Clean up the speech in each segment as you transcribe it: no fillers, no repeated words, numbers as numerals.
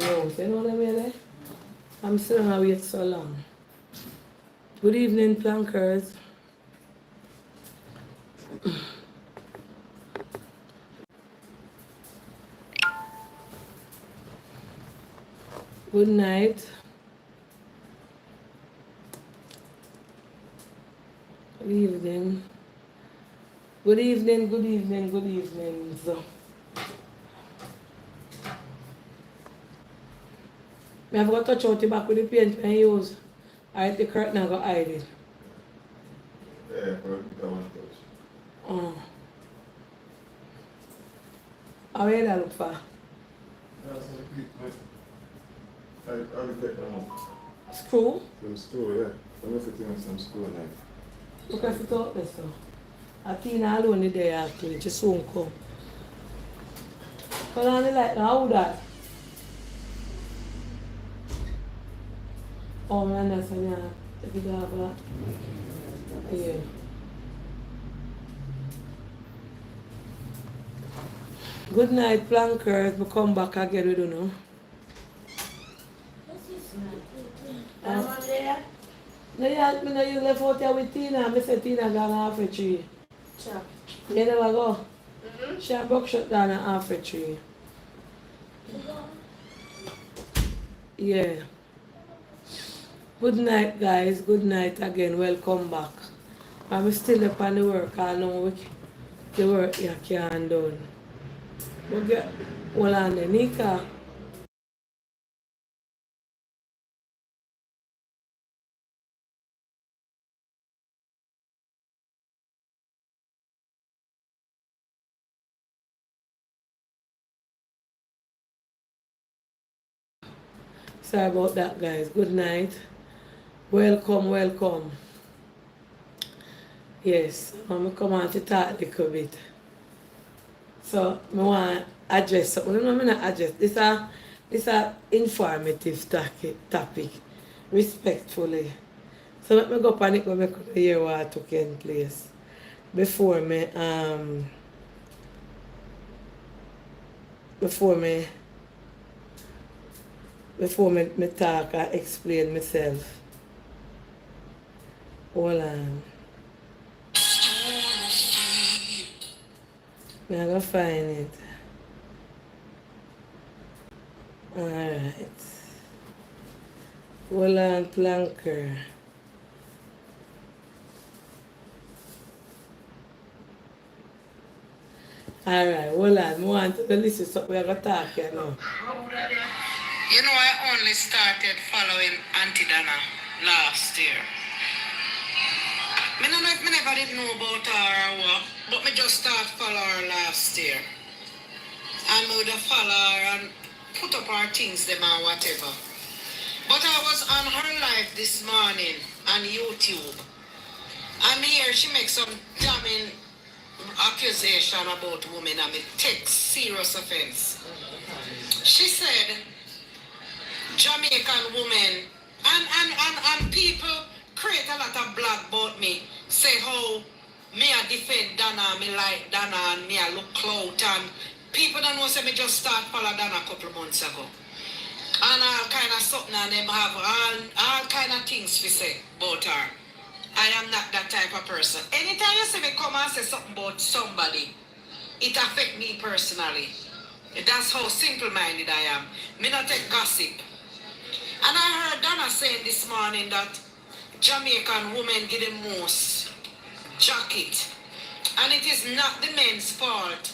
house. You know what I mean? I'm still gonna wait so long. Good evening, plankers. Good night. Good evening. Good evening, good evening, good evening. So, I have got to touch out the back with the paint I use. I hit the curtain and go hide it. Yeah, but I want to touch. Oh. How you that look for? That's a big man. I'll take them out. Screw? Some screw, yeah. I'm going to take some screw knife. Look at it out there, so. I think I alone there actually, just soon come. Turn on the light now, how that? Oh man, that's when you take it off that. Yeah. Good night, plankers. We come back again, we don't know. No, you left out here with Tina. I said Tina gone half a tree. Sure. You never go? Mm-hmm. She a buck shot down at half a tree. Yeah. Good night, guys. Good night again. Welcome back. I'm still up on the work. I know the work you can't done. But get, hold on there, Nika. Sorry about that, guys. Good night. Welcome, welcome. Yes, I'm come on to talk a little bit. So, I want to address something. I'm not address. This a informative topic, respectfully. So let me go up on it when I could hear what took in place. Before me, before me talk, I explain myself. Hold on. I'm gonna find it. Alright. Hold on, planker. Alright, hold on. I want to listen to something we're gonna talk here now. You know, I only started following Aunty Donna last year. I don't know if I never did know about her or what, but I just started follow her last year. And I would follow her and put up her things them and whatever. But I was on her live this morning on YouTube. And here she makes some damning accusation about women and it takes serious offense. She said Jamaican women and people create a lot of blog about me. Say how me I defend Donna, me like Donna and me I look clout and people don't know say me just start follow Donna a couple months ago. And all kind of something and them have all kind of things to say about her. I am not that type of person. Anytime you see me come and say something about somebody, it affects me personally. That's how simple-minded I am. Me not take gossip. And I heard Donna saying this morning that Jamaican women get the most jacket. And it is not the men's fault.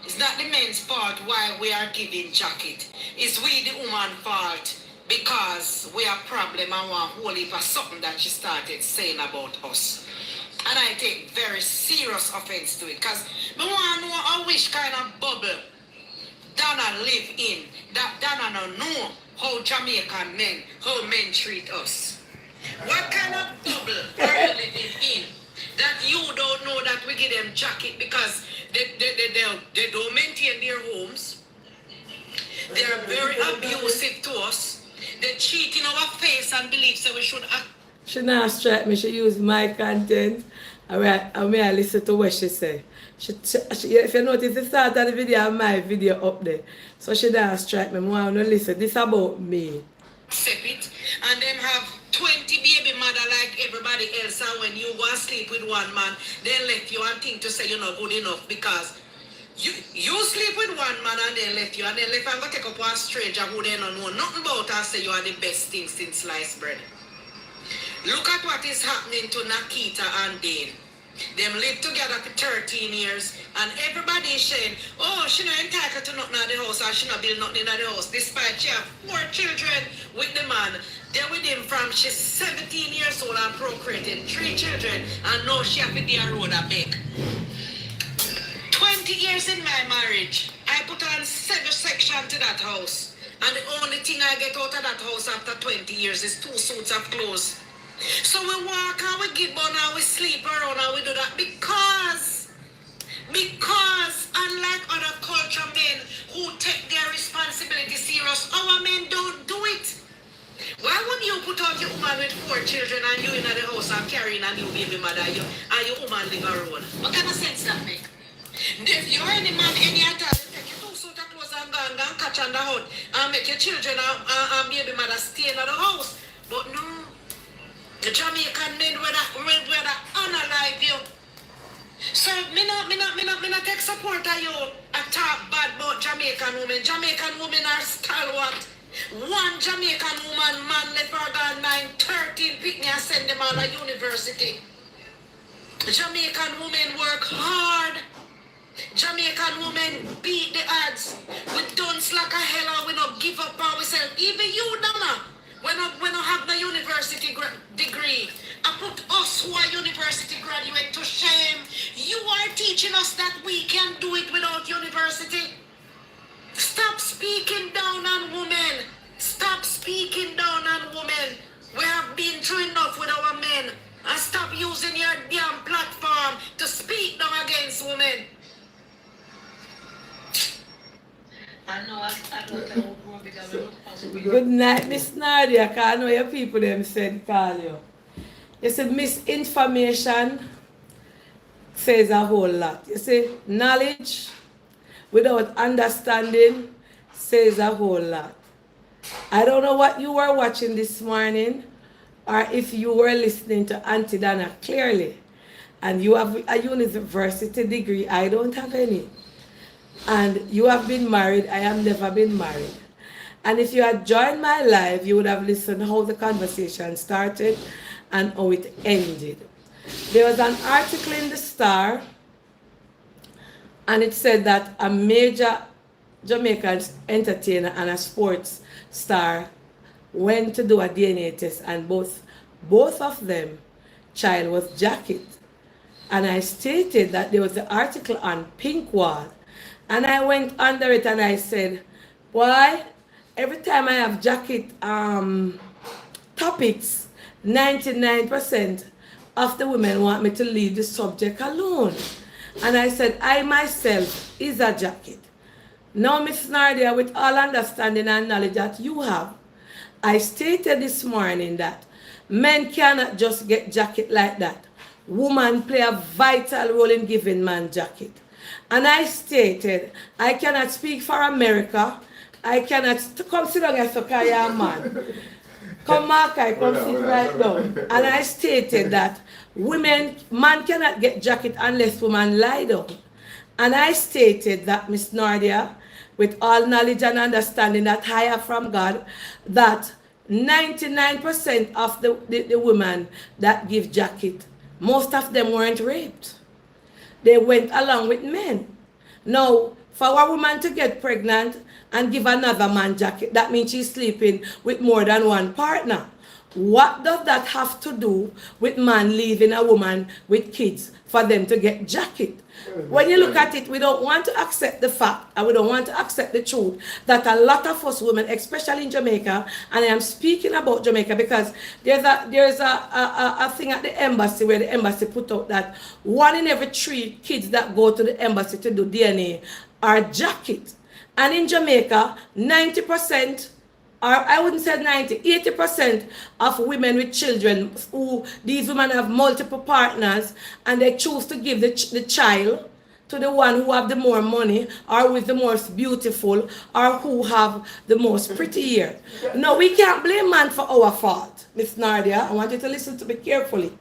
It's not the men's fault why we are giving jacket. It's we the woman's fault because we have problem and want whole heap of something that she started saying about us. And I take very serious offense to it because I want to know how which kind of bubble Donna live in, that Donna don't know how Jamaican men, how men treat us. What kind of bubble are you living in that you don't know that we give them jacket because they don't maintain their homes? They are very abusive to us. They cheat in our face and believe that we should act. She not strike me, she use my content. I listen to what she say. If you notice, the start of the video and my video up there. So she don't strike me. I want to listen. This about me. Accept it, and them have 20 baby mother like everybody else, and when you go and sleep with one man, then left you and think to say you're not good enough because you sleep with one man and then left you, and then left and go take up one stranger who they don't know nothing about and say you are the best thing since sliced bread. Look at what is happening to Nakita and Dane. Them lived together for 13 years, and everybody is saying, oh, she not entitled to nothing at the house, or she not build nothing at the house, despite she have 4 children with the man. They're with him from she's 17 years old and procreated 3 children, and now she have to be a road a beg. 20 years in my marriage, I put on 7 sections to that house, and the only thing I get out of that house after 20 years is 2 suits of clothes. So we walk and we give on and we sleep around and we do that because unlike other culture men who take their responsibility serious, our men don't do it. Why wouldn't you put out your woman with 4 children and you in the house and carrying a new baby mother and your woman live around? What kind of sense that make? If you're any man any time, take your 2 suits of clothes and go and catch on the hood and make your children and baby mother stay in the house. But no. The Jamaican men where the honor like you. So me not take support of you. I talk bad about Jamaican women. Jamaican women are stalwart. One Jamaican woman, man left her gone 9-13, pick me and send them all to university. Jamaican women work hard. Jamaican women beat the odds. We don't slack a hell and we don't give up ourselves. Even you, Donna. We don't have the university degree. I put us who are university graduate to shame. You are teaching us that we can do it without university. Stop speaking down on women. Stop speaking down on women. We have been through enough with our men. And stop using your damn platform to speak down against women. I know I don't know because Good night, Miss Nadia, because I know your people them said call you. You see, misinformation says a whole lot. You see, knowledge without understanding says a whole lot. I don't know what you were watching this morning or if you were listening to Aunty Donna clearly and you have a university degree. I don't have any. And you have been married. I have never been married. And if you had joined my live, you would have listened how the conversation started and how it ended. There was an article in the Star, and it said that a major Jamaican entertainer and a sports star went to do a DNA test, and both of them child was jacket. And I stated that there was the article on Pink Wall. And I went under it and I said, why? Every time I have jacket topics, 99% of the women want me to leave the subject alone. And I said, I myself is a jacket. Now, Miss Nadia, with all understanding and knowledge that you have, I stated this morning that men cannot just get jacket like that. Women play a vital role in giving man jacket. And I stated, I cannot speak for America. I cannot come sit down as a man. Come Mark, I come sit right down. And I stated that man cannot get jacket unless woman lie down. And I stated that, Miss Nadia, with all knowledge and understanding that I have from God, that 99% of the women that give jacket, most of them weren't raped. They went along with men. Now, for a woman to get pregnant and give another man jacket, that means she's sleeping with more than one partner. What does that have to do with man leaving a woman with kids for them to get jacket? When you look at it, we don't want to accept the fact and we don't want to accept the truth that a lot of us women, especially in Jamaica, and I am speaking about Jamaica because there's a thing at the embassy where the embassy put out that 1 in every 3 kids that go to the embassy to do DNA are jacket. And in Jamaica, 90%, or I wouldn't say 90, 80% of women with children, who these women have multiple partners and they choose to give the child to the one who have the more money, or with the most beautiful, or who have the most pretty hair. No, we can't blame man for our fault, Miss Nardia. I want you to listen to me carefully.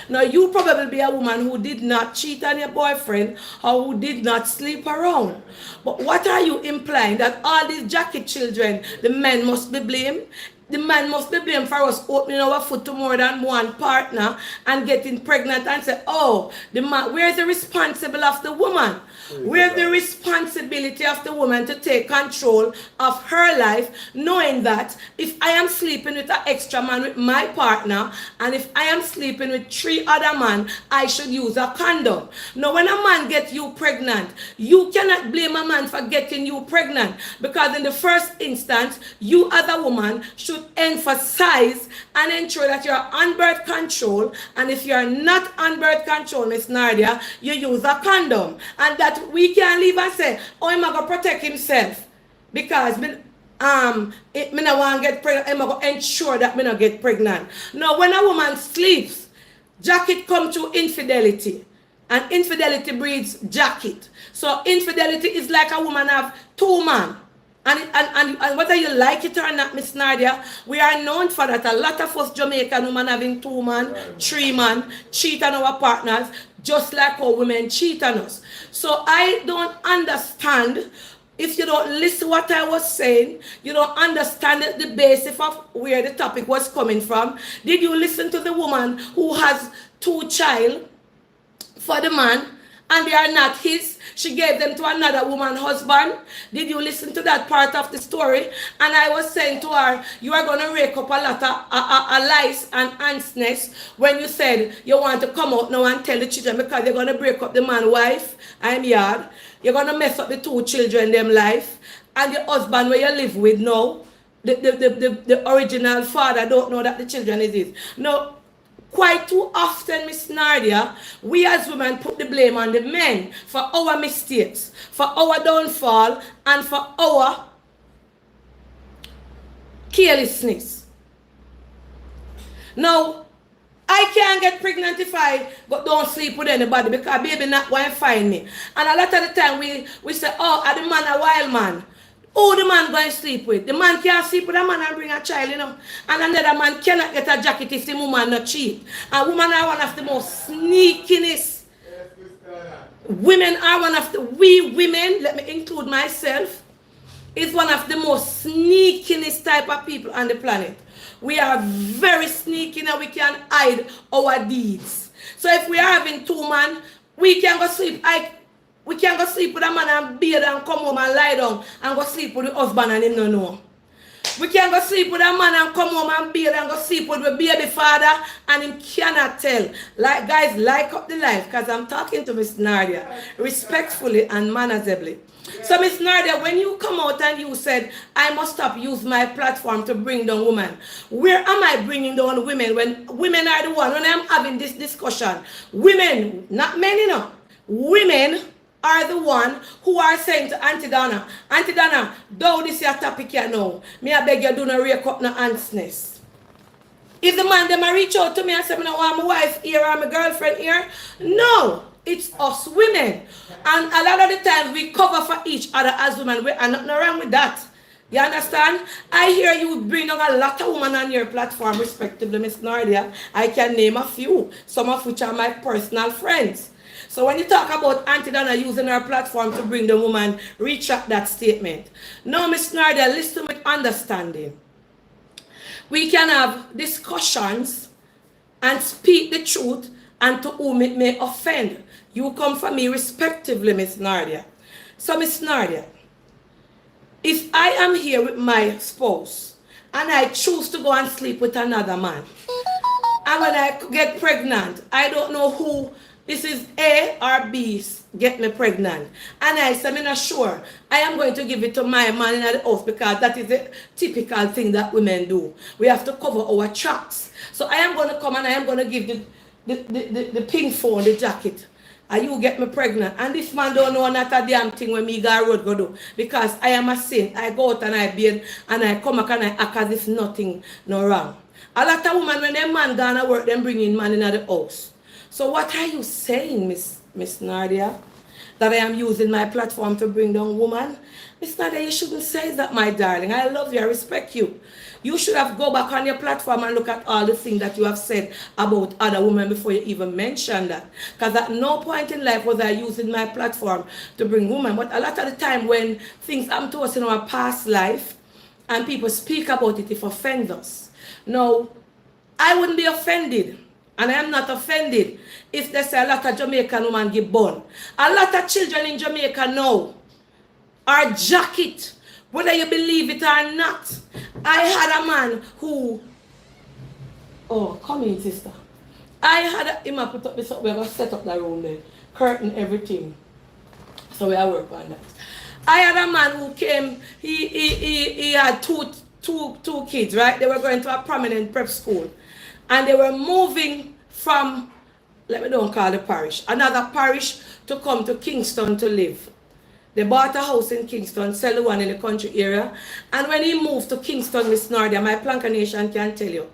Now, you probably be a woman who did not cheat on your boyfriend or who did not sleep around. But what are you implying? That all these jacket children, the men must be blamed? The man must be blamed for us opening our foot to more than one partner and getting pregnant and say, oh, the man, where's the responsibility of the woman? Where's the responsibility of the woman to take control of her life, knowing that if I am sleeping with an extra man with my partner, and if I am sleeping with 3 other men, I should use a condom. Now, when a man gets you pregnant, you cannot blame a man for getting you pregnant, because in the first instance, you as a woman should emphasize and ensure that you're on birth control, and if you're not on birth control, Miss Nadia, you use a condom. And that we can't leave and say, oh, I'm going to protect himself because me not want to get pregnant, I'm going to ensure that me not get pregnant. No, when a woman sleeps, jacket come to infidelity, and infidelity breeds jacket. So infidelity is like a woman have 2 men. And whether you like it or not, Miss Nadia, we are known for that. A lot of us Jamaican women having 2 men, 3 men, cheat on our partners, just like how women cheat on us. So I don't understand. If you don't listen to what I was saying, you don't understand the basis of where the topic was coming from. Did you listen to the woman who has 2 children for the man, and they are not his? She gave them to another woman's husband. Did you listen to that part of the story? And I was saying to her, you are going to rake up a lot of lies and honestness when you said you want to come out now and tell the children, because you're going to break up the man's wife and yard. You're going to mess up the 2 children, them life. And your husband where you live with now, the original father don't know that the children is his. No. Quite too often, Miss Nadia, we as women put the blame on the men for our mistakes, for our downfall, and for our carelessness. Now, I can't get pregnant if I don't sleep with anybody, because baby not going to find me. And a lot of the time we say, oh, are the man a wild man? Who the man going to sleep with? The man can't sleep with a man and bring a child, you know. And another man cannot get a jacket if the woman not cheap. And women are one of the most sneakiness. Women are one of the, we women, let me include myself, is one of the most sneakiness type of people on the planet. We are very sneaky and we can hide our deeds. So if we are having 2 men, we can go sleep. We can't go sleep with a man and bathe and come home and lie down and go sleep with the husband and him no know. We can't go sleep with a man and come home and bathe and go sleep with the baby father and him cannot tell. Like, guys, like up the life, because I'm talking to Miss Nadia respectfully and mannerably. So Miss Nadia, when you come out and you said, I must stop use my platform to bring down women, where am I bringing down women when women are the one, when I'm having this discussion? Women, not men, you know. Women are the one who are saying to Aunty Donna, though this is a topic you know, me I beg you do not rake up no honestness. If the man them reach out to me and say, I want my wife here or my girlfriend here, no, it's us women. And a lot of the times we cover for each other as women, and nothing wrong with that. You understand? I hear you bring on a lot of women on your platform, respectively, Miss Nadia. I can name a few, some of which are my personal friends. So when you talk about Aunty Donna using her platform to bring the woman, retract that statement. No, Miss Nadia, listen with understanding. We can have discussions and speak the truth and to whom it may offend. You come for me respectively, Miss Nadia. So, Miss Nadia, if I am here with my spouse and I choose to go and sleep with another man, and when I get pregnant, I don't know who, this is A or B, get me pregnant. And I say, I'm not sure. I am going to give it to my man in the house because that is a typical thing that women do. We have to cover our tracks. So I am going to come and I am going to give the pink phone, the jacket. And you get me pregnant. And this man don't know not a damn thing when me go road go do. Because I am a saint. I go out and I bathe and I come back and I act as if nothing no wrong. A lot of women, when their man gonna work, them bring in man in the house. So what are you saying, Miss Nadia? that I am using my platform to bring down women. Miss Nadia, you shouldn't say that, my darling. I love you. I respect you. You should have go back on your platform and look at all the things that you have said about other women before you even mention that. Because at no point in life was I using my platform to bring women. But a lot of the time when things happen to us in our past life and people speak about it, it offends us. Now, I wouldn't be offended, and I am not offended, if they say a lot of Jamaican women get born. A lot of children in Jamaica now are jacket, whether you believe it or not. I had a man who, oh, come in, sister. I had him put up this up, we're going to set up the room there, curtain, everything. So we are working on that. I had a man who came, he had two kids, right? They were going to a prominent prep school. And they were moving from, let me don't call the parish, another parish to come to Kingston to live. They bought a house in Kingston, sell the one in the country area. And when he moved to Kingston, Miss Nardia, my Planka Nation can tell you,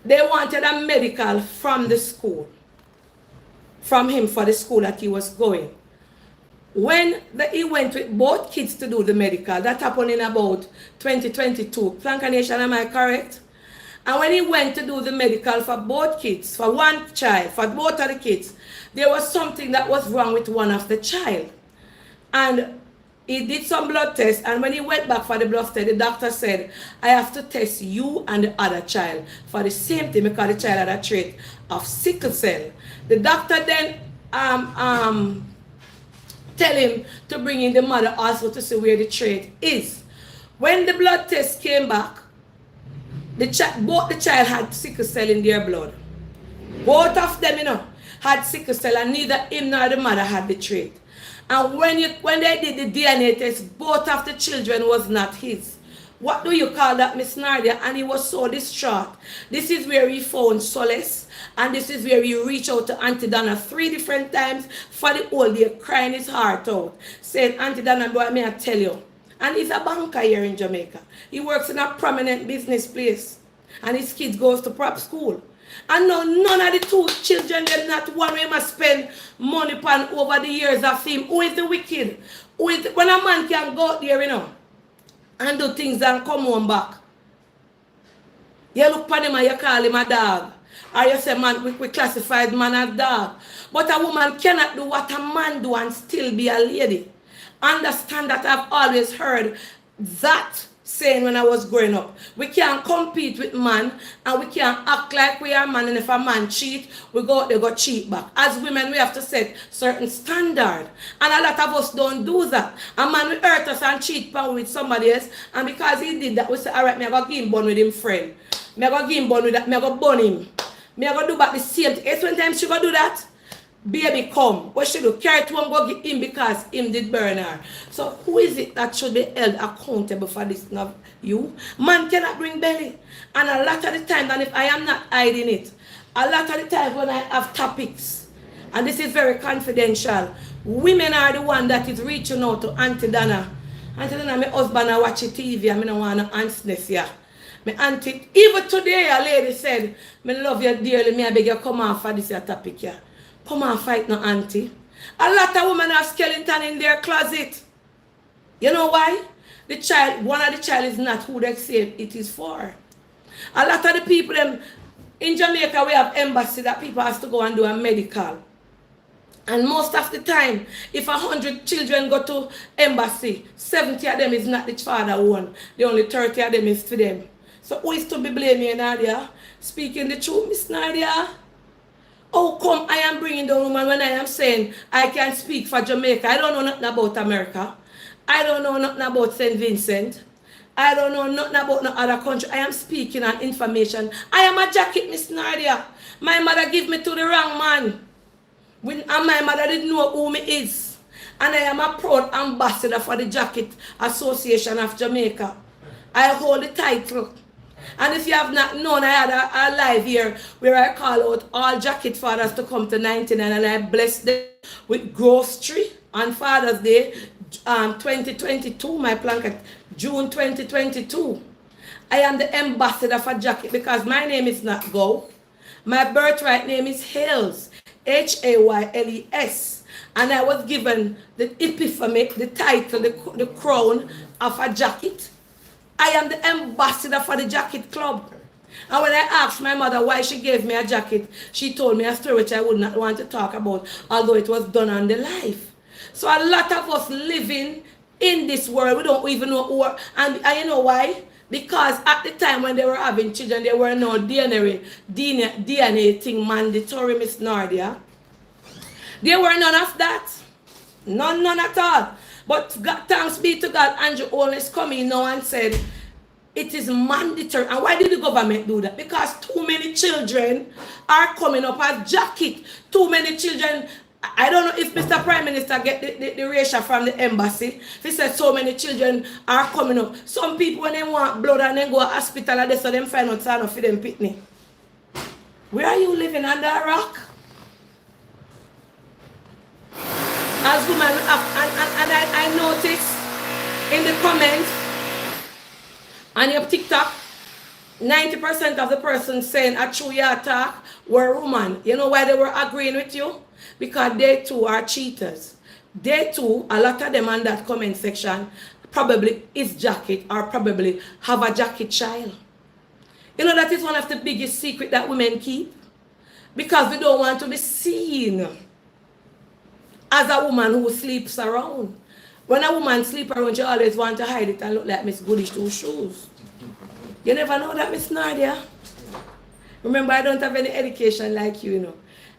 they wanted a medical from the school, from him for the school that he was going. When he went with both kids to do the medical, that happened in about 2022. Planka Nation, am I correct? And when he went to do the medical for both kids, for one child, for both of the kids, there was something that was wrong with one of the child. And he did some blood tests, and when he went back for the blood test, the doctor said, I have to test you and the other child for the same thing because the child had a trait of sickle cell. The doctor then tell him to bring in the mother also to see where the trait is. When the blood test came back, both the child had sickle cell in their blood. Both of them, you know, had sickle cell, and neither him nor the mother had the trait. And when they did the DNA test, both of the children was not his. What do you call that, Miss Nadia? And he was so distraught. This is where he found solace, and this is where he reached out to Aunty Donna 3 different times for the whole day, crying his heart out, saying, Aunty Donna, boy, may I tell you. And he's a banker here in Jamaica. He works in a prominent business place, and his kids goes to prep school. And now none of the 2 children, them not one way must spend money upon over the years of him. Who is the wicked? When a man can go out there, you know, and do things and come home back. You look upon him and you call him a dog. Or you say, man, we classified man as dog. But a woman cannot do what a man do and still be a lady. Understand that I've always heard that saying when I was growing up. We can't compete with man, and we can't act like we are man, and if a man cheat, we go out there go cheat back. As women, we have to set certain standard, and a lot of us don't do that. A man will hurt us and cheat with somebody else, and because he did that, we say, all right, me I go give him bun with him friend. Me I go give him bun with that, me I go bun him. Me I go do back the same thing. It's when time she go do that, baby come. What she do? Carry it home, go give him because him did burn her. So who is it that should be held accountable for this? Not you. Man cannot bring belly. And a lot of the time, and if I am not hiding it, a lot of the time when I have topics, and this is very confidential, women are the one that is reaching out to Aunty Donna. Aunty Donna, my husband I watch TV, and I don't want to answer this, yeah. My auntie, even today a lady said, I love you dearly, me I beg you come on for this topic, yeah. Come on, fight no auntie. A lot of women have skeleton in their closet. You know why? The child, one of the child is not who they say it is for. A lot of the people in Jamaica, we have embassy that people have to go and do a medical. And most of the time, if 100 children go to embassy, 70 of them is not the father one. The only 30 of them is to them. So who is to be blaming, Nadia? Speaking the truth, Miss Nadia? How come I am bringing the woman when I am saying I can speak for Jamaica? I don't know nothing about America. I don't know nothing about St. Vincent. I don't know nothing about no other country. I am speaking on information. I am a jacket, Miss Nadia. My mother gave me to the wrong man. And my mother didn't know who me is. And I am a proud ambassador for the Jacket Association of Jamaica. I hold the title. And if you have not known, I had a live here where I call out all jacket fathers to come to 99, and I bless them with grocery on Father's Day 2022, my blanket, June 2022. I am the ambassador for jacket because my name is not Go. My birthright name is Hales, Hayles. And I was given the epiphany, the title, the crown of a jacket. I am the ambassador for the jacket club. And when I asked my mother why she gave me a jacket, she told me a story which I would not want to talk about, although it was done on the life. So a lot of us living in this world, we don't even know who are, and you know why? Because at the time when they were having children, there were no DNA thing mandatory, Miss Nardia. There were none of that. None at all. But God, thanks be to God, Andrew Holness coming now and said, it is mandatory. And why did the government do that? Because too many children are coming up as jacket. Too many children. I don't know if Mr. Prime Minister get the ratio from the embassy. He said so many children are coming up. Some people when they want blood and then go to hospital and they so them find out sign for them pitney. Where are you living, under a rock? As women, and I noticed in the comments on your TikTok, 90% of the persons saying a true your talk were women. You know why they were agreeing with you? Because they too are cheaters. They too, a lot of them on that comment section, probably is jacket or probably have a jacket child. You know that is one of the biggest secrets that women keep. Because we don't want to be seen as a woman who sleeps around. When a woman sleeps around, she always want to hide it and look like Miss Goodish Two Shoes. You never know that, Miss Nadia. Remember, I don't have any education like you, you know.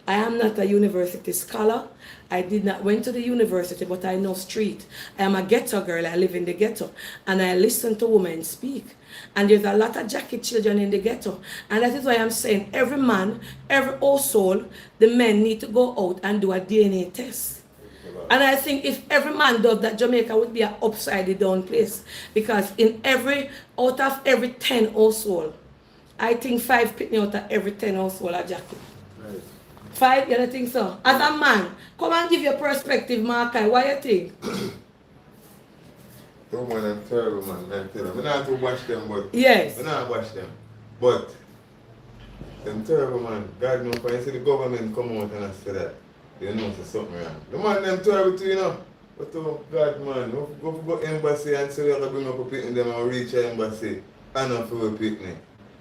I am not a university scholar. I did not went to the university, but I know street. I am a ghetto girl. I live in the ghetto. And I listen to women speak. And there's a lot of jacket children in the ghetto. And that is why I'm saying every man, every household, the men need to go out and do a DNA test. And I think if every man does that, Jamaica would be an upside down place. Because out of every 10 household, I think 5 pitney out of every 10 household are jacket. Right. 5, you don't think so? As a man, come and give your perspective, Markai. What you think? Two man and terrible man, I tell them. I don't have to watch them, but yes. I don't watch them. But them terrible man, God knows if I see the government come out and I say that, they know there's something wrong. The man them terrible too, you know. But oh God man, go embassy and say they bring up a picnic them and reach the embassy and not for a picnic.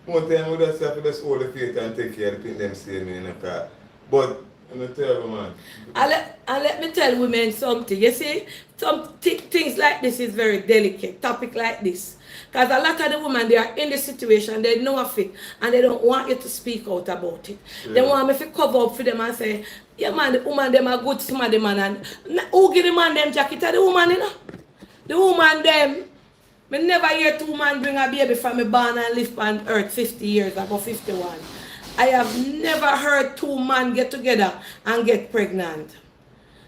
One time we just have to just hold the faith and take care of the picnic them see me in a car. But I'm a terrible man. And let me tell women something. You see, some things like this is very delicate, topic like this. Because a lot of the women, they are in the situation, they know of it, and they don't want you to speak out about it. Yeah. They want me to cover up for them and say, yeah man, the woman them are good somebody man. And who give the man them jacket? The woman, you know? The woman them, me never hear 2 men bring a baby from a barn and live on earth 50 years ago, 51. I have never heard 2 men get together and get pregnant.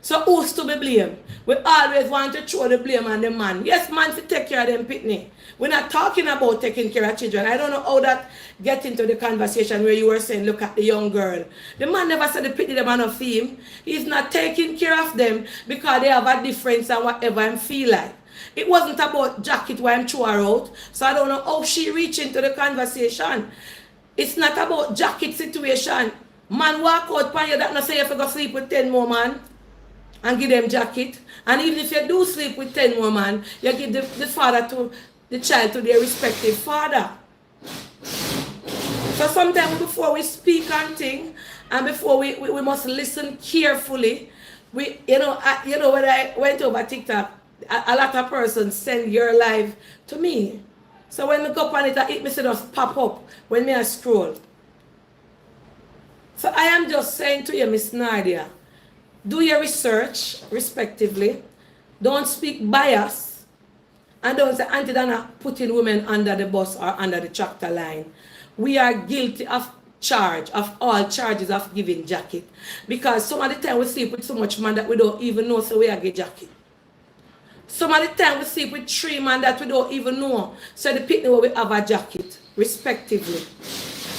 So who's to be blamed? We always want to throw the blame on the man. Yes, man to take care of them pitney. We're not talking about taking care of children. I don't know how that get into the conversation where you were saying, look at the young girl. The man never said the pitney the man of him. He's not taking care of them because they have a difference and whatever I feel like. It wasn't about jacket why I'm throw her out. So I don't know how she reached into the conversation. It's not about jacket situation. Man walk out pan you that not say you have to go sleep with 10 more man and give them jacket. And even if you do sleep with 10 more man, you give the father to the child to their respective father. So sometimes before we speak on things and before we must listen carefully. You know when I went over TikTok, a lot of persons send your live to me. So when I go on it, it me just pop up when me I scroll. So I am just saying to you, Miss Nadia, do your research respectively. Don't speak bias. And don't say Aunty Donna putting women under the bus or under the tractor line. We are guilty of all charges of giving jacket. Because some of the time we sleep with so much man that we don't even know so we are get jacket. Some of the time we sleep with 3 men that we don't even know. So the picnic where we have a jacket, respectively.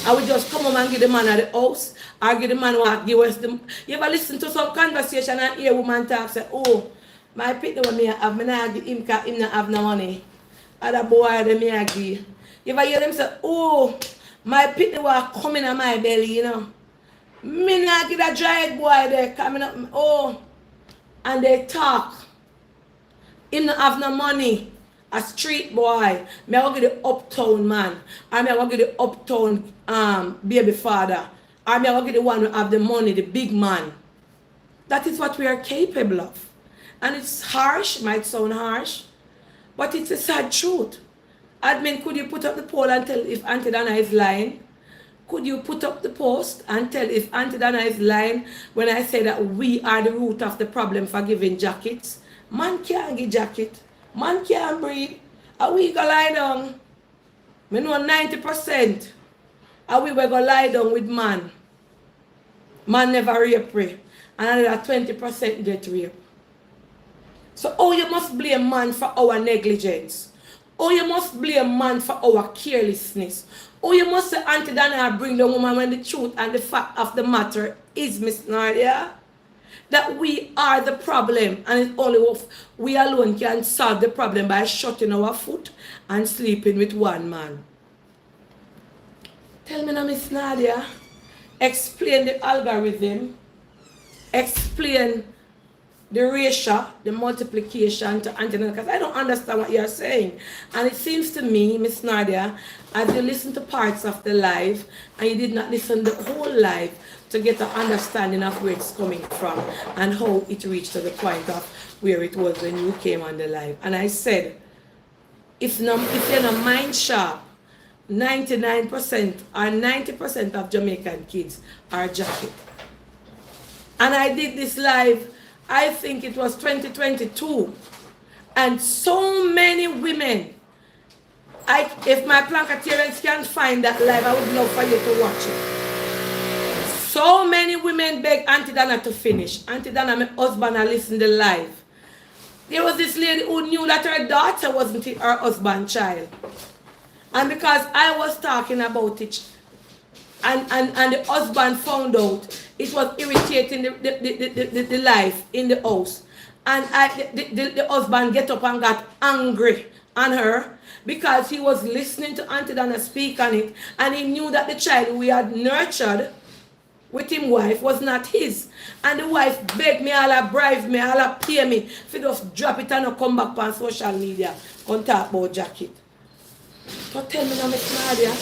And we just come home and give the man at the house, or give the man what give us them. You ever listen to some conversation and hear a woman talk, say, oh, my picnic when me have, me not give him because him not have no money. Other boy them me give. You ever hear them say, oh, my picnic was coming on my belly, you know. Me not give a dry boy there coming up, oh. and they talk. Him not have no money. A street boy. Me I go get the uptown man. Or me I go get the uptown baby father. Or me I go get the one who have the money, the big man. That is what we are capable of. And it's harsh, might sound harsh, but it's a sad truth. Admin, could you put up the poll and tell if Aunty Donna is lying? Could you put up the post and tell if Aunty Donna is lying when I say that we are the root of the problem for giving jackets? Man can't give jacket. Man can't breathe. Are we gonna lie down? Me know 90%. Are we gonna lie down with man? Man never rape pray. And another 20% get rape. So oh, you must blame man for our negligence. Oh, you must blame man for our carelessness. Oh, you must say Aunty Donna bring the woman when the truth and the fact of the matter is, Miss Nadia, that we are the problem, and it's only we alone can solve the problem by shutting our foot and sleeping with one man. Tell me now, Miss Nadia, explain the algorithm, explain the ratio, the multiplication to Aunty Donna, because I don't understand what you're saying. And it seems to me, Miss Nadia, as you listen to parts of the live and you did not listen the whole live to get an understanding of where it's coming from and how it reached to the point of where it was when you came on the live. And I said, if you're not mind sharp, 99% or 90% of Jamaican kids are jacket. And I did this live, I think it was 2022, and so many women, if my Plancatarians can't find that live, I would love for you to watch it. So many women begged Aunty Donna to finish. Aunty Donna, my husband, I listened to the live. There was this lady who knew that her daughter wasn't her husband's child. And because I was talking about it, and the husband found out, it was irritating the life in the house. And the husband get up and got angry on her because he was listening to Aunty Donna speak on it, and he knew that the child we had nurtured with him wife was not his. And the wife begged me, all bribe me, all pay me, if he just drop it and not come back on social media and talk about jacket. So tell me now, Miss Nadia,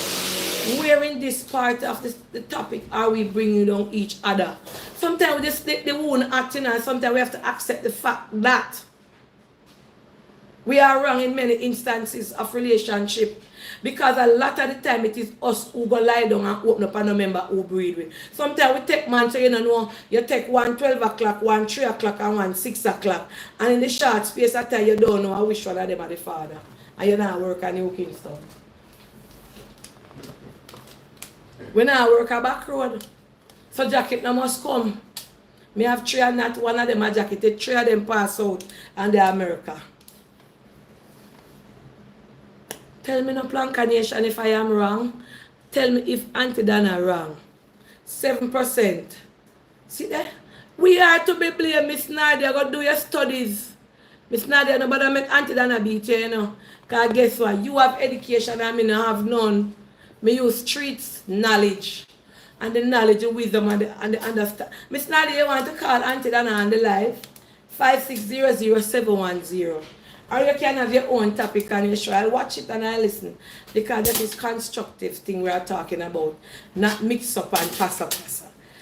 where in this part of the topic are we bringing down each other? Sometimes we just take the wound acting, and sometimes we have to accept the fact that we are wrong in many instances of relationship, because a lot of the time it is us who go lie down and open up and remember who breathe with. Sometimes we take man, so you know, you take 1 12 o'clock, 1 3 o'clock, and 1 6 o'clock, and in the short space of time you don't know which one of them are the father, and you not work and you cooking stuff. When I work a back road, so jacket no must come. Me have 3 and not one of them a jacket. 3 of them pass out and they're America. Tell me no Planka Nation if I am wrong. Tell me if Aunty Donna wrong. 7%. See that? We are to be blamed, Miss Nadia. Go do your studies. Miss Nadia, nobody make Aunty Donna beat you, you know. Because guess what? You have education and me no have none. Me use streets knowledge and the knowledge, the wisdom and the understand. Miss Nadia, you want to call Aunty Donna on the live? 5600-710. Or you can have your own topic on your show. I'll watch it and I'll listen. Because that is constructive thing we are talking about. Not mix up and pass up.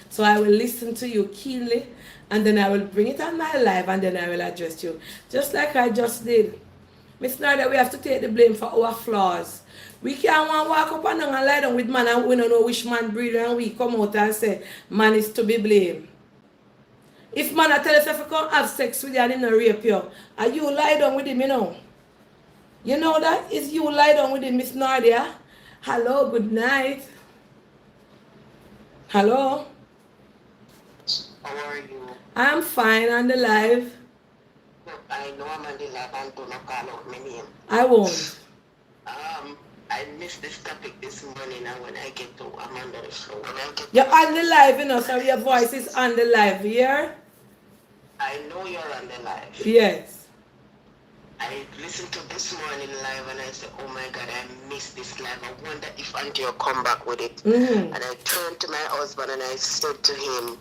So I will listen to you keenly, and then I will bring it on my live, and then I will address you. Just like I just did. Miss Nadia, we have to take the blame for our flaws. We can't walk up and down and lie down with man and we don't know which man breathe, and we come out and say man is to be blamed. If man tell us if you come have sex with you and he not rape you, and you lie down with him, you know. You know that? Is you lie down with him, Miss Nadia? Hello, good night. Hello? How are you? I'm fine on the live. I know I'm on the live and do not call out my name. I won't. I missed this topic this morning, and when I get to, I'm on the show. You're on the live, you know, so your voice is on the live here. I know you're on the live. Yes. I listened to this morning live and I said, oh my God, I missed this live. I wonder if Aunty will come back with it. And I turned to my husband and I said to him,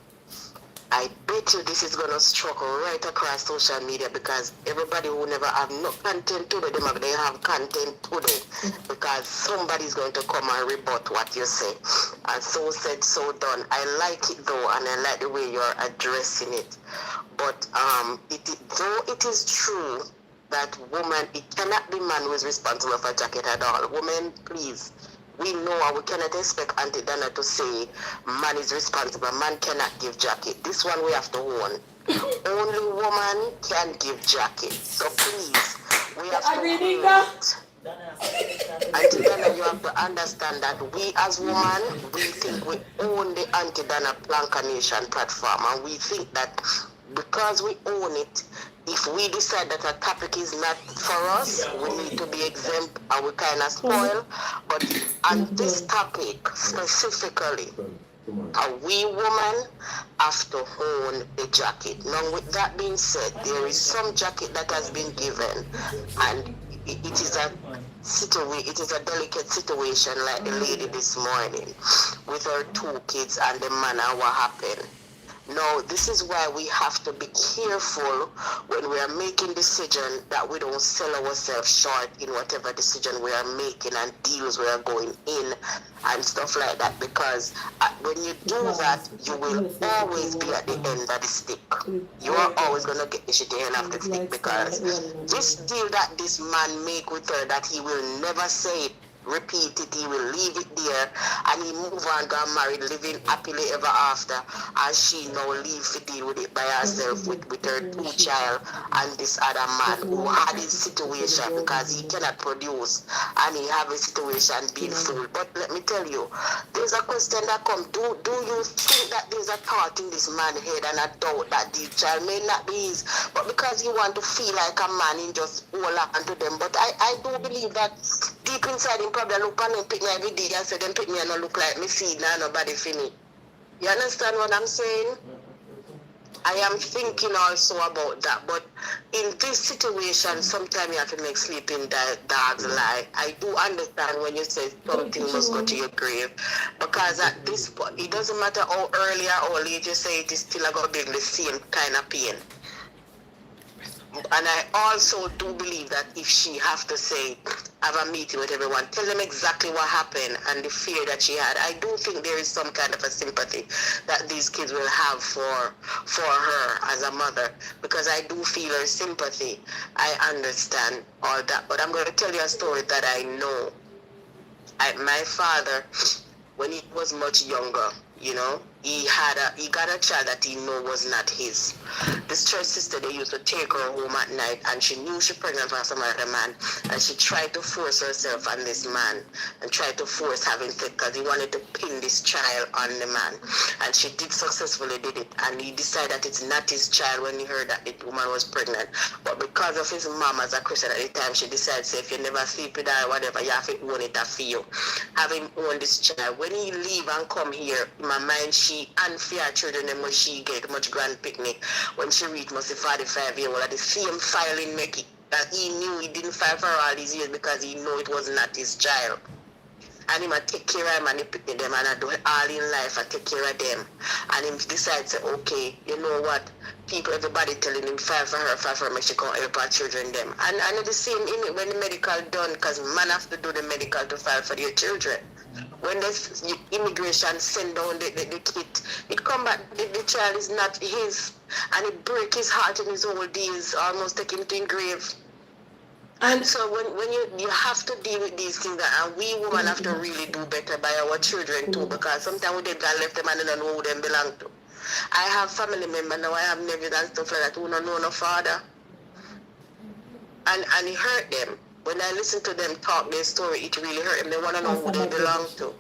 I bet you this is gonna struggle right across social media because everybody who never have no content today, they have content today because somebody's going to come and rebut what you say. And so said, so done. I like it though, and I like the way you're addressing it. But though it is true that woman, it cannot be man who is responsible for jacket at all. Women, please. We know and we cannot expect Aunty Donna to say man is responsible. Man cannot give jacket. This one we have to own. Only woman can give jacket. So please, we have to own it. Aunty Donna, you have to understand that we as women, we think we own the Aunty Donna Planka Nation platform, and we think that because we own it, if we decide that a topic is not for us, we need to be exempt and we kind of spoil. But on this topic specifically, we women have to own the jacket. Now, with that being said, there is some jacket that has been given, and it is a delicate situation, like the lady this morning with her 2 kids and the man and what happened. No, this is why we have to be careful when we are making decisions that we don't sell ourselves short in whatever decision we are making and deals we are going in and stuff like that. Because when you do that, you will always be at the end of the stick. You are always going to get the shitty end of the stick because this deal that this man make with her, that he will never say it, repeat it, he will leave it there, and he move on, got married, living happily ever after, and she now leave to deal with it by herself with her 2 child and this other man who had his situation because he cannot produce and he have a situation being full. But let me tell you, there's a question that comes. Do you think that there's a thought in this man's head and a doubt that the child may not be his, but because he want to feel like a man, he just hold on to them? But I do believe that deep inside him probably look on and pick me every day and say them pick me and not look like me seed now nobody for me. You understand what I'm saying? I am thinking also about that, but in this situation, sometimes you have to make sleeping dogs lie. I do understand when you say something must go to your grave, because at this point, it doesn't matter how early or late you say it, is still going to be the same kind of pain. And I also do believe that if she have to say, have a meeting with everyone, tell them exactly what happened and the fear that she had, I do think there is some kind of a sympathy that these kids will have for her as a mother, because I do feel her sympathy. I understand all that. But I'm going to tell you a story that I know. My father, when he was much younger, you know, he got a child that he knew was not his. This church sister, they used to take her home at night, and she knew she pregnant for some other man, and she tried to force herself on this man and tried to force having sex because he wanted to pin this child on the man, and she successfully did it, and he decided that it's not his child when he heard that the woman was pregnant. But because of his mom as a Christian at the time, she decided, say, if you never sleep with her or whatever, you have to own it for you. Have him own this child. When he leave and come here, in my mind, she unfair children them when she get much grand picnic when she reach must 45-year-old at the same filing make it that he knew he didn't file for all these years because he knew it was not his child. And him take care of him and he pick them and I do all in life, I take care of them. And him decide say, okay, you know what? Everybody telling him file for her, make she come help her children them. And the same in it when the medical done, because man have to do the medical to file for their children. When the immigration send down the kit, it come back, the child is not his, and it break his heart in his old days, almost take him to the grave. And so when you have to deal with these things, and we women have to really do better by our children too, because sometimes we did got left them and they don't know who them belong to. I have family members now, I have nephews and stuff like that who don't know no father. And it hurt them. When I listen to them talk their story, it really hurt them. They want to know who they belong to.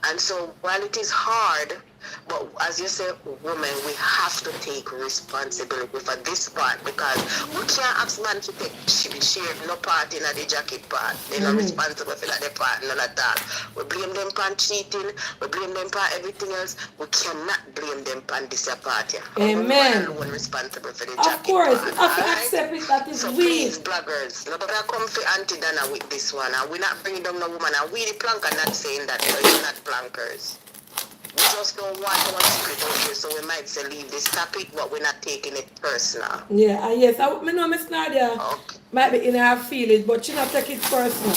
And so while it is hard, but as you say, women, we have to take responsibility for this part, because we can't ask man to take share no part in the jacket part. They're not responsible for that part, none of that. We blame them for cheating, we blame them for everything else. We cannot blame them for this part. Amen. We're responsible for the jacket of course, part. we have to accept it that is so weak. please, bloggers, nobody come for Aunty Donna with this one. And we're not bringing down no woman. And we the planker not saying that, because we're not plankers. We just don't want our secret out here, so we might say leave this topic, but we're not taking it personal. Yeah, and yes, I know Miss Nadia Okay. might be in her feelings, but she not take it personal.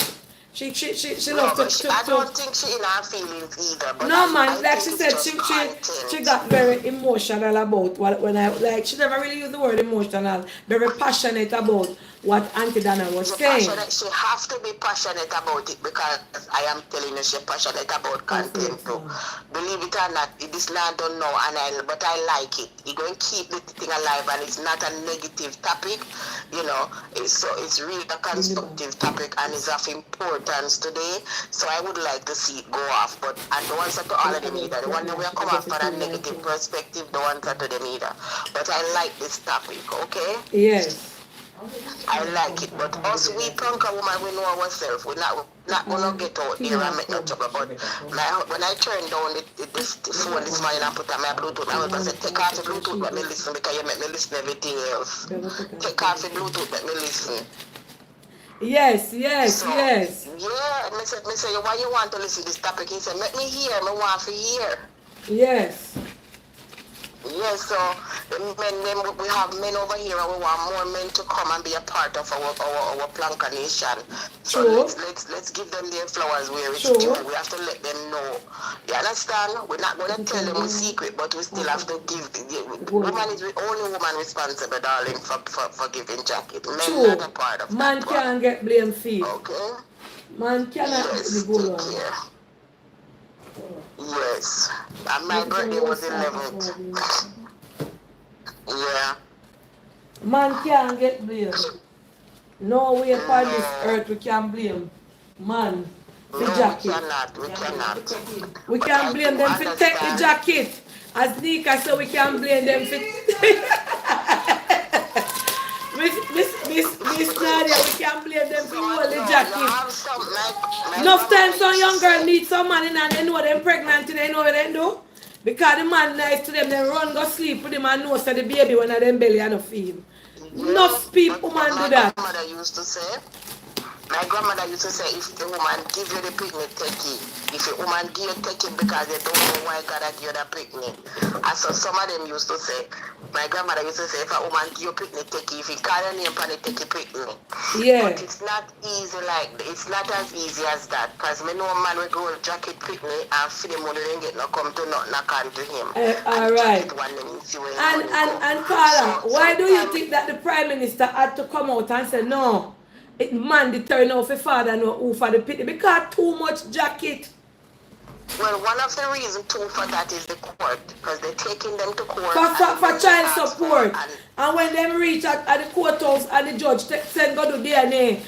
She No, love but I to don't think she in her feelings either. But no I man, like she think said, it's just she content. got very emotional about when I like she never really used the word emotional, very passionate about what Auntie Donna was She saying. passionate. She have to be passionate about it because I am telling you, she passionate about content too. Believe it or not, this land don't know, but I like it. You're going to keep the thing alive, and it's not a negative topic. You know, it's really a constructive topic, and it's of importance today. So I would like to see it go off, but I don't answer to all of them either. The one that we are coming for a negative perspective, don't answer to them either. But I like this topic, okay? Yes. I like it, but us we punk a woman, we know ourselves. We're not gonna get out there and make no trouble. But when I turned down the phone this morning and put on my Bluetooth, I was gonna say, take off the Bluetooth, let me listen, because you make me listen everything else. Take off the Bluetooth, let me listen. Yes. So, yeah, me say, why you want to listen to this topic? He said, let me hear, me want to hear. Yes. Yes, so we have men over here, and we want more men to come and be a part of our Planka Nation. So let's give them their flowers where it's due. We have to let them know. You understand? We're not going to tell them the secret, but we still have to give. The woman is the only woman responsible, darling, for giving jacket. Men not a part of man that. Man can't get blame fee. Okay. Man cannot yes, go take on. care. Yes. And my birthday was 11th. Yeah. Man can't get blame. No way upon this earth we can blame man for jacket. We cannot. We can blame them for take the jacket. As Nika said, we can blame them for Miss Nadia, we can blame them for hold the jacket. Enough time some young girl need some man in and they know them pregnant and they know what they do. Because the man nice to them, they run go sleep with them and know so the baby when them belly and no feed. Enough people man do that. My grandmother used to say, if the woman give you the picnic, take it. If the woman give you, take it because they don't know why God give you the picnic. And so some of them used to say, my grandmother used to say, if a woman give you picnic, take it. If you call your name and take a picnic. Yeah. But it's not easy it's not as easy as that. Because me know a man will go with jacket picnic and for the money they get no come to nothing according to him. Alright. And Carla, why do you think that the Prime Minister had to come out and say no? It man determine out for father know who for the pity because too much jacket. Well, one of the reasons too for that is the court, because they're taking them to court for child support. And when them reach at the courthouse and the judge send go to DNA,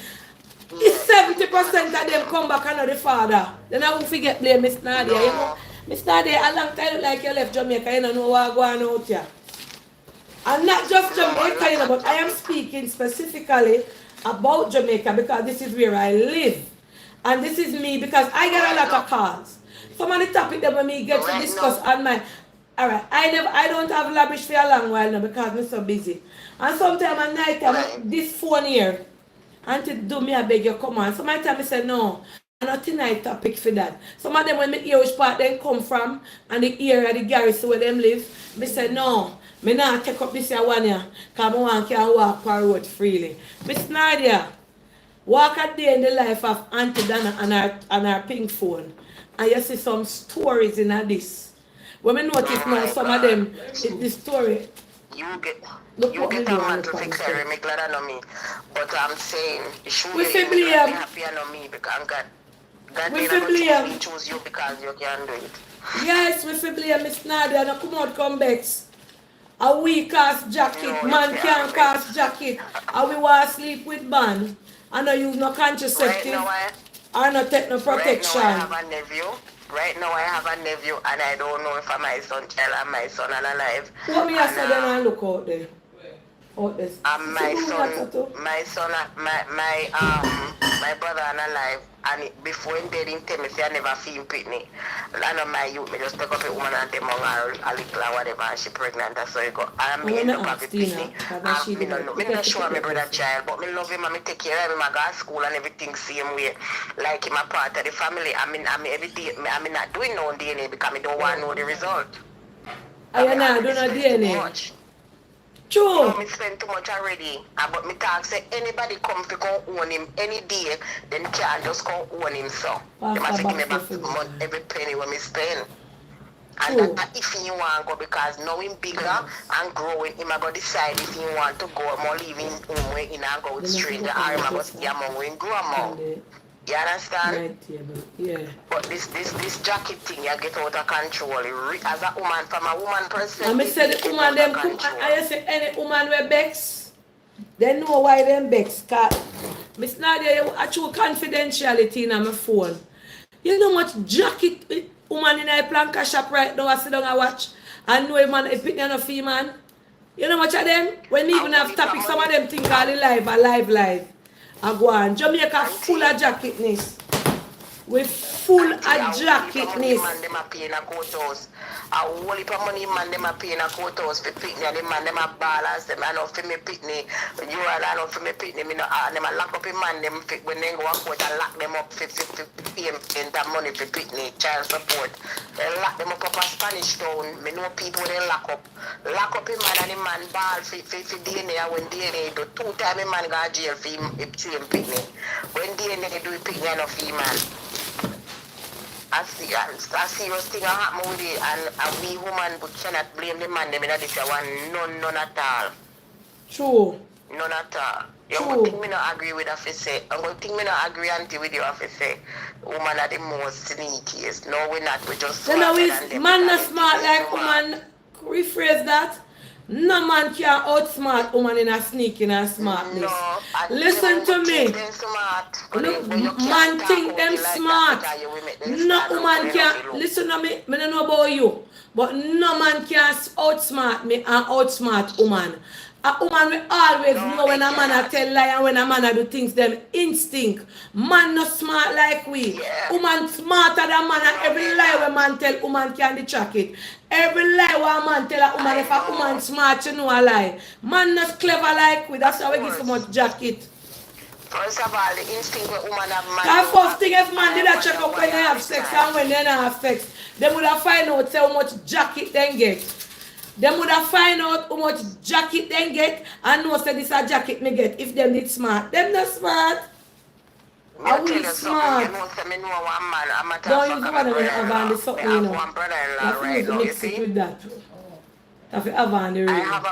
it's 70% of them come back and know the father. Then I won't forget blame Miss Nadia. You know, Miss Nadia, a long time like you left Jamaica, you don't know what going on out here. And not just Jamaica, you know, but I am speaking specifically about Jamaica because this is where I live. And this is me because I get a lot of calls. Some of the topic that when me get to discuss on my alright, I don't have lavish for a long while now because I'm so busy. And sometimes at night time this phone here and to do me I beg you come on. Some of the time I say no, I'm not tonight topic for that. Some of them when me hear which part they come from and the area the garrison where them live, me say no. Me not take up this one here, because I want to walk per road freely. Miss Nadia, walk a day in the life of Auntie Donna and her pink phone. And you see some stories in this. When we notice now, some of them, the story. You get a man to fix her, make glad on me. But I'm saying, you should be happy on me because God didn't choose you because you can do it. Yes, we feel blame Miss Nadia, no come out, come back. A we cast jacket, man can't cast jacket. And we want to sleep with man. And I use no contraceptive. I not take no protection. Right now I have a nephew and I don't know if I'm my son child and my son alive. What me I say then I look out there? out this. And my son, my brother and alive, and before he dead, he tell me say I never feel pitney. None of my youth, me just take up a woman and them on her a little or whatever, and she pregnant, that's how it go. And me end up having pitney. Me not sure my brother child, but me love him and me take care of him. I go to school and everything same way. Like him a part of the family. I mean every day, I mean not doing no DNA because I don't want to know the result. I not do no DNA. True. No, me spend too much already. But me talk say anybody come to go own him any day, then can just go own him so. They must give me back every penny when me spend. And that if he want to go because now him bigger and growing, he might go decide if he want to go more living home where he not go with stranger or he might go stay among when grow among. You understand? Yeah. But this jacket thing, you get out of control. As a woman, from a woman perspective, and me say the woman them come, I say any woman with Bex, they know why them Bex. Cause Miss Nadia, I show confidentiality in my phone. You know much jacket woman in a planka shop right now, I sit down and watch. And know a man a pick a female. You know much of them? When they even have topics, some of them think all the live. I go on. Jamaica full of jacketness. We full of jacketness. Man, them are paying a courthouse. A whole heap of money, man, them are paying a courthouse for picnic. And the man, them are ballers. Them are not for me picnic. You are not for me picnic. Them are lock up a man, them when they go to court and lock them up for paying that money for picnic, child support. They lock them up a Spanish town. Me know people they lock up. Lock up a man and the man ball for DNA. When DNA do 2 times a man go to jail for him picnic. When DNA do a picnic and a female. I see a serious thing happen with it, and we women cannot blame the man. Them in this one, none at all. True. None at all. You go think me not agree with that say. I'm going to think me not agree Aunty with you if I say woman are the most sneakiest. No, we're not. We just you know, man not smart like woman. Rephrase that. No man can outsmart woman in a sneaking and smartness. No, listen to me. Man think them smart. No woman can listen to me. I don't know about you, but no man can outsmart me and outsmart woman. A woman will always know when a man tell lie and when a man do things them instinct. Man not smart like we. Woman smarter than man, and every lie when man tell woman can detract it. Every lie when man tell a woman if a woman smart you know a lie. Man not clever like we. That's how we give so much jacket. First of all, the instinct when woman have man. That first thing if man did a check up when they have sex and when they don't have sex, they would have find out how much jacket they get. Them would have find out how much jacket they get and know say this a jacket me get if them need smart. Them not smart. I will smart. Don't use one of them Avon something, you know. You have to use mix it with that. You have to Avon the radio. I have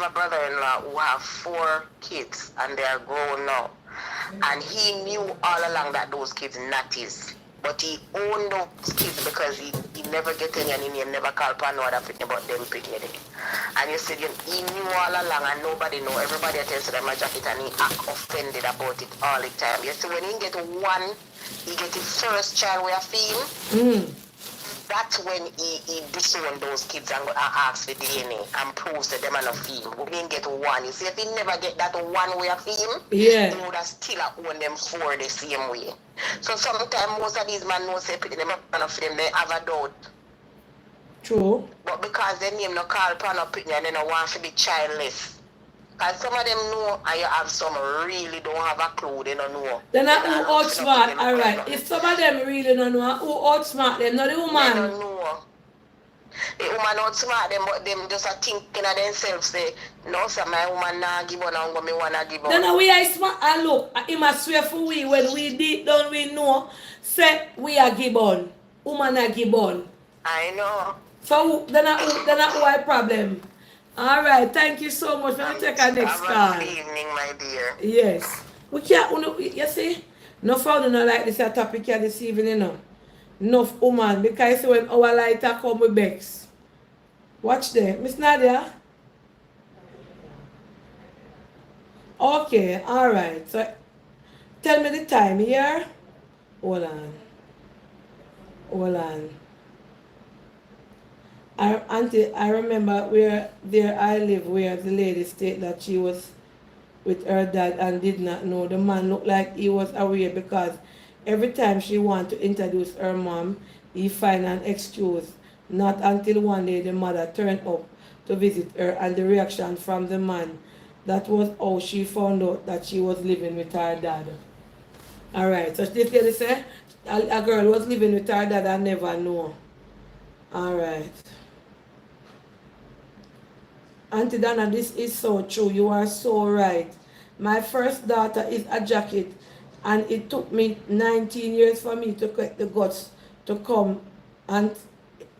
a brother-in-law who have 4 kids and they are grown now. And he knew all along that those kids not his. But he owned those kids because he never get any and he never call upon no other picnic about them picnic. And you said he knew all along and nobody know. Everybody tells them a jacket and he act offended about it all the time. You see when he get one, he get his first child with a feel. That's when he disowned those kids and asked for DNA and proves that them are not film. We didn't get one. You see, if he never get that one way of film, he would have still own them 4 the same way. So sometimes most of these men know say them not film, they have a doubt. True. But because their name no call upon a picnic and they don't want to be childless. Because some of them know and you have some really don't have a clue, they don't know. They're not who outsmart, alright. If some of them really don't know who outsmart them, not the woman. They don't know. The woman outsmart them, but them just are thinking of themselves, say, no, sir, my woman not give on, and me wanna give on. Then we are smart, and look, he must swear for we, when we deep down, we know, say, we are give on. Woman are give on. I know. So, then why problem? Alright, thank you so much. Let me take our next call. Have a good evening, my dear. Yes. We can't, you see, no found no like this topic here this evening, you know. Enough woman, because when our lighter come with Bex. Watch there. Miss Nadia? Okay, alright. So, tell me the time here. Hold on. Auntie, I remember where there I live, where the lady stated that she was with her dad and did not know. The man looked like he was aware because every time she wanted to introduce her mom, he find an excuse. Not until one day the mother turned up to visit her and the reaction from the man. That was how she found out that she was living with her dad. Alright, so this lady say a girl was living with her dad and never know. Alright. Auntie Donna, this is so true. You are so right. My first daughter is a jacket, and it took me 19 years for me to get the guts to come. And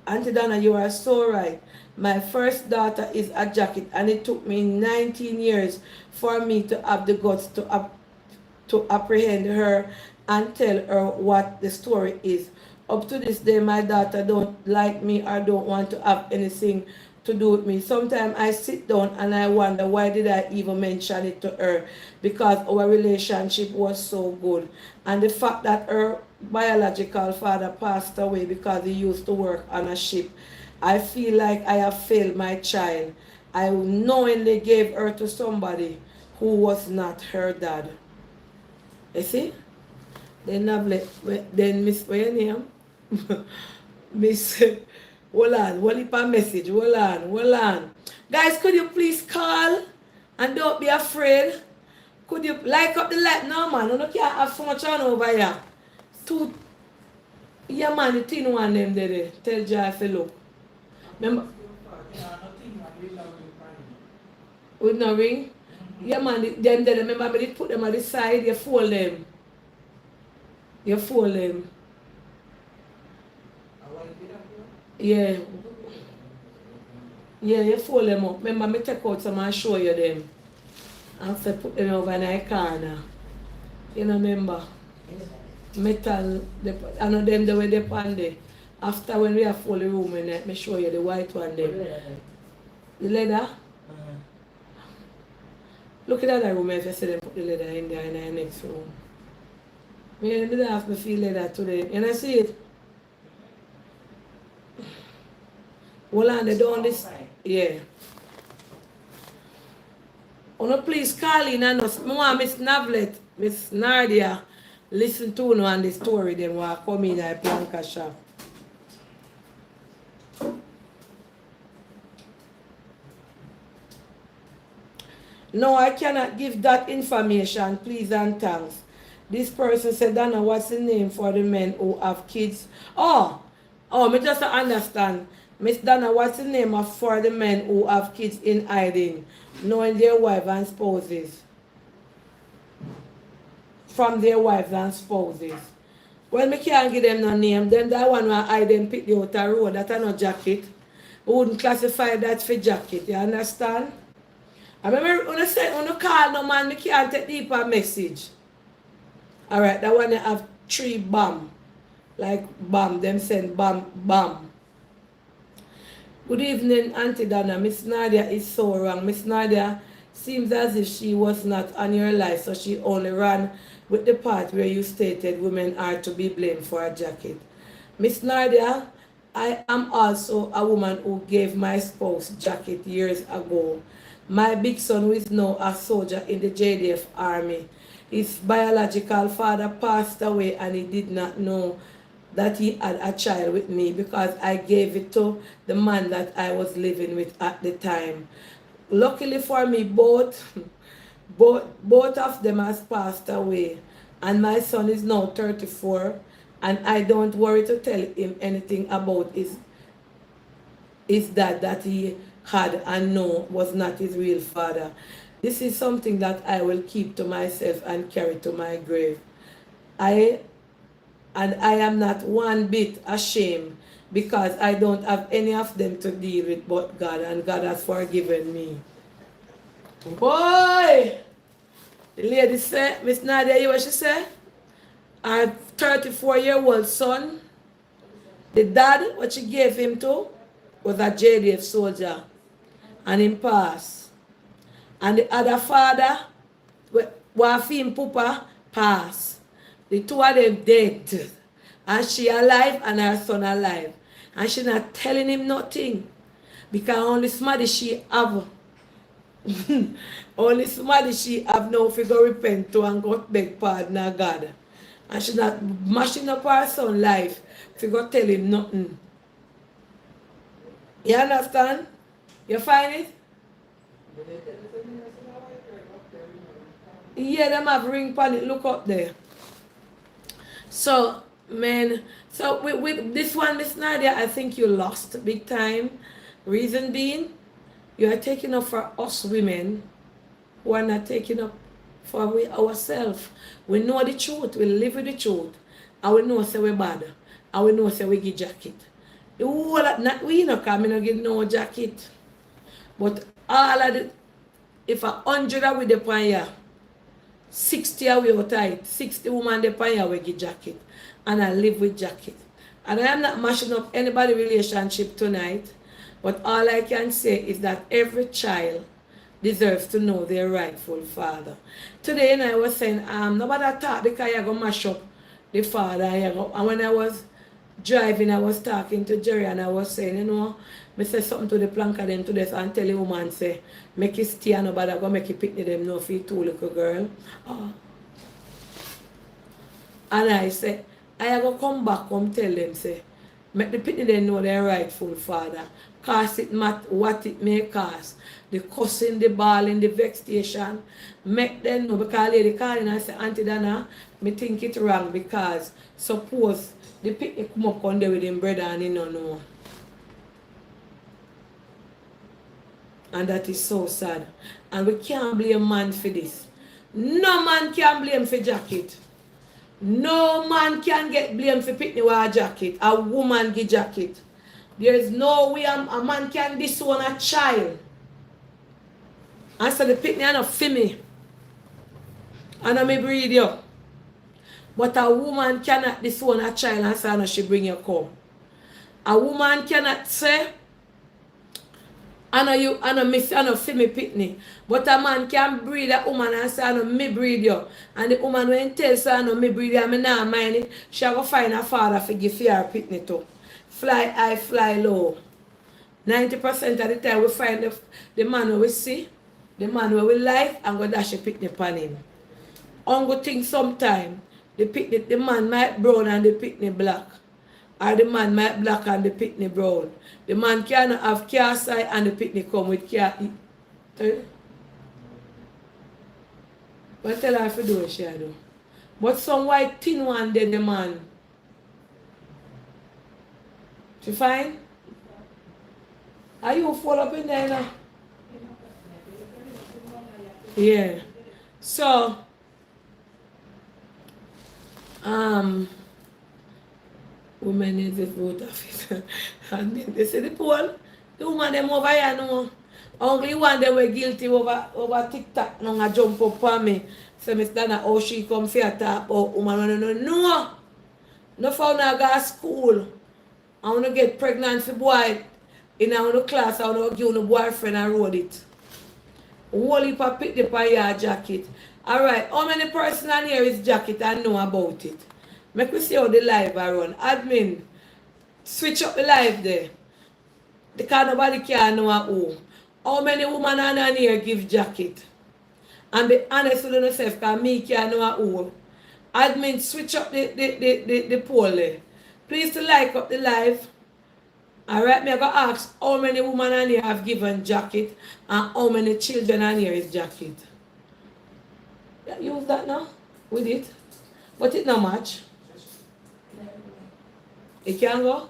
Auntie Donna, you are so right. My first daughter is a jacket, and it took me 19 years for me to have the guts to apprehend her and tell her what the story is. Up to this day, my daughter don't like me or don't want to have anything to do with me. Sometimes I sit down and I wonder why did I even mention it to her, because our relationship was so good. And the fact that her biological father passed away because he used to work on a ship, I feel like I have failed my child. I knowingly gave her to somebody who was not her dad. You see? Then Miss, what's your name? Miss, hold on, what is a message? Hold on. Guys, could you please call and don't be afraid? Could you like up the light? No, man, you can't have so much on over here. Two, yeah, man, the thin one them there. Tell Joy if you look. Remember? With no ring? Yeah, man, them there, remember me put them on the side, you fold them. You fold them. Yeah. Yeah, you fold them up. Remember, me take out some and show you them. After put them over in the corner. You know, remember? Metal, I know them the way they pan there. After when we have full the room in it, me show you the white one there. The leather? Look at that room if you see them put the leather in there in the next room. Me didn't have to feel leather today. You know, see it? Hold on, they don't this. Yeah. Oh no, please call in and us. I want Miss Navlet, Miss Nadia, listen to no on the story then while I come in at Planka shop. No, I cannot give that information, please and thanks. This person said, Donna, what's the name for the men who have kids? Oh, me just understand. Miss Donna, what's the name for the men who have kids in hiding, knowing their wives and spouses? From their wives and spouses. Well, me can't give them no name. Then that one will hide them pick the outer road. That are no jacket. We wouldn't classify that for jacket. You understand? I remember when you call no man, me can't take deeper message. Alright, that one they have 3 bomb. Like bomb. Them send bomb. Good evening, Auntie Donna. Miss Nadia is so wrong. Miss Nadia seems as if she was not on your life, so she only ran with the part where you stated women are to be blamed for a jacket. Miss Nadia, I am also a woman who gave my spouse jacket years ago. My big son, who is now a soldier in the JDF army, his biological father passed away and he did not know that he had a child with me because I gave it to the man that I was living with at the time. Luckily for me, both of them has passed away, and my son is now 34, and I don't worry to tell him anything about his dad that he had and no was not his real father. This is something that I will keep to myself and carry to my grave. I am not one bit ashamed because I don't have any of them to deal with but God, and God has forgiven me. Boy! The lady said, Miss Nadia, you what she said? Our 34-year-old son, the dad, what she gave him to, was a JDF soldier, and him passed. And the other father, Wafim Pupa, passed. The two of them dead. And she alive and her son alive. And she not telling him nothing. Because only somebody she have. Only somebody she have now figure repent to and go beg pardon of God. And she not mashing up her son life. Figure tell him nothing. You understand? You find it? Yeah, them have ring pan it, look up there. So, man, so with this one, Miss Nadia, I think you lost big time. Reason being, you are taking up for us women who are not taking up for ourselves. We know the truth, we live with the truth, and we know say we bad, and we know say we give jacket. The whole not we no come, we no give no jacket. But all of the, if 100 are with the pan here, 60 are we tight, 60 women the pan here we give jacket. And I live with jacket. And I am not mashing up anybody relationship tonight, but all I can say is that every child deserves to know their rightful father. Today, and I was saying, nobody talk because you're going to mash up the father. And when I was driving, I was talking to Jerry and I was saying, you know, I say something to the planker them today and tell the woman, say, make it stay and nobody go make it pick them no for you too, little girl. Oh. And I say, I go come back, come tell them, say, make the pitney them know their rightful father. Cause it matter what it may cost. The cussing, the bawling, the vexation. Make them know because lady calling and say, Aunty Donna, me think it wrong because suppose the pitney come up on there with him brother and he don't know. And that is so sad. And we can't blame man for this. No man can blame for jacket. No man can get blamed for picking a jacket. A woman get jacket. There is no way a man can disown a child. And so the picnic are not for me. And I may breed you. But a woman cannot disown a child and say no, she bring you come. A woman cannot say I know you, I know miss, I know for me picnic. But a man can breed a woman and say, I know me breed you. And the woman when tell say, I know me breed you, and me not mind it, she go find a father for give her picnic too. Fly high, fly low. 90% of the time we find the man who we see, the man who we like, and go dash a picnic on him. On go think sometime, the man might brown and the picnic black. Or the man might black and the picnic brown. The man cannot have car side and the picnic come with car. But tell her if you do she do. But some white thin one then the man. She fine? Are you fall up in there now? Yeah. So women is the vote of it. And then they say the poll, the woman them over here no. Only one they were guilty over TikTok no a jump up on me. So Miss Donna how she come for talk about woman no. No for now go to school. I wanna get pregnant for boy in our class, I wanna give no boyfriend and road it. Whole heap of pick the your jacket. Alright, how many person on here is jacket and know about it? Make we see how the live are run. Admin, switch up the live there. Because nobody can know who. How many women on here give jacket? And be honest with yourself, because me can't know who. Admin, switch up the poll there. Please to like up the live. Alright, me I go ask how many women on here have given jacket and how many children on here is jacket. Yeah, use that now with it. But it not much. It can go?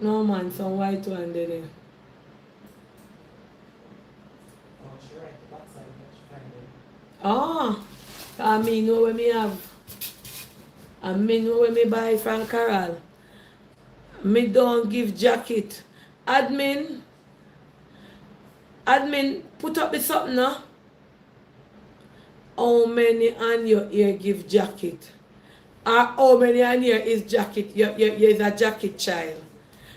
No man, some white one there. Oh, I mean know where me have. I mean know where me buy from Carol. Me don't give jacket. Admin, put up the something now. How many on your ear give jacket? Or how many on here is jacket? You're a jacket child.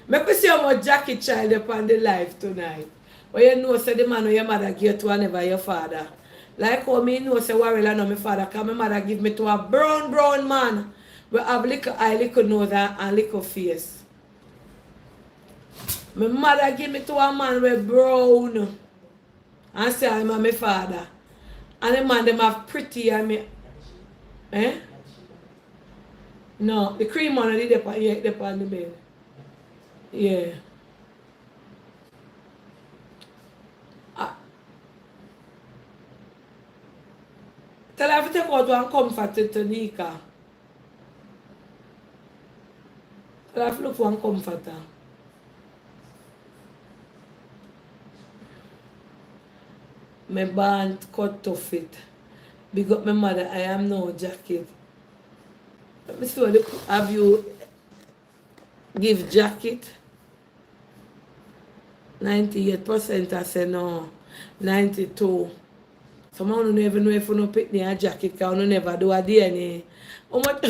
Make me see how much jacket child upon the life tonight. But you know, say the man or your mother give to whenever your father. Like how me know, say Warrell know my father, because my mother give me to a brown man. We have little eye, little nose, and little face. My mother give me to a man with brown. And say I'm my father. And the man them have pretty and me. Eh? No, the cream one I did on the bed. Yeah. Tell her to take out one comfort to Nika. Tell her to look for one comforter. My band cut to fit. Big up my mother, I am no jacket. Let me see what have you give jacket? 98% I say no. 92. Someone who never know if you no pick a jacket because you never do a DNA. How much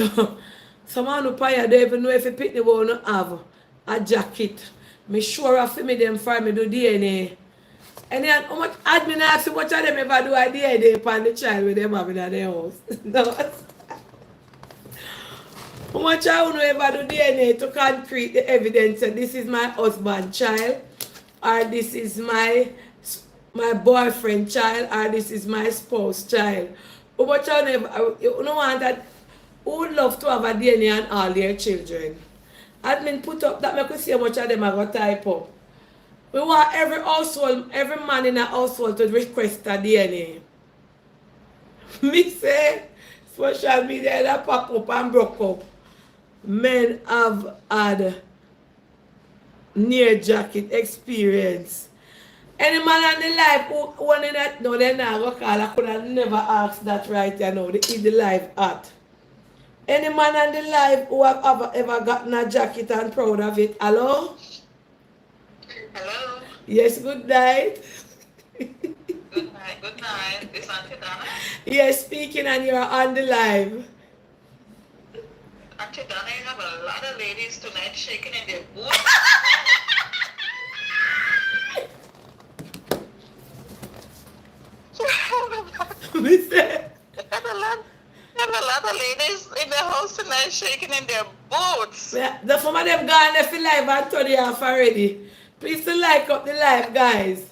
someone who pay don't even know if you pick the one you have a jacket. Me sure of me them for me do DNA. And then how much admin ask you what of them ever do a DNA upon the child with them having at their house. No. How much I want to ever do DNA to concrete the evidence that this is my husband child, or this is my boyfriend child, or this is my spouse child. How much I never, you don't want that, who would love to have a DNA on all their children? Admin put up that make you see how much of them are going to type up. We want every household, every man in a household to request a DNA. Me say, social media that pop up and broke up. Men have had near jacket experience. Any man on the life who one in that, no, they're not going to call. I could have never asked that right now. They eat the life at. Any man on the life who have ever gotten a jacket and proud of it. Hello? Hello. Yes, good night. Good night. Good night. This Aunty Donna. Yes, speaking and you're on the live. Aunty Donna, you have a lot of ladies tonight shaking in their boots. Listen. Have a lot of ladies in the house tonight shaking in their boots. Yeah, the some of them gone left the live and turn it off already. Please to like up the live, guys.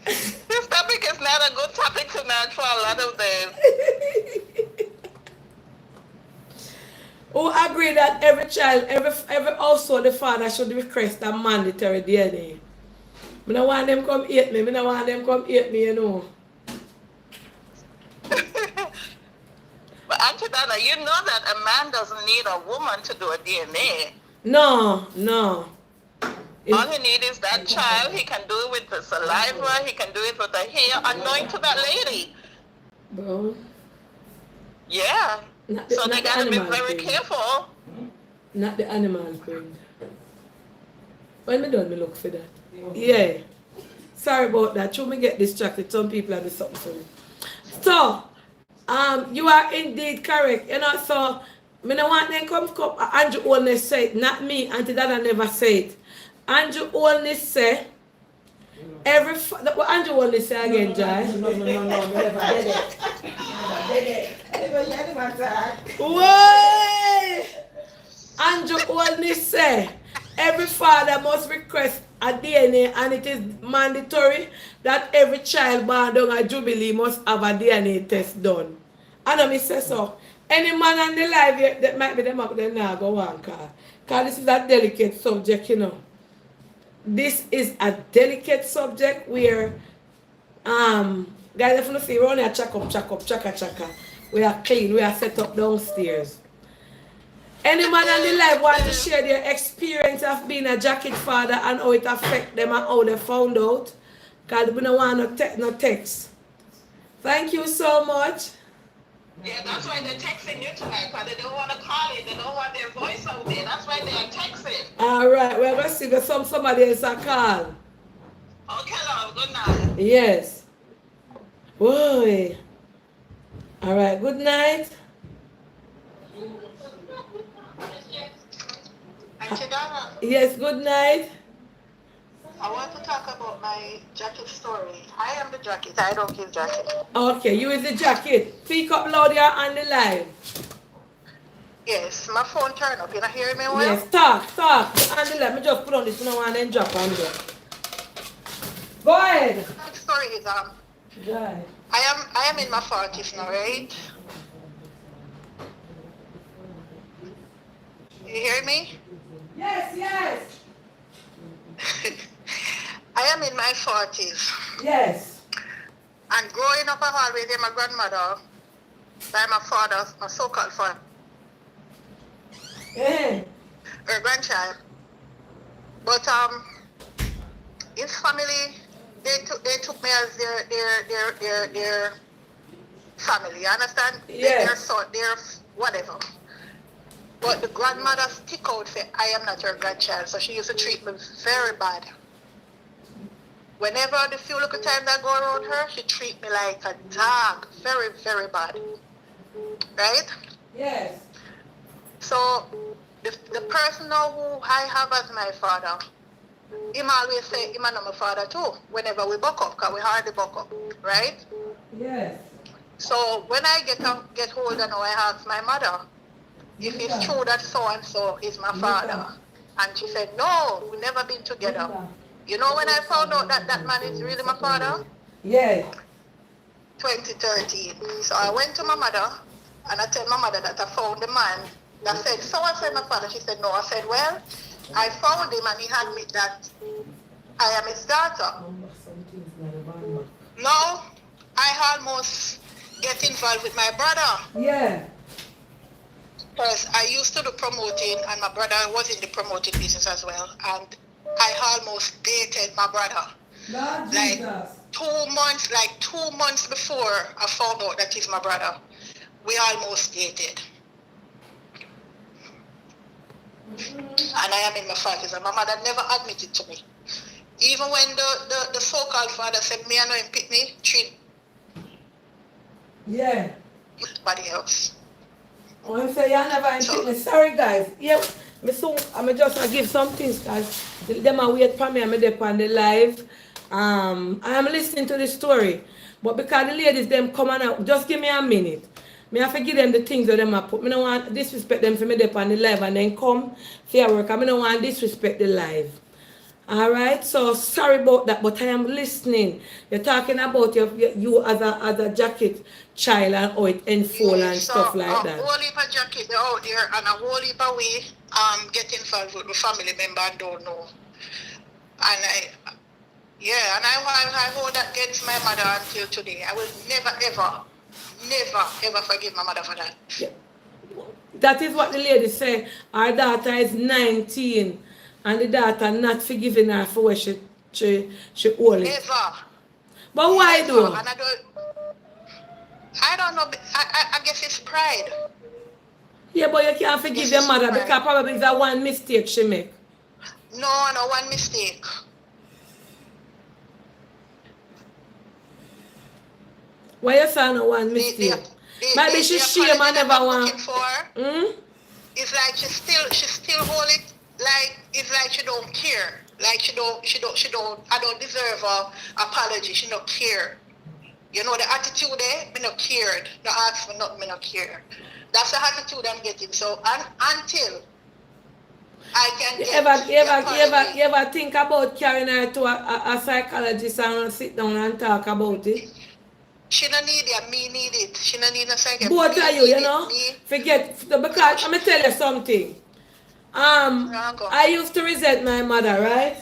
This topic is not a good topic tonight for a lot of them. Who agree that every child, every household, the father should request a mandatory DNA? I don't want them come eat me. I don't want them come eat me, you know. But Auntie Donna, you know that a man doesn't need a woman to do a DNA. No, no. All he needs is that child. He can do it with the saliva. He can do it with the hair. Anoint to that lady. Bro. Yeah. So they got to be very careful. Not the animal thing. When me done, me look for that. Yeah. Sorry about that. Should me get distracted. Some people are doing something for me. So, you are indeed correct. You know, so, me don't want them come, Andrew only say it, not me. Auntie Dada never say it. Andrew only say, what Andrew only say again, Jai? No, never did it. Why? Andrew only say, every father must request a DNA and it is mandatory that every child born on a Jubilee must have a DNA test done. I know me say so. Any man on the live here that might be them up there now go on car. Because this is a delicate subject, you know. This is a delicate subject where guys, if you see, we're only a chaka. We are clean, we are set up downstairs. Any man on the live want to share their experience of being a jacket father and how it affect them and how they found out. Because we don't want no text. Thank you so much. Yeah, that's why they're texting you tonight, because they don't want to call it. They don't want their voice out there. That's why they are texting. All right, we're going to see if somebody else a call. Okay, love. Good night. Yes. Boy. All right, good night. Auntie Donna, Yes, good night. I want to talk about my jacket story. I am the jacket. I don't give jacket. Okay, you is the jacket. Speak up loud here on the line. Yes, my phone turned up. You not hearing me well? Yes, talk. And let me just put on this now and then drop on there. Go ahead. The story is Go ahead. I am in my 40s now, right? You hear me? Yes. I am in my 40s. Yes. And growing up, I always had my grandmother by my father, my so-called father, her grandchild. But his family, they took me as their family. You understand? Yes. Their son, their whatever. But the grandmother stick out for I am not her grandchild, so she used to treat me very bad. Whenever the few little times I go around her, she treat me like a dog, very, very bad. Right? Yes. So the person now who I have as my father, him always say him and my father too. Whenever we buck up, cause we hardly buck up, right? Yes. So when I get older now, I ask my mother if it's true that so and so is my father, and she said no, we never been together. You know when I found out that that man is really my father? Yes. 2013. So I went to my mother and I told my mother that I found the man that said, so I said my father. She said no. I said, well, I found him and he admitted that I am his daughter. Now I almost get involved with my brother. Yeah. Because I used to do promoting and my brother was in the promoting business as well. And I almost dated my brother. Lord Like Jesus. 2 months before I found out that he's my brother, we almost dated. And I am in my 40s, and my mother never admitted to me. Even when the so-called father said me and him pick me, treat Yeah. somebody else. I want to say you never so, me. Sorry guys. Yeah, I'm just gonna give some things because them are wait for me. I'm there on the live. I am listening to the story, but because the ladies them come on out, just give me a minute. Me have to give them the things that them a put. Me don't want disrespect them for me there on the live and then come for your work. I don't want disrespect the live. Alright, so sorry about that, but I am listening. You're talking about you as a jacket child and how it unfold and so stuff like that. A whole heap of jacket out there and a whole heap of we get involved with the family member and don't know. And I hold that against my mother until today. I will never forgive my mother for that. Yeah. That is what the lady said. Our daughter is 19 and the daughter not forgiving her for what she owed it. Never. But why never. though? And I don't know. I guess it's pride. Yeah, but you can't forgive your mother pride. Because probably it's a one mistake she make. No, one mistake. Why you say no one mistake? Maybe she shame and never want. It's like she still hold it like it's like she don't care. Like she don't I don't deserve a apology. She don't care. You know the attitude there, me not cared. No ask for nothing, me not care. That's the attitude I'm getting. So until I can you ever think about carrying her to a psychologist and sit down and talk about it? She don't need it, me need it. She don't need a psychologist. Both of you, you know? Forget, because let me tell you something. I used to resent my mother, right?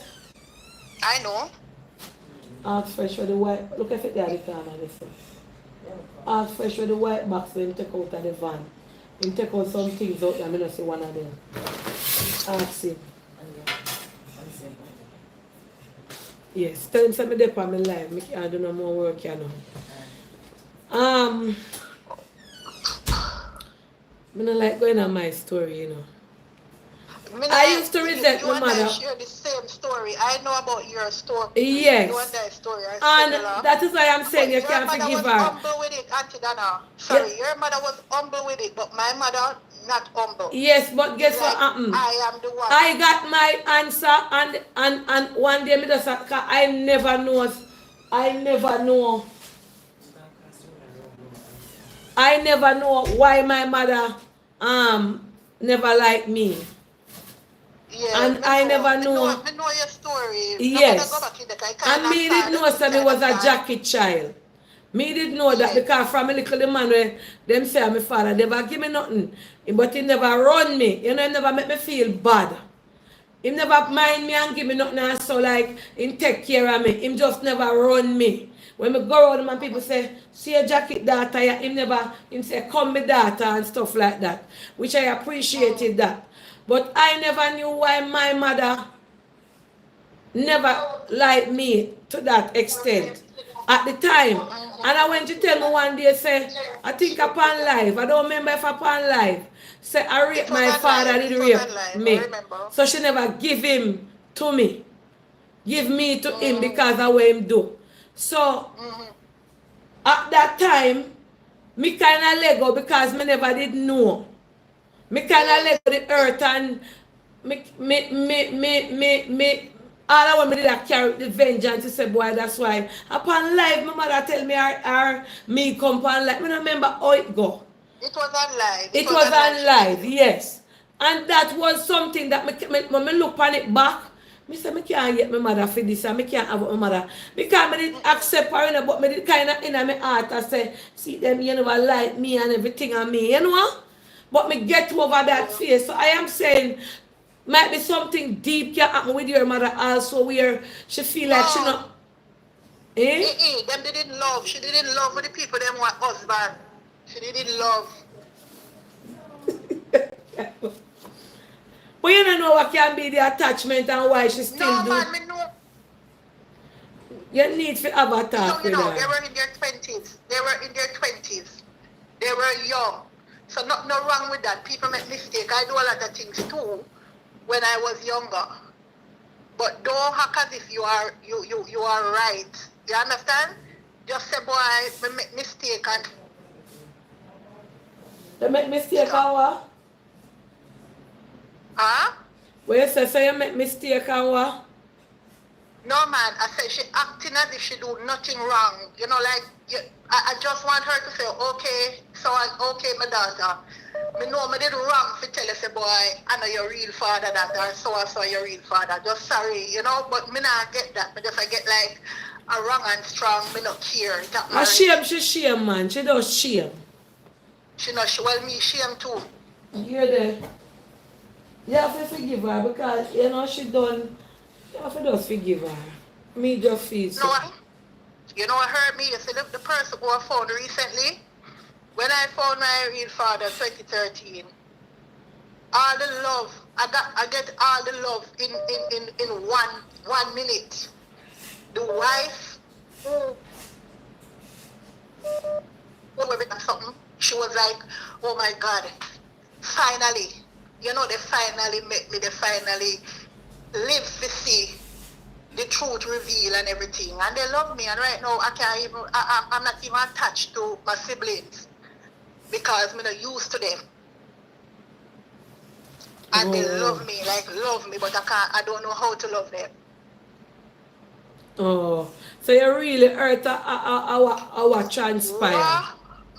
I know. Ask Fresh for the white, look if it there the corner this. Ask Fresh for the white box when take out of the van. Him take out some things out there, I don't see one of them. Ask him. Yes, tell him something there on my life. I can't do no more work, you know. I don't like going on my story, you know. I used to resent my mother. You share the same story. I know about your story. Yes. You and that story. And that is why I'm saying you can't forgive her. Your mother was humble with it, Aunty Donna. Sorry, yeah. Your mother was humble with it, but my mother not humble. Yes, but guess what happened? I am the one. I got my answer and one day I never know why my mother never liked me. Yeah, And I never knew. I know your story. Yes. Go back in the car. And me didn't know that me was a jacket child. Me didn't know that because from a little man where them say my father never give me nothing. But he never run me. You know, he never make me feel bad. He never mind me and give me nothing and so like him take care of me. Him just never run me. When me go around and people say, see your jacket daughter, yeah, him say, come me daughter and stuff like that. Which I appreciated that. But I never knew why my mother never liked me to that extent at the time. And I went to tell me one day, say, I think upon life, I don't remember if upon life, say I raped my father, did rape me. So she never give him to me. Give me to him because of what him do. So at that time, me kind of let go because me never did know. Me kind of let go the earth and all I want me did I carry the vengeance to say, boy, that's why. Upon life, my mother tell me, me come upon life. I don't remember how it go. It was on live. It was on live, yes. And that was something that when me look on it back, I say, I can't get my mother for this, and I can't have my mother. Because I didn't accept her, but I did kind of in my heart, I say, see them, you never like me and everything on me, you know? But me get over that phase. So I am saying, might be something deep can happen with your mother also where she feel like she not. Them they didn't love. She didn't love with the people them want husband. She didn't love. But you don't know what can be the attachment and why she still do. Man, me know. You need to have a talk with her. They were in their 20s. They were young. So nothing wrong with that. People make mistakes. I do a lot of things too when I was younger. But don't act as if you are right. You understand? Just say, boy, I make mistake and They make mistake and what? Huh? What you say, so you make mistake and what? No man, I said she acting as if she do nothing wrong. You know, like I just want her to say, okay, so okay, my daughter. Me know me did wrong to tell her, say, boy, I know your real father that or so and so your real father. Just sorry, you know, but me not get that. Me just I get like a wrong and strong, me not care. A shame, she shame, man. She does shame. She not well me shame too. You're there. You have to forgive her because you know she done. You have to just forgive her. Me just feel so. You know what hurt me? You see the person who I found recently? When I found my real father 2013, all the love, I get all the love in 1 minute. The wife who something, she was like, oh my God, finally, you know, they finally met me, they finally live to see the truth reveal and everything. And they love me. And right now, I'm not even attached to my siblings because I'm not used to them. And they love me, but I don't know how to love them. Oh, so you really hurt our transpire. Yeah,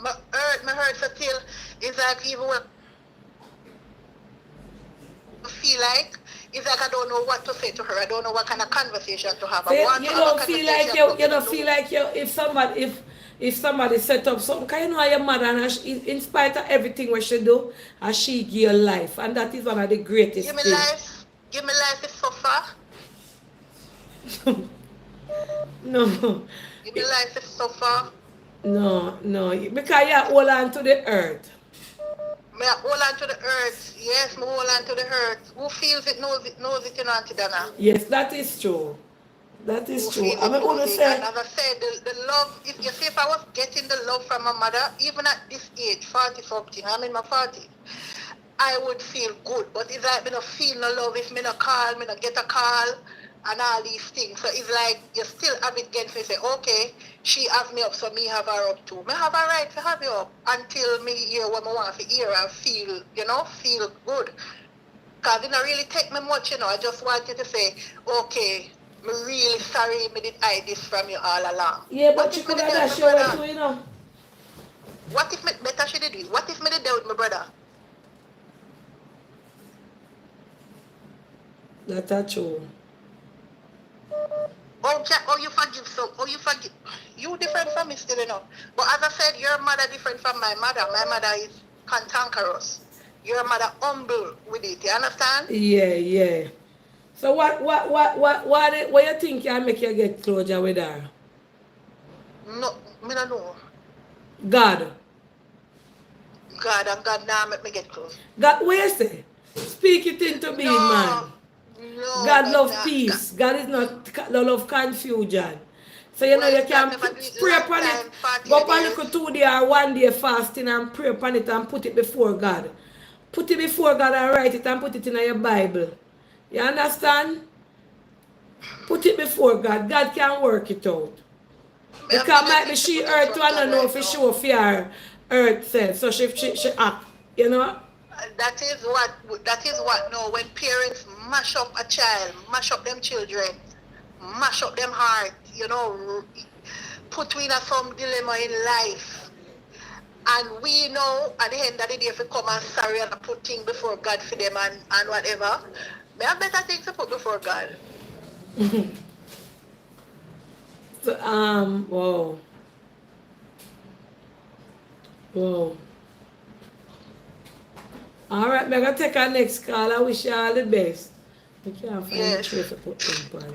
my hurt until it's like even when I feel like it's like I don't know what to say to her. I don't know what kind of conversation to have. So you don't feel like you if somebody set up something, because you know your mother, and in spite of everything what she do, and she give you life, and that is one of the greatest things. Give me life is so far. No. Give me life is so far. No, because you hold on to the earth. Me hold on to the earth. Yes, me hold on to the earth. Who feels it knows it, you know, Aunty Donna. Yes, that is true. That is true. I'm going to say. And as I said, the love, if I was getting the love from my mother, even at this age, 40 something, I'm in my 40s, I would feel good. But it's like me not feel no love if me not call, me not get a call, and all these things. So it's like you still have it against me, say, okay, she has me up, so me have her up too. Me have a right to have you up until me hear what I want to hear and feel, feel good. Because it don't really take me much, I just want you to say, okay, I'm really sorry me did hide this from you all along. Yeah, but you could have dashed your way too, What if me, better she did it? What if me did that with my brother? That's true. You forgive so. Oh, you forgive. You different from me still, you know. But as I said, your mother different from my mother. My mother is cantankerous. Your mother humble with it. You understand? Yeah, yeah. So what you think can make you get closure with her? No, me don't know. God. God and God now make me get close. God, what you say? Speak it into being, No, man. no, God God love now. God, peace. God is not love confusion. So you know well, you if God can never do it pray upon it. lifetime, 40 Go upon years. it 2 day or 1 day fasting and pray upon it and put it before God. Put it before God and write it and put it in your Bible. You understand? Put it before God. God can work it out. Me have Because many might be things to she put in hurt to front and God don't know right if she now. show fear hurt self. So she act. You know? That is what no, when parents mash up a child, mash up them children, mash up them heart, you know, put we in some dilemma in life. And we know at the end of the day if we come and sorry and put things before God for them and whatever. We have better things to put before God. So, wow. Wow. All right, I'm going to take our next call. I wish you all the best. I can't find the Yes. tray to put in pan.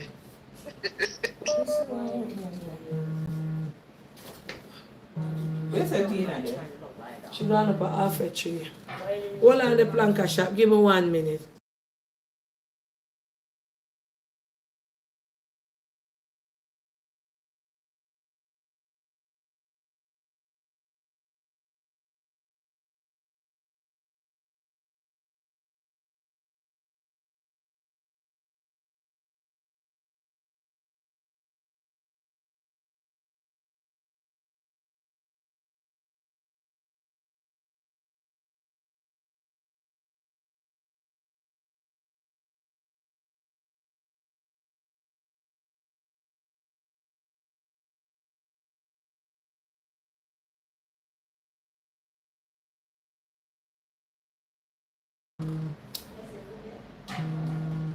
Where's the Tina there? She ran up a half a tree. Hold on the planka shop. Give me 1 minute.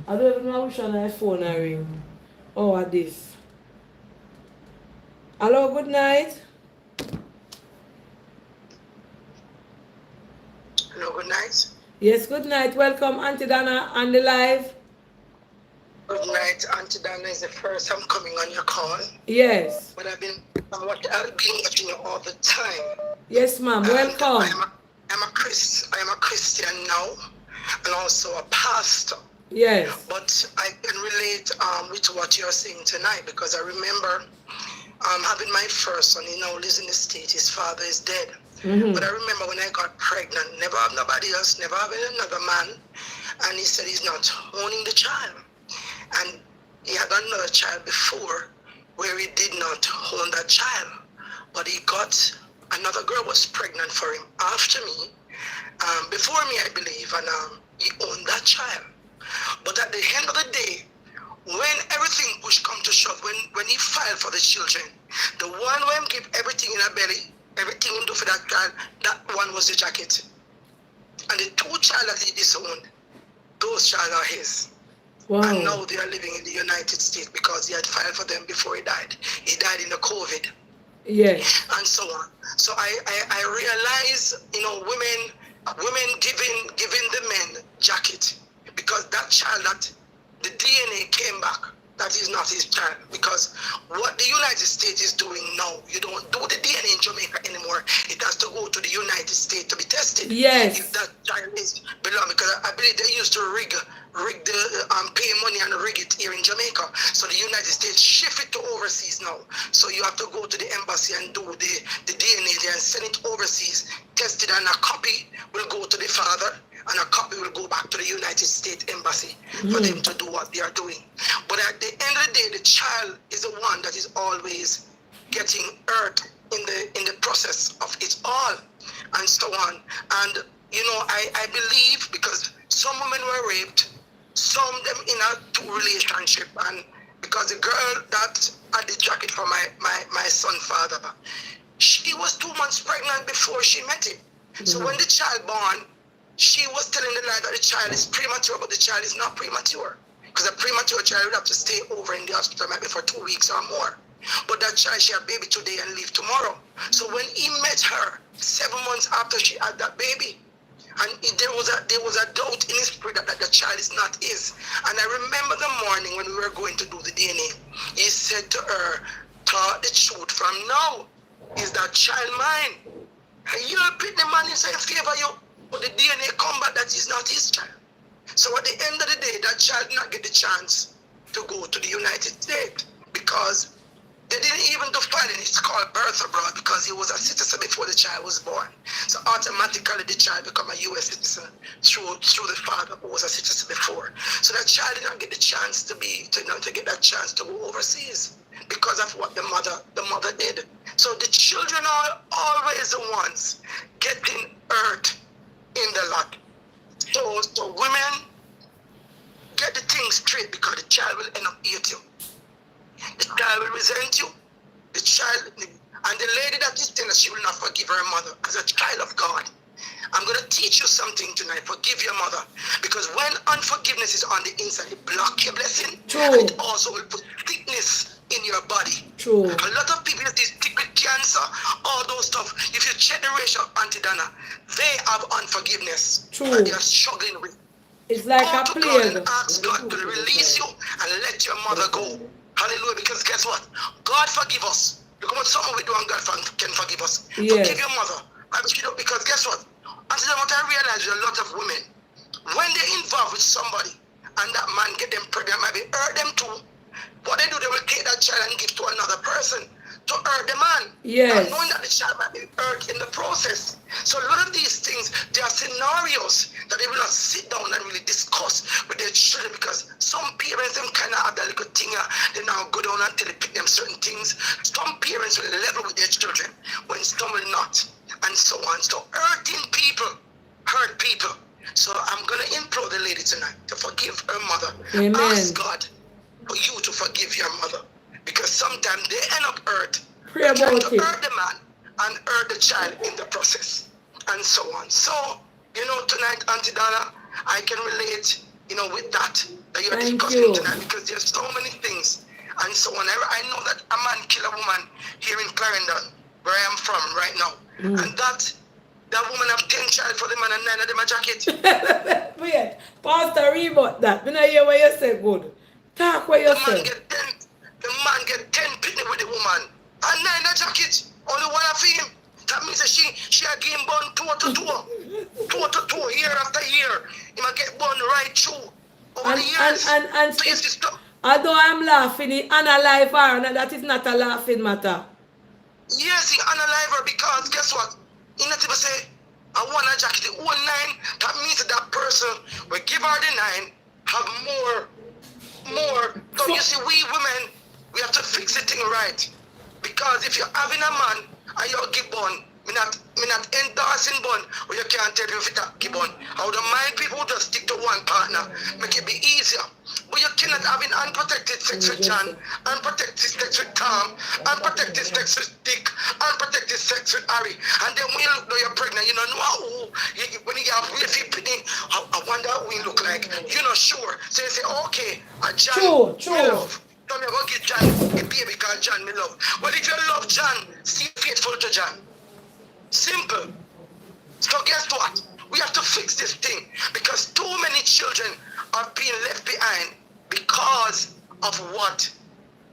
I don't even know which one my phone I ring. Oh, at this. Hello, good night. Hello, good night. Yes, good night. Welcome, Auntie Donna, on the live. Good night, Auntie Donna is the first I'm coming on your call. Yes. But I've been watching you all the time. Yes, ma'am. Welcome. I am a Christian now, and also a pastor. Yes. But I can relate with what you're saying tonight because I remember having my first son. He now lives in the States. His father is dead. Mm-hmm. But I remember when I got pregnant, never have nobody else, never having another man. And he said he's not owning the child. And he had another child before where he did not own that child. But he got, another girl was pregnant for him after me, before me I believe, and he owned that child. But at the end of the day, when everything push come to shove, when he filed for the children, the one when him give everything in her belly, everything him do for that child, that one was the jacket. And the two child that he disowned, those child are his. Wow. And now they are living in the United States because he had filed for them before he died. He died in the COVID. Yes. And so on. So I realize, women giving the men jacket because that child, that the DNA came back, that is not his child. Because what the United States is doing now, you don't do the DNA in Jamaica anymore. It has to go to the United States to be tested. Yes. If that child is belong, because I believe they used to rig the pay money and rig it here in Jamaica. So the United States shift it to overseas now. So you have to go to the embassy and do the DNA there and send it overseas, test it, and a copy will go to the father and a copy will go back to the United States embassy for them to do what they are doing. But at the end of the day, the child is the one that is always getting hurt in the process of it all and so on. And I believe because some women were raped, some of them in a two relationship, and because the girl that had the jacket for my son father, she was 2 months pregnant before she met him. So when the child born, she was telling the lie that the child is premature, but the child is not premature. Because a premature child would have to stay over in the hospital maybe for 2 weeks or more. But that child, she had baby today and leave tomorrow. So when he met her 7 months after she had that baby, and there was a doubt in his spirit that the child is not his. And I remember the morning when we were going to do the DNA, he said to her, "Tell the truth from now. Is that child mine? And you'll pick the man in favor you, but the DNA come back that is not his child." So at the end of the day, that child did not get the chance to go to the United States because they didn't even define it. It's called birth abroad because he was a citizen before the child was born. So automatically the child become a U.S. citizen through the father who was a citizen before. So that child did not get the chance to get that chance to go overseas because of what the mother did. So the children are always the ones getting hurt in the lot. So women, get the thing straight because the child will end up hate you. The child will resent you. The child, and the lady that is telling us she will not forgive her mother as a child of God. I'm going to teach you something tonight. Forgive your mother. Because when unforgiveness is on the inside, it blocks your blessing. True. And it also will put sickness in your body. True. A lot of people that is sick with cancer, all those stuff. If you check the ratio of Aunty Donna, they have unforgiveness. True. And they are struggling with. It's like Go a to God plague. and ask God to release you and let your mother go. Hallelujah. Because guess what? God forgive us. Look at what someone we do and God can forgive us. Yes. Forgive your mother. Because guess what? Until what I realize a lot of women, when they're involved with somebody and that man get them pregnant, maybe hurt them too. What they do, they will take that child and give to another person to hurt the man. Yes. Not knowing that the child might be hurt in the process. So a lot of these things, there are scenarios that they will not sit down and really discuss with their children because some parents them kind of have that little thing, they now go down until they pick them certain things. Some parents will level with their children when some will not, and so on. So hurting people hurt people. So I'm going to implore the lady tonight to forgive her mother. Amen. Ask God for you to forgive your mother. Because sometimes they end up hurt. Pray about trying it. to hurt the man and hurt the child in the process. And so on. So, tonight, Aunty Donna, I can relate, with that you're Thank discussing you. tonight. Because there's so many things. And so on. I know that a man kill a woman here in Clarendon, where I am from right now. And that woman have 10 child for the man and 9 of them a jacket. Wait, Pastor, rebut that. I don't hear what you say good. Talk what you say. The man get 10 pitney with the woman and 9 a jacket. Only one of him. That means that she a game born toe to toe, year after year. He might get born right through over the years. And So yes, although I'm laughing, it analyze her, and that is not a laughing matter. yes, he unalive her because guess what? He not even say, I want a jacket. The 1 9, that means that person will give her the 9, have more. So you see, we women, we have to fix the thing right. Because if you're having a man and you're give bun, me not endorsing bun, or you can't tell you if it's a give bun. I would mind people who just stick to one partner, make it be easier. But you cannot have an unprotected sex with John, unprotected sex with Tom, unprotected sex with Dick, unprotected sex with Harry. And then when you look though you're pregnant, you don't know who, when you have real feeling, I wonder who you look like. You're not sure. So you say, okay, John, True. me love. Tell me about give John a baby called John, me love. Well, if you love John, stay faithful to John. Simple. So guess what? We have to fix this thing because too many children are being left behind because of what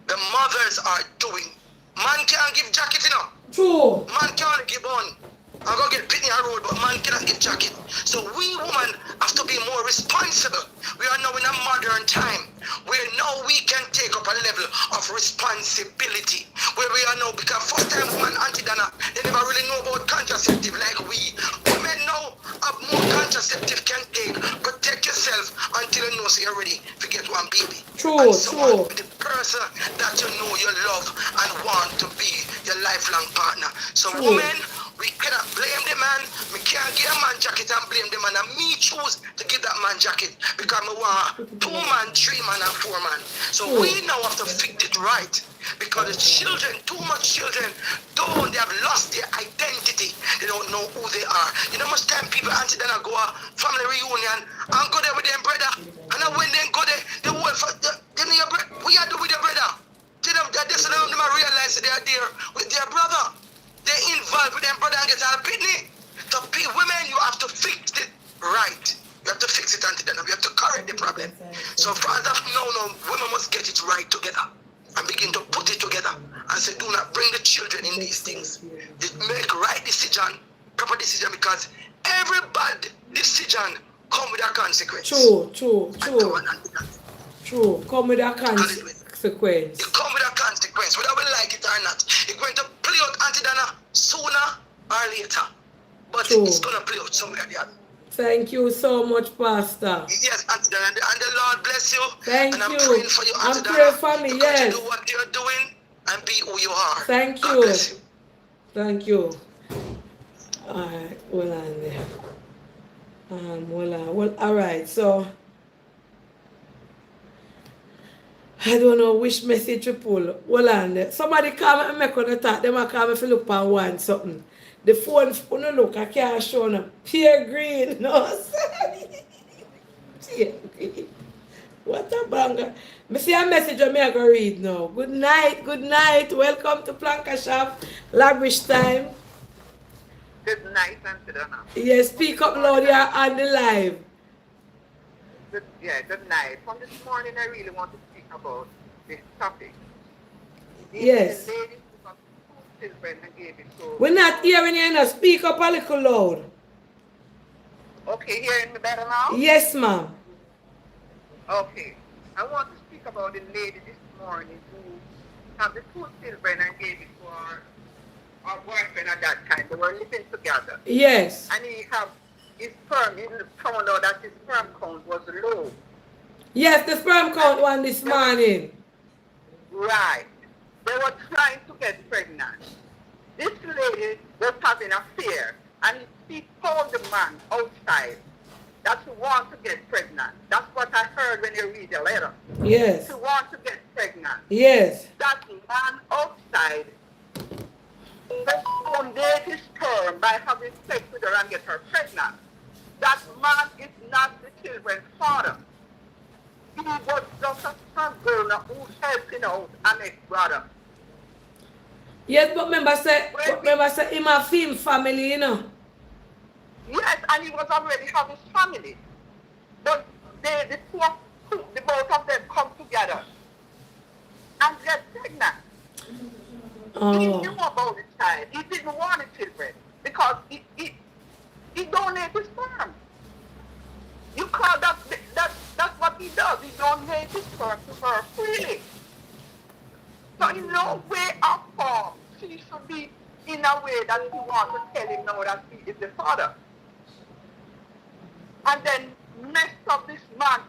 the mothers are doing. Man can't give jacket, True. Man can't give on. I'm going to get pitney a road, but man cannot give jacket. So we women have to be more responsible. We are now in a modern time where now we can take up a level of responsibility. Where we are now, because first time woman, Aunty Donna, they never really know about contraceptive like we. Women now have more contraceptive can take. Protect yourself until you know so you're ready to get one baby. True. With the person that you know you love and want to be your lifelong partner. So women, we cannot blame the man. We can't give a man jacket and blame the man. And me choose to give that man jacket because I want 2 man, 3 man, and 4 man. So we now have to fix it right. Because the children, too much children, they have lost their identity. They don't know who they are. You know much time people Aunty Donna go a family reunion and go there with their brother. And then when they go there, the whole in these things. Make right decision, proper decision, because every bad decision come with a consequence. True. Come with a Hallelujah. consequence. It come with a consequence, whether we like it or not. It's going to play out, Aunty Donna, sooner or later. But True. it's going to play out somewhere there. Thank you so much, Pastor. Yes, Aunty Donna, and the Lord bless you. Thank and I'm you. praying for you, Aunty I'm Donna. praying for me, You yes. do what you're doing and be who you are. Thank God you. bless you. Thank you. Alright, hold on there. Hold on. Well, alright, so I don't know which message to pull. Hold on there. Somebody call me and make on the talk. Them a call me if you look on one something. The phone, when you look, I can't show them. Pear green. No, Pear green. What a banger. Me see a message on me I go read now. Good night. Welcome to Planka Shop. Lavish time. Good night, Aunty Donna. Yes, speak up loud, you're on the live. Good night. From this morning, I really want to speak about this topic. Yes. The lady who got 2 children and gave it to... We're not hearing you now. Speak up a little loud. Okay, hearing me better now? Yes, ma'am. Okay. I want to speak about the lady this morning who had the 2 children and gave it to her boyfriend at that time. They were living together. Yes. And he found out that his sperm count was low. Yes, the sperm count one this morning. Right. They were trying to get pregnant. This lady was having an affair, and she told the man outside that she wants to get pregnant. That's what I heard when you read the letter. Yes. She wants to get pregnant. Yes. That man outside founded his sperm by having sex with her and get her pregnant. That man is not the children's father. He was just a son girl who's helping out an ex-brother. Yes, but remember say him a film family, you know. Yes, and he was already having family. But the both of them come together and get pregnant. He knew about the child. He didn't want the children because he donated his sperm. You call that's what he does. He donates his sperm to her freely. So in no way or form she should be in a way that he wants to tell him now that he is the father. And then messed up this man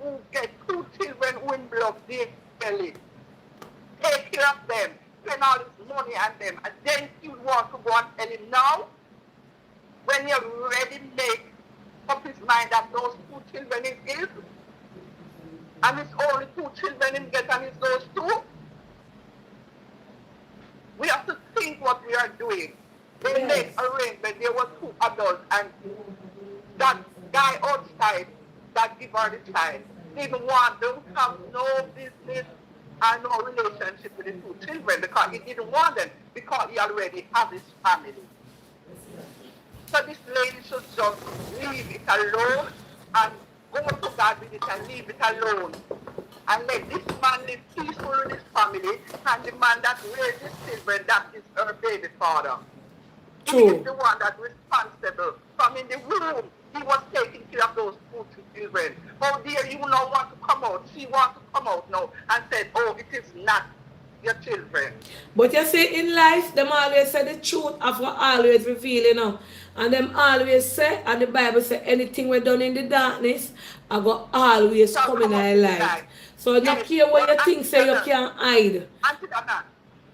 who get 2 children who in blood belly. Take care of them, spend all this money on them, and then you want to go and tell him now, when he already make up his mind that those 2 children is his, and it's only 2 children him get and it's those 2. We have to think what we are doing. They make arrangement, there were 2 adults, and that guy outside that give her the child didn't want them to have no business and no relationship with the 2 children because he didn't want them because he already has his family. So this lady should just leave it alone and go to God with it and leave it alone. And let this man live peaceful with his family, and the man that raised his children, that is her baby father. He is the one that's responsible. From in the womb, he was taking care of those 2 children. Oh dear, you don't want to come out. She wants to come out now and said, oh, it is not your children. But you see, in life, them always say the truth of what always reveal, you know. And them always say, and the Bible say, anything we done in the darkness, I go always So come in come our out light. light. So Yes, not care what but you think, say you can't hide. Aunty Donna,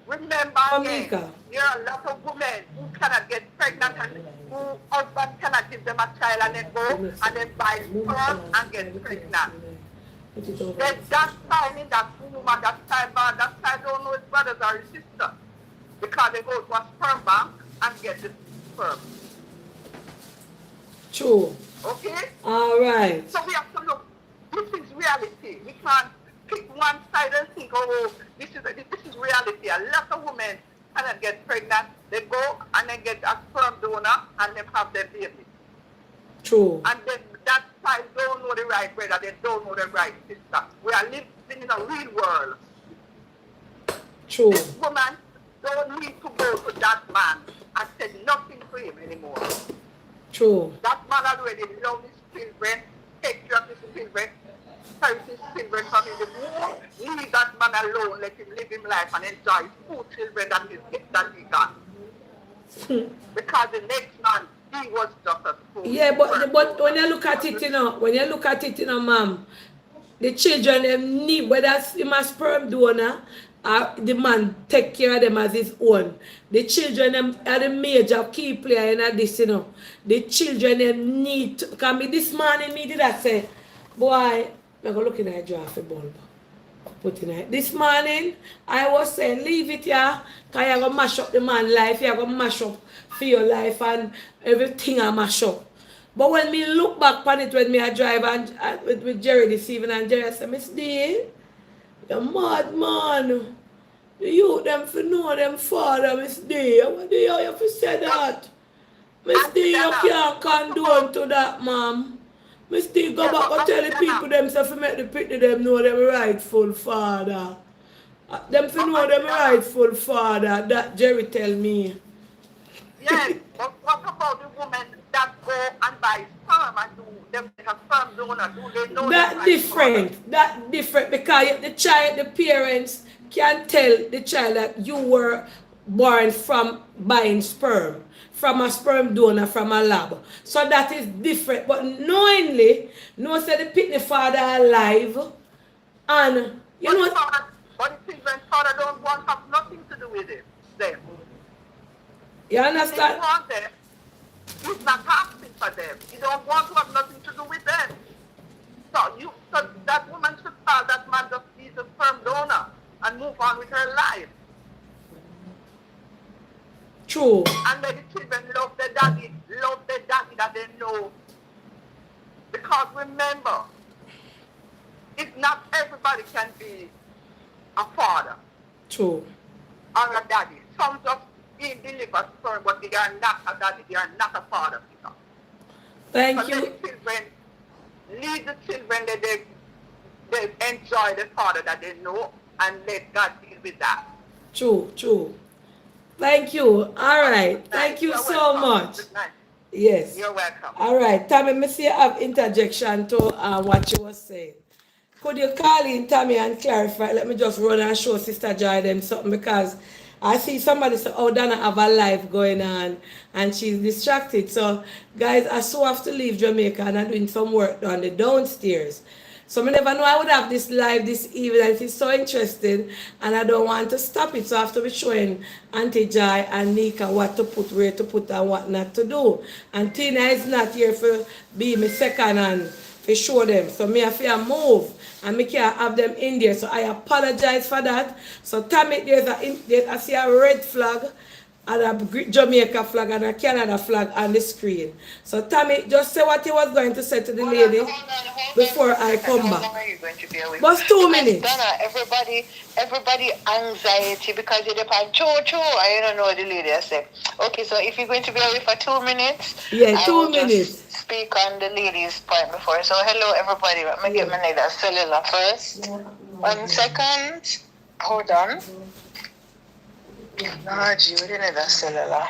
remember again, there are a lot of women who cannot get pregnant and who husband cannot give them a child and then go and then buy sperm and get pregnant. Then that time in that woman, that child don't know his brothers or his sister because they go to a sperm bank and get the sperm. True. Okay? All right. So we have to look. This is reality. We can't pick one side and think, oh, this is reality. A lot of women cannot get pregnant. They go and they get a sperm donor and they have their baby. True. And then that side don't know the right brother. They don't know the right sister. We are living in a real world. True. This woman don't need to go to that man and say nothing to him anymore. True. That man already loves his children, take care of his children, carry his children from his womb. Leave that man alone, let him live his life and enjoy his 2 children that he got. Because the next man, he was just a fool. Yeah, but when you look at it, ma'am, the children them need, whether him a sperm donor or the man take care of them as his own. The children them are the major key player in this, The children them need to, can be this morning me did I say, boy, I'm going to look in a draft a bulb. Put in it. This morning, I was saying, leave it here, because you're going to mash up the man's life, you're going to mash up for your life and everything I mash up. But when me look back on it, when me I drive and with Jerry this evening, and Jerry said, Miss D, you're mad man. The youth them for know them father, Miss D. What do you have to say that? Miss D, you can't condone to that, ma'am. Miss D, go back and tell the people themselves to make the people them know them rightful father. Them to know them rightful father, that Jerry tell me. Yes, but what about the women that go and buy sperm and do them like a sperm donor? Do they know that different? That different because the child, the parents can tell the child that you were born from buying sperm, from a sperm donor, from a lab. So that is different. But knowingly, no say the pitney father alive, and you know. But the children's father don't want to have nothing to do with it. Them. You understand? He want them. He's not asking for them. He don't want to have nothing to do with them. So that woman should tell that man just be a sperm donor and move on with her life. True. And let the children love their daddy that they know. Because remember, if not everybody can be a father. True. Or a daddy. Some just being delivered sperm, but they are not a daddy, they are not a father. Thank you. Let the children, lead the children that they enjoy the father that they know and let God deal with that. True, true. Thank you. All right. Thank you so much. Yes. You're welcome. All right. Tammy, me see you have interjection to what you was saying. Could you call in, Tammy, and clarify? Let me just run and show Sister Joy them something because I see somebody say, oh, Donna have a live going on and she's distracted. So, guys, I so have to leave Jamaica and I'm doing some work on the downstairs. So I never know I would have this live this evening and it's so interesting and I don't want to stop it. So I have to be showing Aunty Joy and Nika what to put, where to put and what not to do. And Tina is not here for be my second hand to show them. So me have to move and me can't have them in there. So I apologize for that. So Tammy, I see a red flag and a Jamaica flag and a Canada flag on the screen. So Tammy, just say what you was going to say to the lady before I come back. How long are you going to be away? But 2 minutes. Donna, everybody anxiety because you're on choo-choo. I don't know what the lady has said. Okay, so if you're going to be away for 2 minutes, yeah, I 2 minutes. Just speak on the lady's point before. So hello everybody. Let me get my name cellular first. 1 second. Hold on. No, gee, we didn't need a cellular.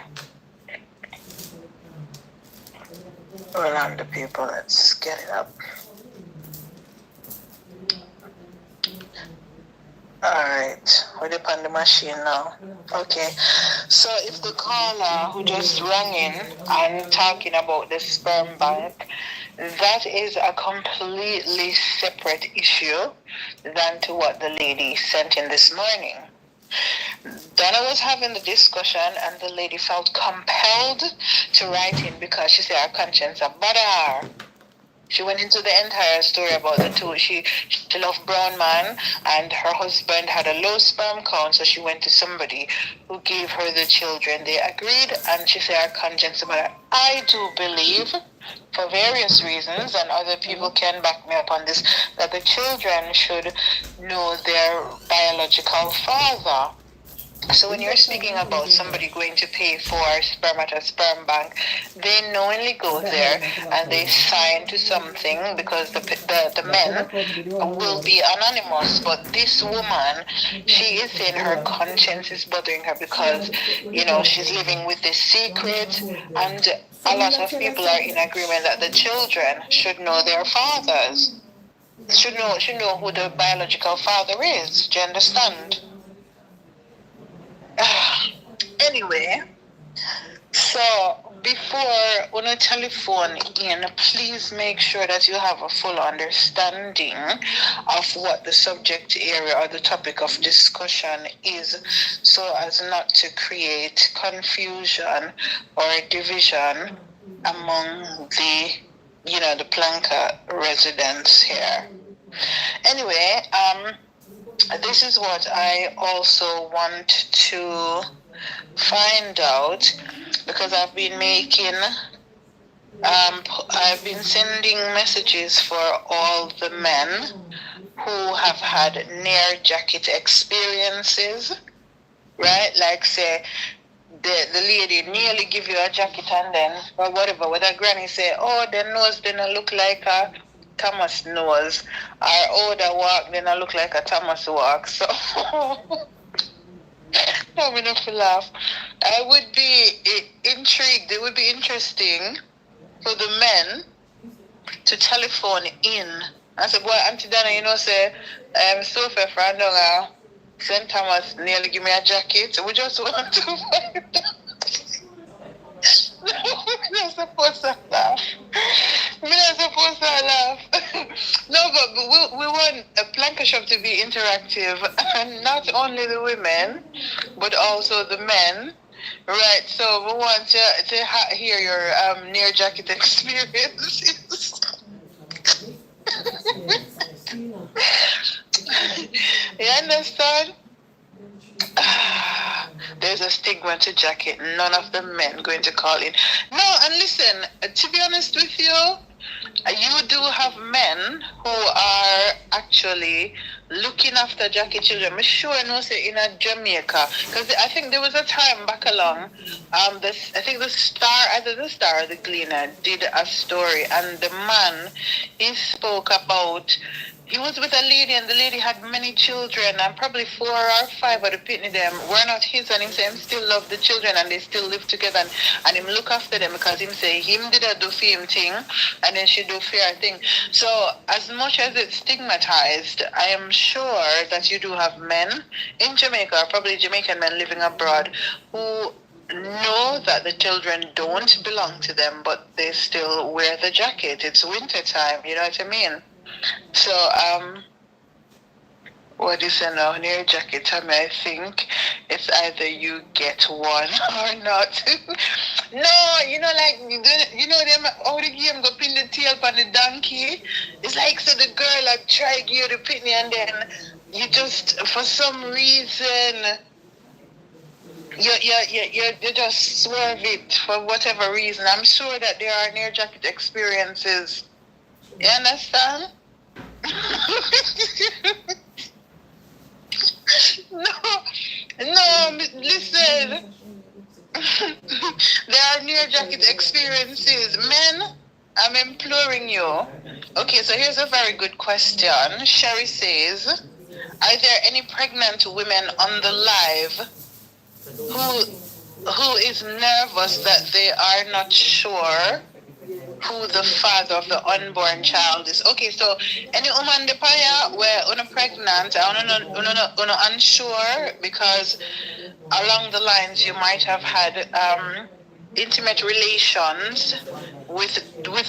Hold on, the people. Let's get it up. Alright, we're on the machine now. Okay, so if the caller who just rang in and talking about the sperm bank, that is a completely separate issue than to what the lady sent in this morning. Donna was having the discussion and the lady felt compelled to write in because she said her conscience about her. She went into the entire story about the two. She loved brown man and her husband had a low sperm count, so she went to somebody who gave her the children. They agreed and she said her conscience about her. I do believe, for various reasons, and other people can back me up on this, that the children should know their biological father. So when you're speaking about somebody going to pay for sperm at a sperm bank, they knowingly go there and they sign to something because the men will be anonymous. But this woman, she is saying her conscience is bothering her because, she's living with this secret, and a lot of people are in agreement that the children should know their fathers, should know who the biological father is. Do you understand? Anyway, so before on a telephone in, please make sure that you have a full understanding of what the subject area or the topic of discussion is, so as not to create confusion or division among the Planka residents here. Anyway, this is what I also want to find out, because I've been sending messages for all the men who have had near jacket experiences, right? Like say the lady nearly give you a jacket and then or whatever, with a granny say, oh, the nose didn't look like a Thomas nose, or oh, the walk didn't look like a Thomas walk. So I'm enough to laugh. I would be intrigued. It would be interesting for the men to telephone in. I said, boy, Aunty Donna, say, Sophia Frandonga, St. Thomas nearly give me a jacket. We just want to find out. We're not supposed to laugh. No, but we want a Planka shop to be interactive, and not only the women, but also the men. Right, so we want to hear your near jacket experiences. You understand? There's a stigma to jacket. None of the men going to call in. No, and listen, to be honest with you, you do have men who are actually looking after jacket children. I'm sure I know say in Jamaica, because I think there was a time back along, I think the Star, either the Star or the Gleaner, did a story, and the man, he spoke about, he was with a lady, and the lady had many children, and probably 4 or 5 of the pitney them were not his, and him say him still love the children, and they still live together, and him look after them, because him say him did a do for him thing, and then she do for her thing. So as much as it's stigmatized, I am sure that you do have men in Jamaica, or probably Jamaican men living abroad, who know that the children don't belong to them, but they still wear the jacket. It's winter time, you know what I mean? So, what is it now? Near jacket, I think it's either you get one or not. No, them, how the game go pin the tail on the donkey. It's like, so the girl like try give you the pitney, and then you just, for some reason, you just swerve it for whatever reason. I'm sure that there are near jacket experiences. You understand? No, listen. There are near jacket experiences. Men, I'm imploring you. Okay, so here's a very good question. Sherry says, are there any pregnant women on the live who is nervous that they are not sure who the father of the unborn child is? Okay, so any woman the paya where una pregnant, una unsure, because along the lines you might have had intimate relations with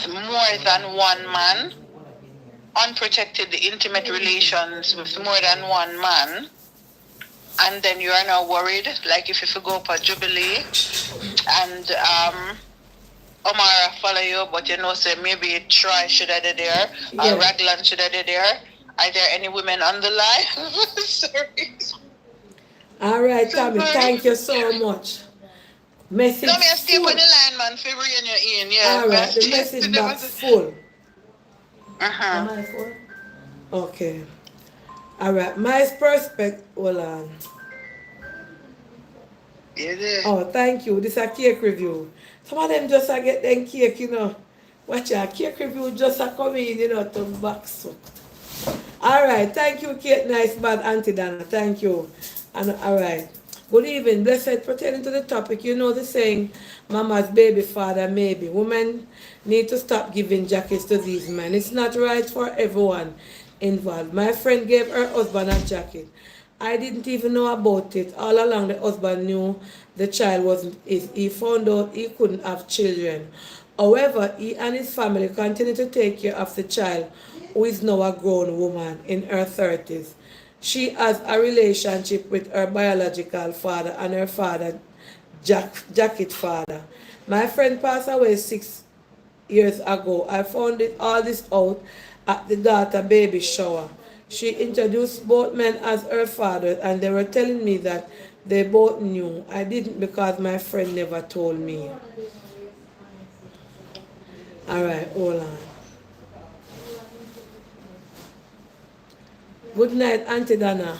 more than one man, unprotected intimate relations with more than one man, and then you are now worried, like if you go up a Jubilee and Omara follow you, but say maybe Troy should have been there, or Raglan should have been there. Are there any women on the line? Sorry. All right, Tommy, thank you so much. Message no, me stay full. on the line, man, for bringing you in. Yeah. All right, the message box full. Uh-huh. Am I full? Okay. All right, my perspective, hold on. Yeah. Oh, thank you. This is a cake review. Some of them just a get them cake, you know. Watch a cake review just a come in, you know, to box up. Alright, thank you, Kate. Nice bad Auntie Donna. Thank you. And alright. Good evening. Blessed pertaining to the topic. You know the saying, Mama's baby father maybe. Women need to stop giving jackets to these men. It's not right for everyone involved. My friend gave her husband a jacket. I didn't even know about it. All along the husband knew the child was his. He found out he couldn't have children. However, he and his family continued to take care of the child, who is now a grown woman in her 30s. She has a relationship with her biological father and her father, Jacket father. My friend passed away 6 years ago. I found all this out at the daughter baby shower. She introduced both men as her fathers, and they were telling me that they both knew. I didn't because my friend never told me. Alright, hold on. Good night, Auntie Donna.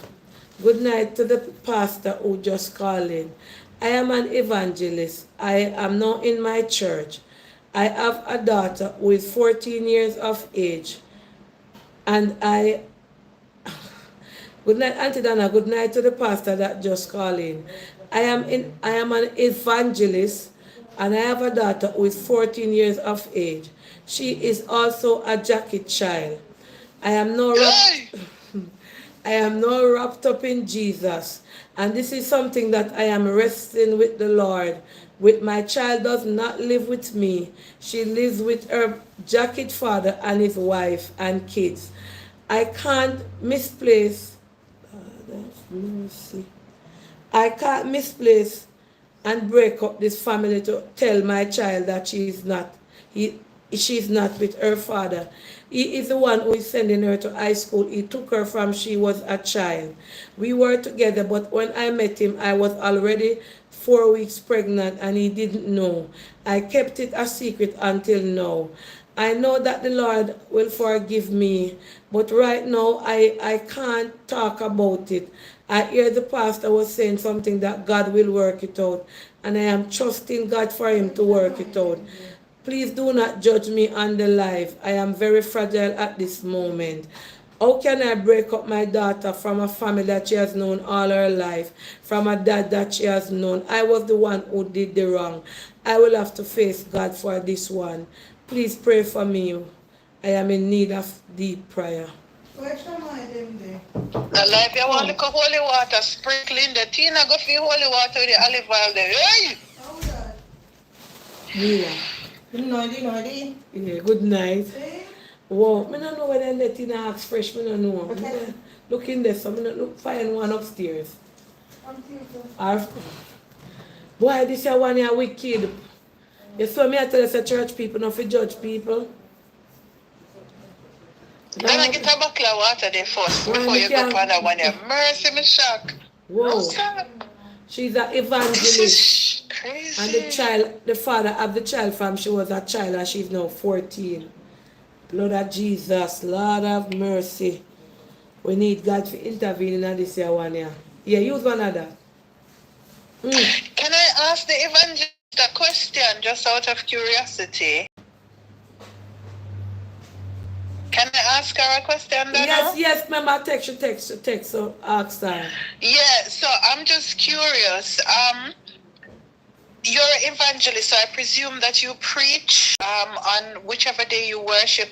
Good night to the pastor who just called in. I am an evangelist. I am now in my church. I have a daughter who is 14 years of age. And good night, Auntie Donna. Good night to the pastor that just called in. I am an evangelist, and I have a daughter who is 14 years of age. She is also a jacket child. I am no I am now wrapped up in Jesus. And this is something that I am wrestling with the Lord. With my child does not live with me. She lives with her jacket father and his wife and kids. I can't misplace. Mercy. I can't misplace and break up this family to tell my child that she's not with her father. He is the one who is sending her to high school. He took her from she was a child. We were together, but when I met him, I was already 4 weeks pregnant and he didn't know. I kept it a secret until now. I know that the Lord will forgive me, but right now I can't talk about it. I hear the pastor was saying something that God will work it out, and I am trusting God for him to work it out. Please do not judge me on the life. I am very fragile at this moment. How can I break up my daughter from a family that she has known all her life, from a dad that she has known? I was the one who did the wrong. I will have to face God for this one. Please pray for me. I am in need of deep prayer. The life you want to look holy water, sprinkling the Tina go feel holy water with the olive oil there. Hey! Yeah. Yeah, good night. Wow, I don't know whether let in ask fresh, I don't know. Okay. Look in there, so I don't find one upstairs. Boy, this is one here wicked. You saw me I tell us a church people not to judge people. Then I get a bucket of water there first before you go on that one here. Mercy, me shock. Whoa. She's an evangelist. This is crazy. And the father of the child from she was a child and she's now 14. Lord of Jesus, Lord of mercy. We need God to intervene in this here one here. Yeah, use one of that. Can I ask the evangelist a question just out of curiosity? Can I ask her a question, Donna? Yes, ma'am. I text, so ask her. Yeah, so I'm just curious. You're an evangelist, so I presume that you preach on whichever day you worship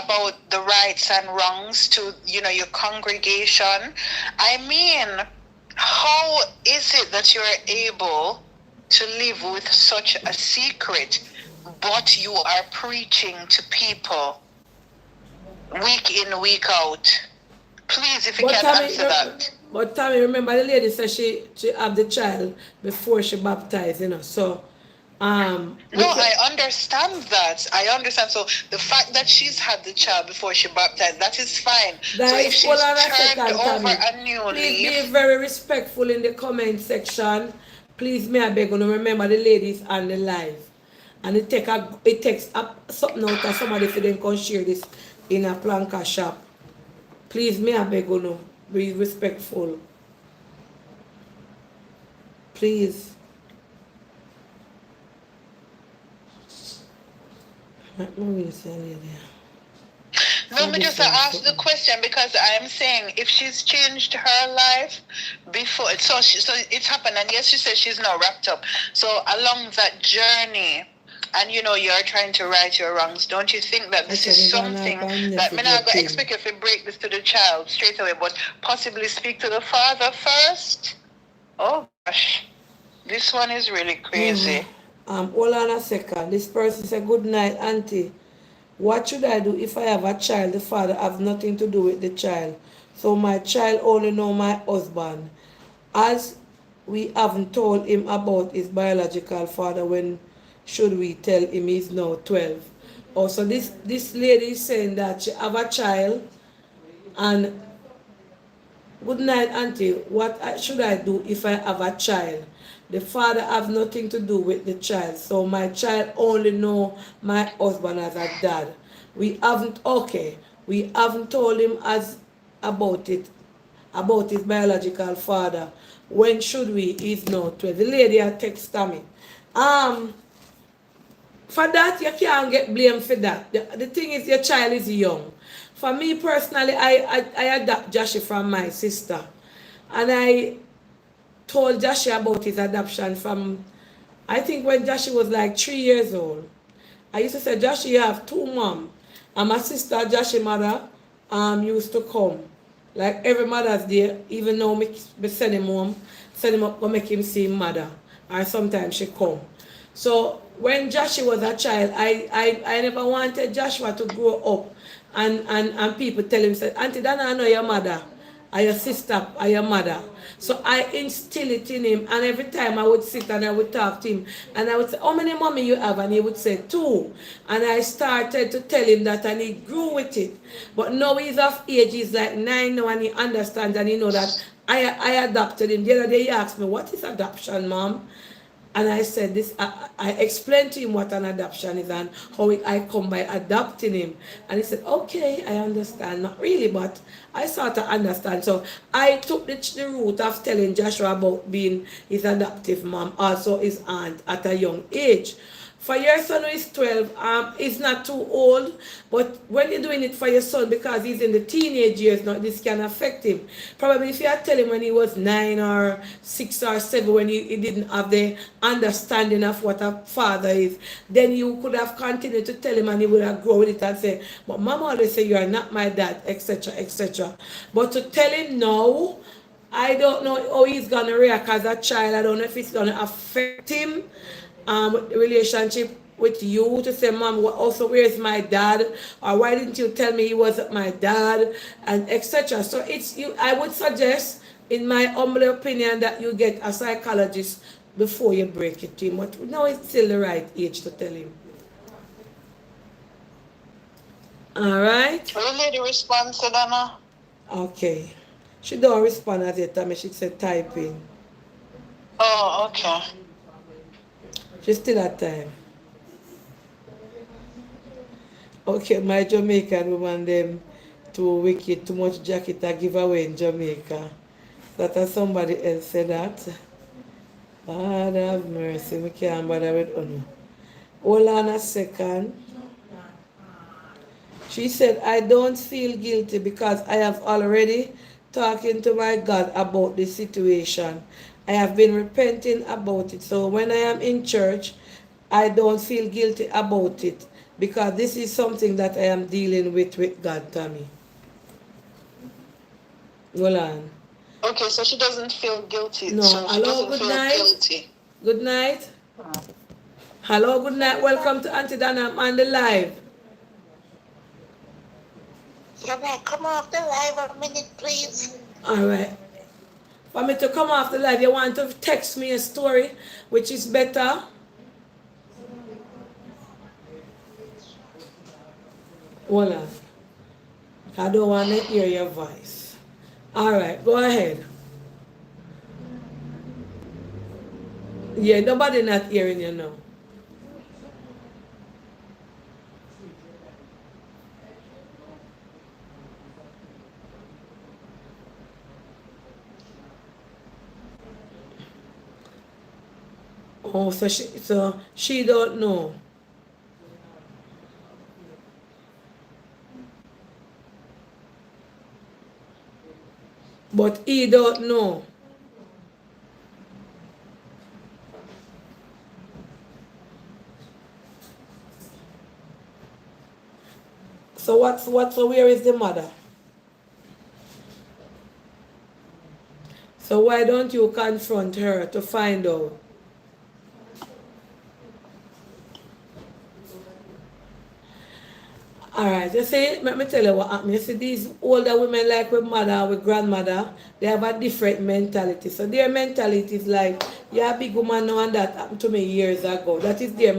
about the rights and wrongs to, your congregation. I mean, how is it that you're able to live with such a secret, but you are preaching to people week in, week out? Please, if you can answer that. But Tommy, remember the lady said she had the child before she baptized, so No, I understand that. I understand. So the fact that she's had the child before she baptized, that is fine. So if she's turned over a new leaf. Please be very respectful in the comment section. Please, may I beg you to remember the ladies on the live. And it takes something out of somebody for them can share this in a planka shop. Please, may I beg you to be respectful. Please. Let me say lady. No, me just ask the question because I'm saying if she's changed her life before, so it's happened, and yes, she says she's now wrapped up. So along that journey, and you're trying to right your wrongs. Don't you think that this is something that me not gonna expect if you break this to the child straight away, but possibly speak to the father first? Oh gosh, this one is really crazy. Hold on a second. This person said, good night, auntie. What should I do if I have a child? The father have nothing to do with the child. So my child only know my husband. As we haven't told him about his biological father, when should we tell him he's now 12? Also, this lady is saying that she have a child and good night, auntie. What should I do if I have a child? The father have nothing to do with the child, so my child only know my husband as a dad. We haven't told him as about it, about his biological father. When should we? He's now 12. The lady had texted me. For that, you can't get blamed for that. The thing is, your child is young. For me personally, I adopt Joshua from my sister. And I told Joshua about his adoption from, I think when Joshua was like 3 years old. I used to say, Joshua, you have two mom. And my sister, Joshua's mother, used to come. Like every Mother's Day, even though me send him home, send him up, go make him see his mother. Or sometimes she come. So when Joshua was a child, I never wanted Joshua to grow up and people tell him, say, Auntie Donna, I know your mother, or your sister, or your mother. So I instill it in him, and every time I would sit and I would talk to him, and I would say, how many mommy you have? And he would say, 2. And I started to tell him that, and he grew with it. But now he's of age, he's like 9 now, and he understands, and he know that I adopted him. The other day he asked me, what is adoption, mom? And I said this, I explained to him what an adoption is and how I come by adopting him. And he said, okay, I understand. Not really, but I sort of understand. So I took the route of telling Joshua about being his adoptive mom, also his aunt at a young age. For your son who is 12, he's not too old, but when you're doing it for your son, because he's in the teenage years now, this can affect him. Probably if you had tell him when he was 9 or 6 or 7, when he didn't have the understanding of what a father is, then you could have continued to tell him and he would have grown with it and say, but mama always say you are not my dad, etc., etc. But to tell him now, I don't know how he's going to react as a child. I don't know if it's going to affect him. Relationship with you, to say, mom, also where's my dad, or why didn't you tell me he wasn't my dad, and etc. So it's you. I would suggest, in my humble opinion, that you get a psychologist before you break it to him. But now it's still the right age to tell him. All right. Will the lady respond to Donna? Okay. She don't respond at the time. She said typing. Oh, okay. She still at time. Okay, my Jamaican woman, them too wicked, too much jacket I give away in Jamaica. That has somebody else said that. God have mercy, we can't bother with Unu. Hold on a second. She said, I don't feel guilty because I have already talking to my God about the situation. I have been repenting about it. So when I am in church, I don't feel guilty about it because this is something that I am dealing with God, Tommy. Hold on. Okay, so she doesn't feel guilty. No, so hello, good night. Guilty. Good night. Hello, good night. Welcome to Aunty Donna. I'm on the live. Yeah, man, come off the live a minute, please. All right. For me to come off the live, you want to text me a story, which is better. Hold on. I don't want to hear your voice. All right, go ahead. Yeah, nobody not hearing you now. Oh, so she don't know. But he don't know. So so where is the mother? So why don't you confront her to find out? Alright, you see, let me tell you what happened. You see, these older women like with mother, with grandmother, they have a different mentality. So their mentality is like, yeah, big woman now and that happened to me years ago. That is their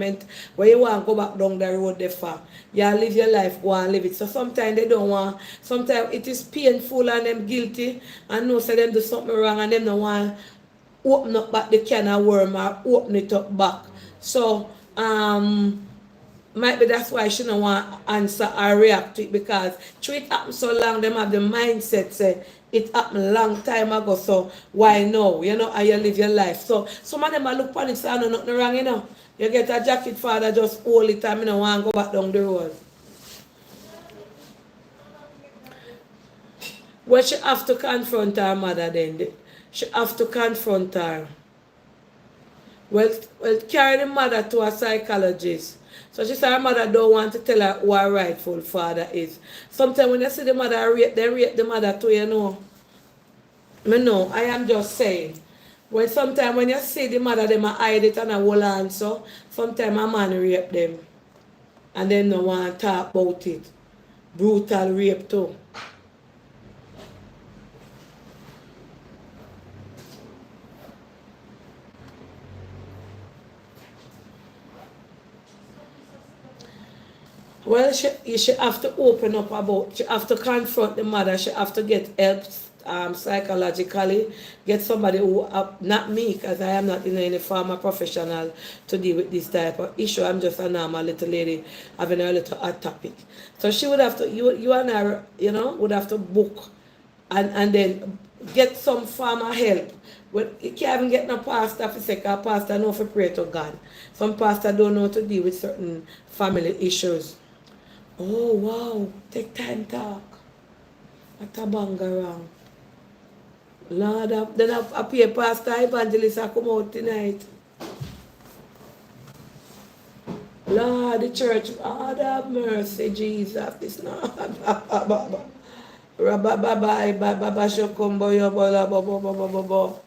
where you want to go back down the road there far. Yeah, live your life, go and live it. So sometimes they don't want, sometimes it is painful and them guilty and know say them do something wrong and them don't want open up back the can of worm or open it up back. So, might be that's why she don't want to answer or react to it because through it happened so long, them have the mindset say it happened long time ago, so why now? You know, how you live your life. So some of them are look on it say, I know nothing wrong, you know. You get a jacket father, just hold it and I don't want to go back down the road. Well, she have to confront her mother then. She have to confront her. Well, carry the mother to a psychologist. So she said her mother don't want to tell her who her rightful father is. Sometimes when you see the mother rape, they rape the mother too, you know. I know, I am just saying. When sometimes when you see the mother, them hide it and a hold on, so sometimes a man rape them. And then no want to talk about it. Brutal rape too. Well, she have to open up about, she have to confront the mother, she have to get help psychologically, get somebody who, not me, because I am not in any form of professional to deal with this type of issue. I'm just a normal little lady having a little hot topic. So she would have to, you and her, you know, would have to book and then get some form of help. Well, you can't even get no pastor for say, because pastor know for pray to God. Some pastor don't know to deal with certain family issues. Oh, wow. Take time talk. What a bangarang. Lord, then I pay pastor evangelist I come out tonight. Lord, the church, Lord have mercy, Jesus. This not. Baba shokombo yo bola bo.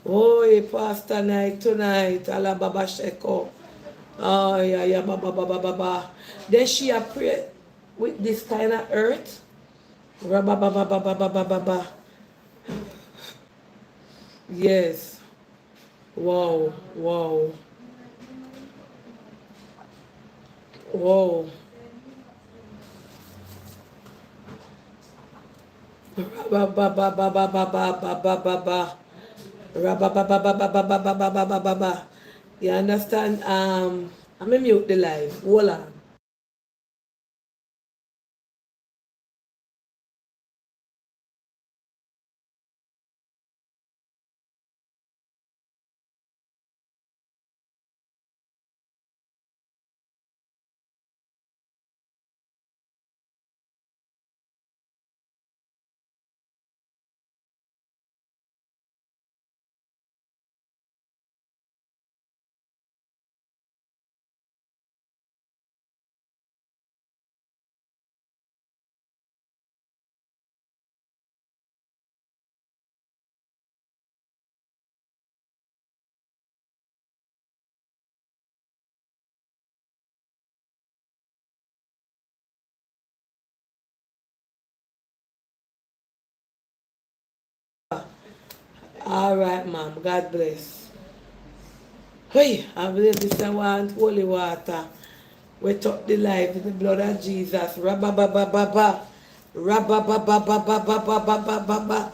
Oh, pastor night tonight. Ala baba sheko. Oh, yeah, baba. Then she a pray with this kind of earth. Baba. Yes. Wow. Baba. You understand? I'm gonna mute the live. Hold on. All right, ma'am. God bless. Hey, I believe this I want holy water. We touch the life with the blood of Jesus. Rababababa. Rabababababababababa.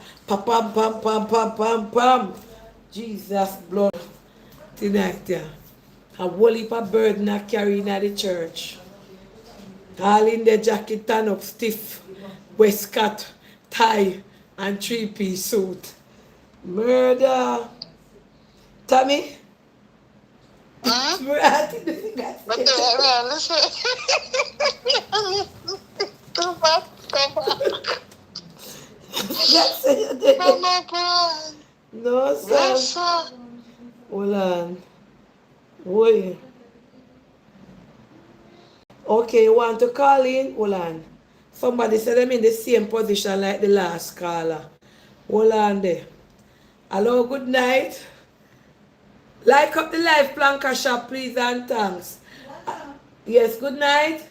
Pam. Jesus blood tonight, yeah. A whole heap of burden I carry in the church. All in the jacket turn up stiff, waistcoat, tie, and three-piece suit. Murder. Tommy? Huh? Murder. But listen. Go back. That's it. No, sir. Hold on. Boy. Okay, you want to call in? Hold on. Somebody said I'm in the same position like the last caller. Hold on there. Hello, good night. Like up the live planker shop, please, and thanks. Yes, good night.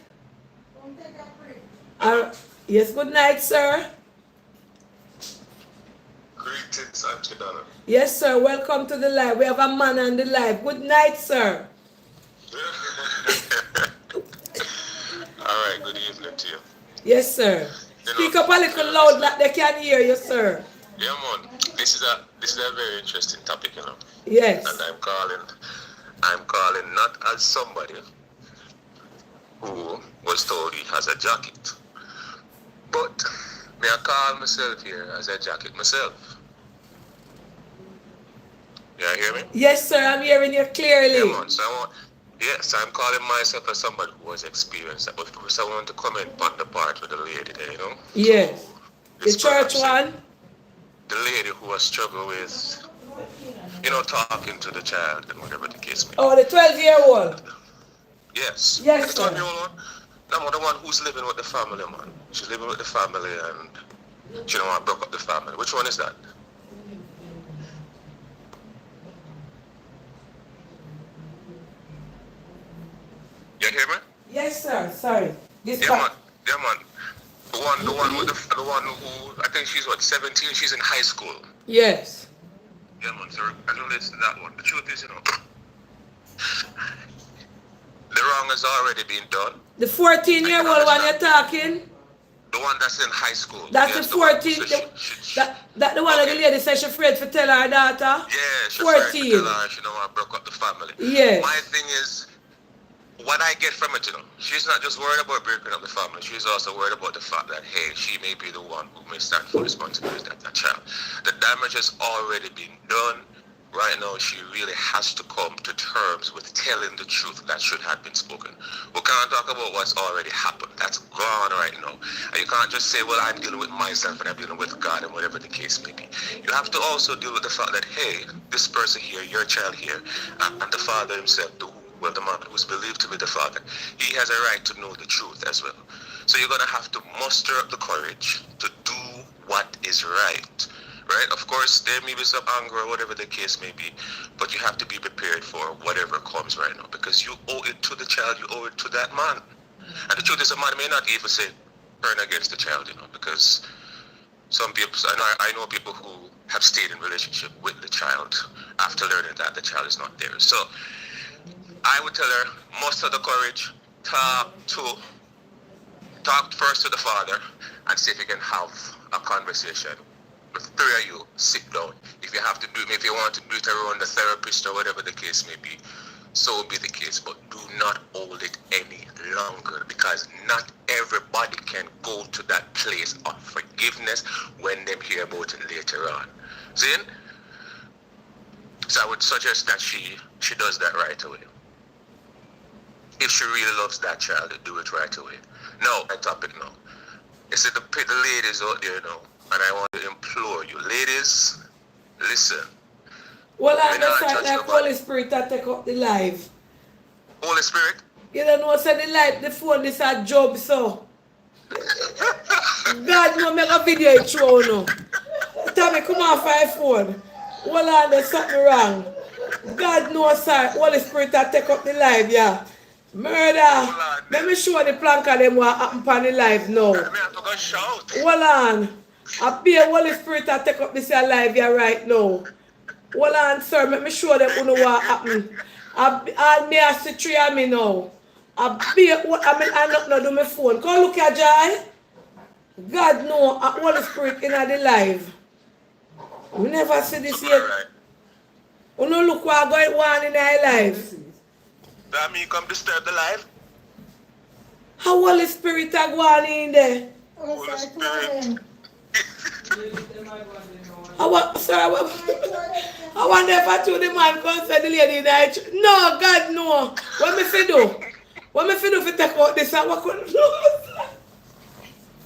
Yes, good night, sir. Greetings, Aunty Donna. Yes, sir. Welcome to the live. We have a man on the live. Good night, sir. All right, good evening to you. Yes, sir. Speak up a little loud that they can hear you, sir. Yeah, man. This is a very interesting topic, you know. Yes. And I'm calling not as somebody who was told he has a jacket, but may I call myself here as a jacket myself. You hear me? Yes, sir. I'm hearing you clearly. Yeah, man. So I'm calling myself as somebody who has experienced that. But first, I want to comment on the part with the lady there, you know? Yes. So, the church one? The lady who has struggled with, you know, talking to the child and whatever the case may be. Oh, the 12-year-old? Yes. Yes, the sir. 12-year-old one? I'm the one who's living with the family, man. She's living with the family and she don't want to break up the family. Which one is that? You hear me? Yes, sir. Sorry. This Yeah, man. Yeah, man. The one who, I think she's what, 17? She's in high school. Yes. Yeah, man. So I know it's that one. The truth is, you know, the wrong has already been done. The 14-year-old one you're talking? The one that's in high school. That's yes, the 14. That the one that the lady said she's afraid to tell her daughter? Yeah, she's 14. afraid to tell her she don't want to break up the family. Yes. My thing is, what I get from it, you know, she's not just worried about breaking up the family. She's also worried about the fact that, hey, she may be the one who may stand for responsibility of that child. The damage has already been done. Right now, she really has to come to terms with telling the truth that should have been spoken. We can't talk about what's already happened. That's gone right now. And you can't just say, well, I'm dealing with myself and I'm dealing with God and whatever the case may be. You have to also deal with the fact that, hey, this person here, your child here, and the father himself, the man who's believed to be the father, he has a right to know the truth as well. So you're going to have to muster up the courage to do what is right. Right? Of course, there may be some anger or whatever the case may be, but you have to be prepared for whatever comes right now because you owe it to the child, you owe it to that man. And the truth is, a man may not even say, turn against the child, you know, because some people, I know people who have stayed in relationship with the child after learning that the child is not there. So I would tell her, muster the courage, talk first to the father and see if you can have a conversation. The three of you sit down. If you have to do it, if you want to do it around the therapist or whatever the case may be, so will be the case. But do not hold it any longer because not everybody can go to that place of forgiveness when they hear about it later on. Zin? So I would suggest that she does that right away. If she really loves that child, do it right away. Now, my topic now. It's the ladies out there now. And I want to implore you, ladies, listen. Well, I understand that Holy Spirit that take up the live. Holy Spirit? You don't know, say the live, the phone is a job, so. God no make a video it show no. Tell me, come off my phone. Well, there's something wrong. God knows, sir. Holy Spirit that take up the live, yeah. Murder. Let me show the plank of them what happened on the live now. Hold on. I be a Holy Spirit that take up this live here right now. Hold on, sir. Let me show them who know what happened. I may have to three of me now. I not do my phone. Come look at Jai. God know a Holy Spirit in the live. We never see this yet. You know look what going on in the live. That mean come disturb the live? How Holy Spirit are going in there? Holy Spirit. I wonder if I told the man come say the lady that no, God no. What me fi do? What me fi do fi take out this and what could no?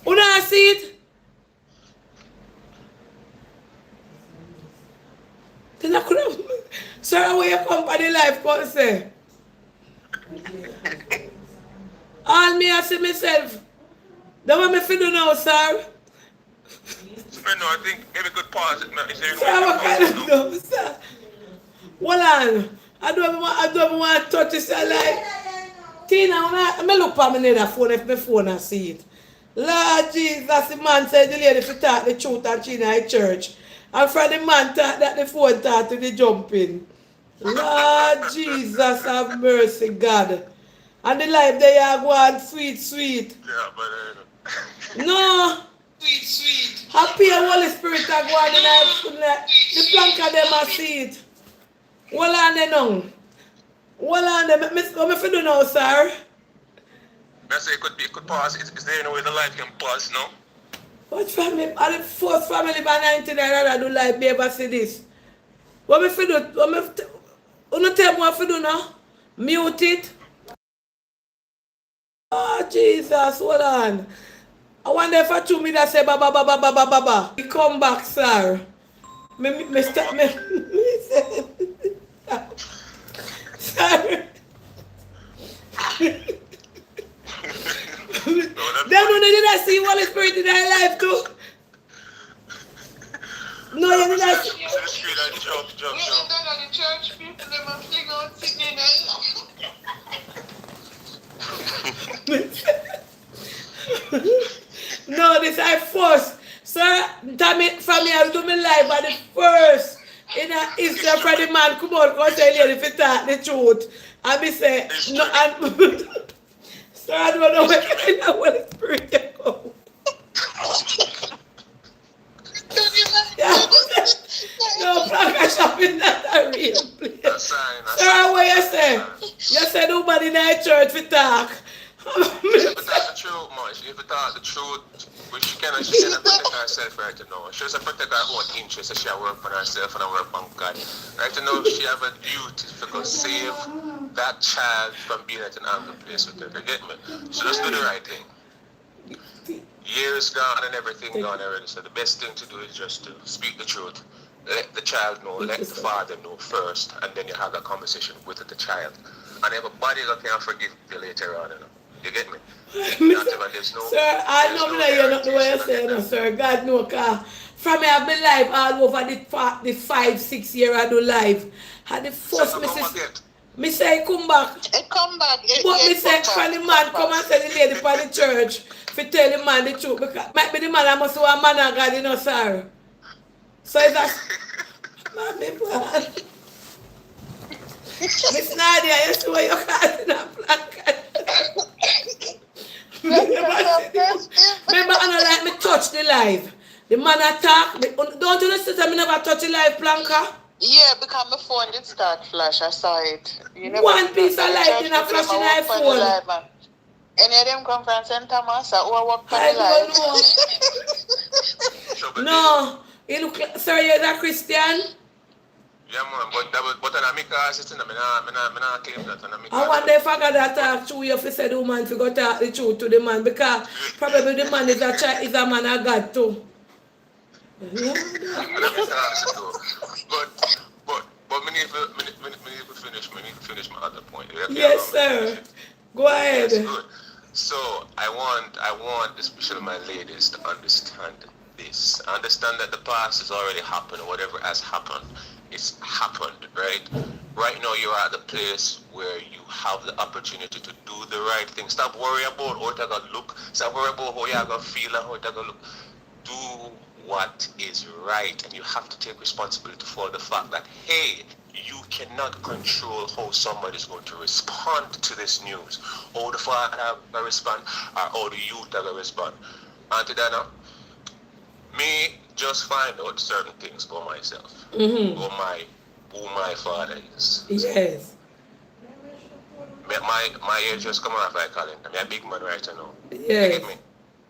You not see it? the life could say. All me I see myself. The one me fi do now, sir. I think maybe good pause it. Sir, what kind of dumb, sir? Hold on. I don't want to touch this like Tina, I look at my phone if my phone I see it. Lord Jesus, the man said the lady fi talk the truth and she in the church. And from the man talk that the phone talk to the jumping. Lord Jesus have mercy, God. And the life they are going sweet. Yeah, but No. Sweet. Happy and Holy Spirit are going in the plank of them I see it. Hold on there now. Hold on there. What me fi do now, sir? I say it could pause. Is there any way the life can pause now? What family? Are the first family by 99 that do like me ever see this? What me fi do? What me tell me what fi do now? Mute it. Oh Jesus, hold on. I wonder if I two me that say ba. He come back, sir. Me stop me. Sir. Then when did I see Holy Spirit in their life too? No, you did not see. The street and jump. The church people, they must fling out sitting No, this I first. Sir, damn it, for me, I do my life at the first. In a history for the man, come on, come say, lady, if you talk the truth. And me say, no, and sir, I don't know where kind of Holy Spirit can go. Yeah. No, Frank shopping not a real place. Sir, what you say? You say nobody in the church for talk. If you talk the truth, man, if you talk the truth, she cannot protect herself right to know. She doesn't protect her own interests, so she work for herself and work on God. Right to know she have a duty to go save that child from being at an angry place with her. You get me? So just do the right thing. Years gone and everything gone already, so the best thing to do is just to speak the truth. Let the child know, let the father know first, and then you have that conversation with the child. And everybody can forgive you later on, you know. You get me? Sir, I know that you're not the way you say, no, sir. God no, because from me I've been live all over the 5-6 years I do live. And the first me say come back. It come back. But me say from the man come and say the lady for the church for tell the man the truth. Because might be the man I must be a man of God, you know, sir. So it's that mommy man. Miss Nadia, you see what you're casting a blanket. Remember, I don't like me touch the live. The man attack. Don't you listen to me never touch the live planka? Yeah, because my phone did start flash. I saw it. You never one piece of light in a flash in my phone. Any of them come from St. Thomas or work for I the live? Don't know. No. You look like, sir, you're a Christian? Yeah, man, but I'm not claim that. I wonder if I got that talk to you if you say the woman to go talk the truth to the man, because probably the man is a man of God too. Yeah. But we need to finish my other point. Yes, sir. Go ahead. That's good. So I want especially my ladies to understand this. Understand that the past has already happened, or whatever has happened. It's happened, right? Right now you're at the place where you have the opportunity to do the right thing. Stop worrying about how it's gonna look. Stop worrying about how you're gonna feel and how it's gonna look. Do what is right, and you have to take responsibility for the fact that, hey, you cannot control how somebody is going to respond to this news. How the father are going to respond, or how the youth are going to respond. Aunty Donna, me just find out certain things about myself, who my father is. Yes. My age just come off like calling. I'm a big man right now. Yes.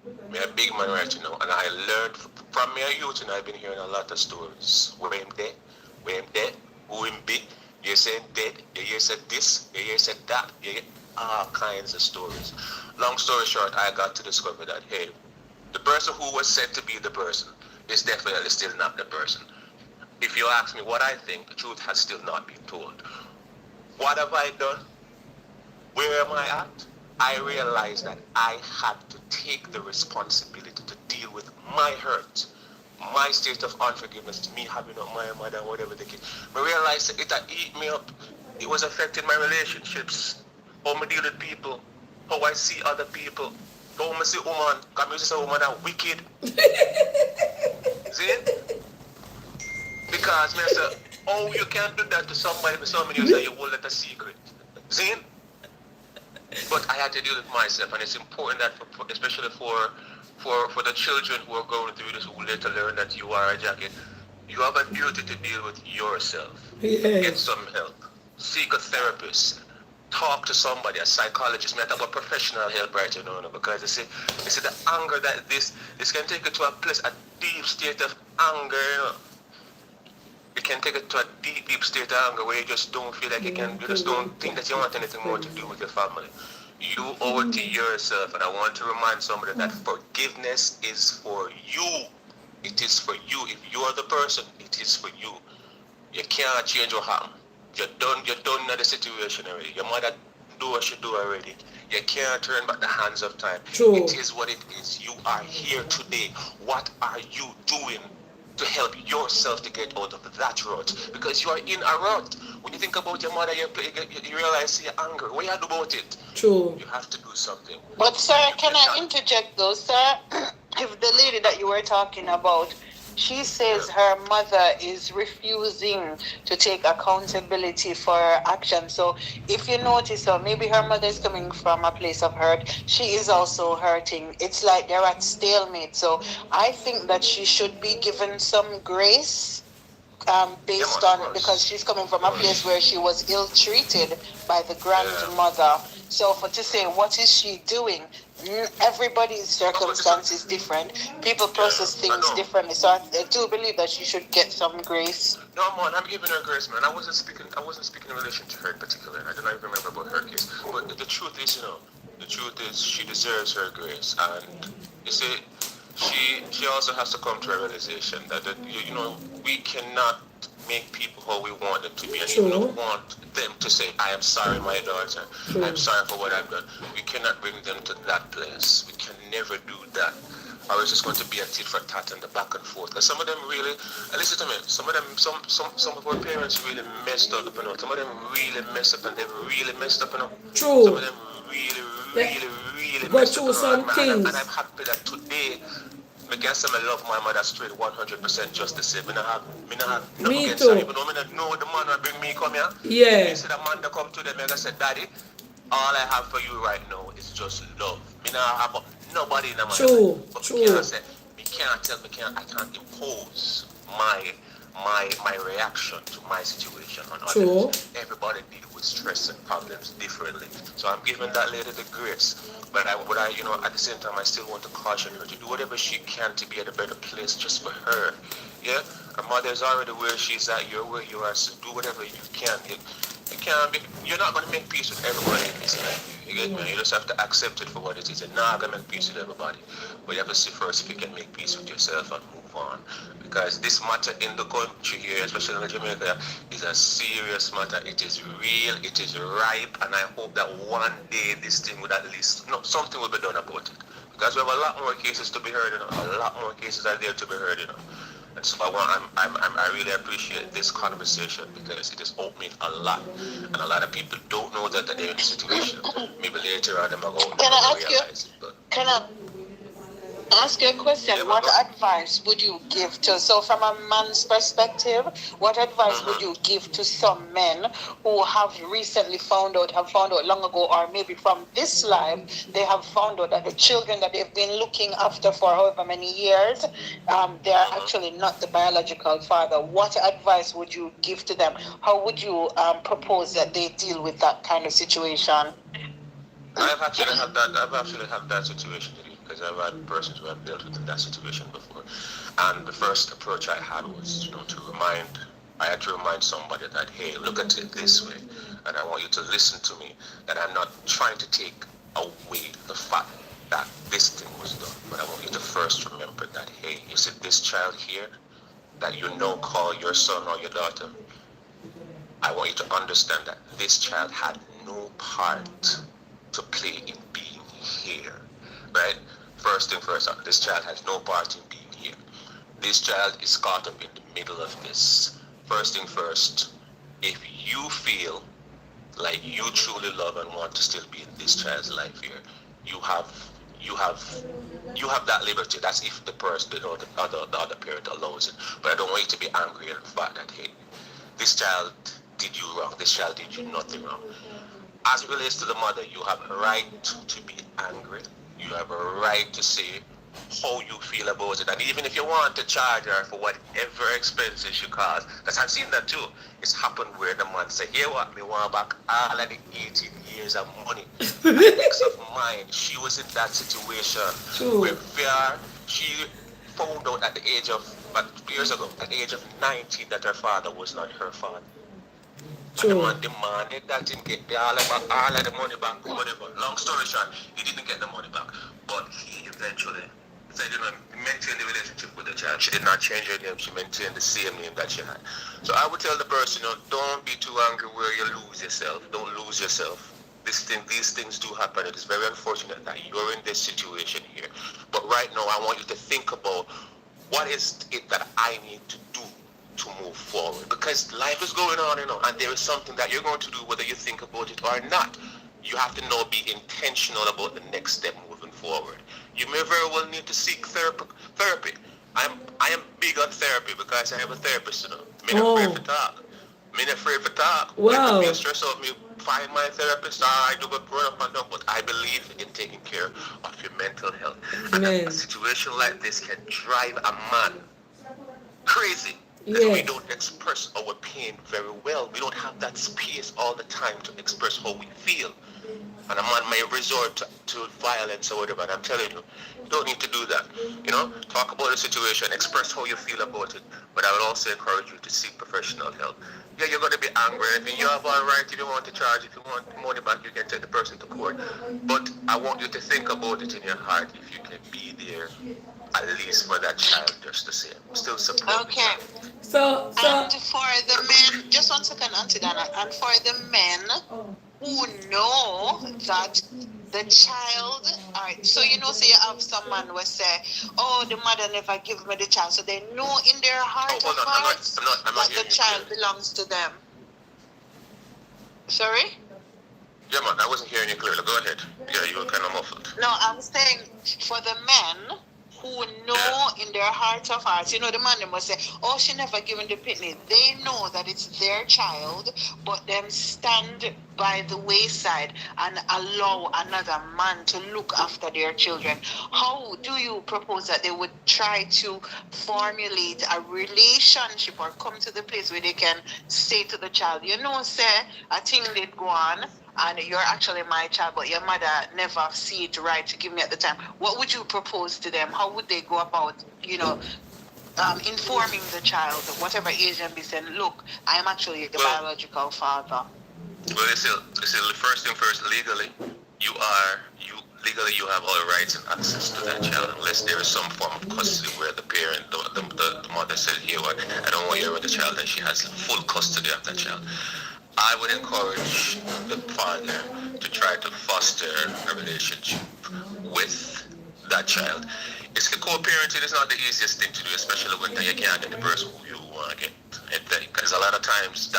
I'm a big man right now, and I learned from my youth, and I've been hearing a lot of stories. Where I'm dead, who him be, you said dead, you said this, you said that, you get all kinds of stories. Long story short, I got to discover that, hey, the person who was said to be the person is definitely still not the person. If you ask me what I think, the truth has still not been told. What have I done? Where am I at? I realized that I had to take the responsibility to deal with my hurt, my state of unforgiveness, me having up my mother, whatever the case. I realized that it had eat me up. It was affecting my relationships, how I deal with people, how I see other people, how I see woman, because I say woman are wicked. See? Because I say, oh, you can't do that to somebody for so many years that you will let a secret. See? But I had to deal with myself, and it's important that, especially for the children who are going through this, who later learn that you are a jacket, you have a duty to deal with yourself. Yes. Get some help. Seek a therapist. Talk to somebody, a psychologist. I talk about professional help right now, because you see the anger that this can take you to a place, a deep state of anger, you know. It can take it to a deep state of anger where you just don't feel like you just don't think that you want anything more to do with your family. You owe it to yourself, and I want to remind somebody that forgiveness is for you. It is for you. If you are the person, it is for you. You can't change what happened. You're done in the situation already. Your mother do what she do already. You can't turn back the hands of time. True. It is what it is. You are here today. What are you doing to help yourself to get out of that rut? Because you are in a rut. When you think about your mother, you realize your anger. What you do about it? True. You have to do something. But sir, can I interject though, sir? If the lady that you were talking about, she says her mother is refusing to take accountability for her action. So if you notice, or maybe her mother is coming from a place of hurt, she is also hurting. It's like they're at stalemate. So I think that she should be given some grace, based on, because she's coming from a place where she was ill-treated by the grandmother. So to say, what is she doing? Everybody's circumstance is different. People process things differently. So I do believe that she should get some grace. No, man, I'm giving her grace, man. I wasn't speaking in relation to her in particular. I don't even remember about her case. But the truth is, she deserves her grace. And you see, she also has to come to a realization that we cannot make people how we want them to be, and True. we don't want them to say, I am sorry, my daughter. True. I'm sorry for what I've done. We cannot bring them to that place. We can never do that. Or it's just going to be a tit for tat and the back and forth. Because some of them really, listen to me, some of our parents really messed up, you know. Some of them really messed up, and they've really messed up, you know. True. Some of them really Go messed through up, some things. and I'm happy that today, I guess I love my mother straight 100% just the same. I have nothing Me against too. her. Even though I know the man will bring me come here. Yeah. They said the man that come to them and I said, Daddy, all I have for you right now is just love. Me not have nobody in my True. life. But True. I can't impose my reaction to my situation on True. others. Everybody deal with stress and problems differently. So I'm giving that lady the grace. But I at the same time, I still want to caution her to do whatever she can to be at a better place just for her. Yeah? Her mother is already where she's at, you're where you are, so do whatever you can. You're not going to make peace with everybody in this life. You get me? You just have to accept it for what it is. You're not going to make peace with everybody. But you have to see first if you can make peace with yourself and move on. Because this matter in the country here, especially in Jamaica, is a serious matter. It is real, it is ripe, and I hope that one day this thing would at least, something will be done about it. Because we have a lot more cases to be heard, a lot more cases are there to be heard, And so I really appreciate this conversation because it has opened me a lot. And a lot of people don't know that they're in the situation. Maybe later on, they're going to realize it. But Can I ask you a question? Yeah, What advice would you give to, so from a man's perspective, what advice would you give to some men who have recently found out long ago, or maybe from this life, they have found out that the children that they've been looking after for however many years, they are actually not the biological father. What advice would you give to them? How would you propose that they deal with that kind of situation? I've actually had that situation because I've had persons who have dealt with that situation before. And the first approach I had was, I had to remind somebody that, hey, look at it this way, and I want you to listen to me, that I'm not trying to take away the fact that this thing was done, but I want you to first remember that, hey, you see this child here that you call your son or your daughter, I want you to understand that this child had no part to play in being here, right? First thing first, this child has no part in being here. This child is caught up in the middle of this. First thing first, if you feel like you truly love and want to still be in this child's life here, you have that liberty. That's if the person, the other parent allows it. But I don't want you to be angry at the fact that, hey, this child did you wrong, this child did you nothing wrong. As it relates to the mother, you have a right to be angry. You have a right to say how you feel about it. And even if you want to charge her for whatever expenses she caused, because I've seen that too. It's happened where the man say, here what, me want back all of the 18 years of money. And the ex of mine, she was in that situation where she found out at the age of, but years ago, at the age of 19, that her father was not her father. And the man demanded that he get all of the money back, whatever. Long story short, he didn't get the money back. But he eventually said, maintained the relationship with the child. She did not change her name. She maintained the same name that she had. So I would tell the person, don't be too angry where you lose yourself. Don't lose yourself. These things do happen. It is very unfortunate that you're in this situation here. But right now, I want you to think about what is it that I need to do to move forward, because life is going on, and there is something that you're going to do whether you think about it or not. You have to now be intentional about the next step moving forward. You may very well need to seek therapy. I am big on therapy because I have a therapist, Me not afraid to talk. Me not afraid to talk. Wow. When I stress out, me find my therapist, I do go run up and down, but I believe in taking care of your mental health. And a situation like this can drive a man crazy. Because we don't express our pain very well. We don't have that space all the time to express how we feel. And a man may resort to violence or whatever. And I'm telling you, you don't need to do that. Talk about the situation, express how you feel about it. But I would also encourage you to seek professional help. Yeah, you're going to be angry. I mean, you have all right if you want to charge. If you want money back, you can take the person to court. But I want you to think about it in your heart if you can be there, at least for that child, just to say, still support. Okay. So and for the men, just 1 second, Aunty Donna, and for the men who know that the child, all right, so say you have someone who say, oh, the mother never give me the child, so they know in their heart of hearts that the child belongs to them. Sorry? Yeah, man, I wasn't hearing you clearly. Go ahead. Yeah, you were kind of muffled. No, I'm saying for the men who know in their heart of hearts, the man, they must say, oh, she never given the pitney. They know that it's their child, but them stand by the wayside and allow another man to look after their children. How do you propose that they would try to formulate a relationship or come to the place where they can say to the child, say, a thing did go on, and you're actually my child, but your mother never see it right to give me at the time. What would you propose to them? How would they go about, informing the child, whatever age and be saying, look, I am actually the biological father? Well, listen, the first thing first, legally, you have all rights and access to that child, unless there is some form of custody where the parent, the mother said, here, I don't want you with the child, and she has full custody of that child. I would encourage the father to try to foster a relationship with that child. It's the co-parenting is not the easiest thing to do, especially when you can't get the person who you want to get. Because a lot of times the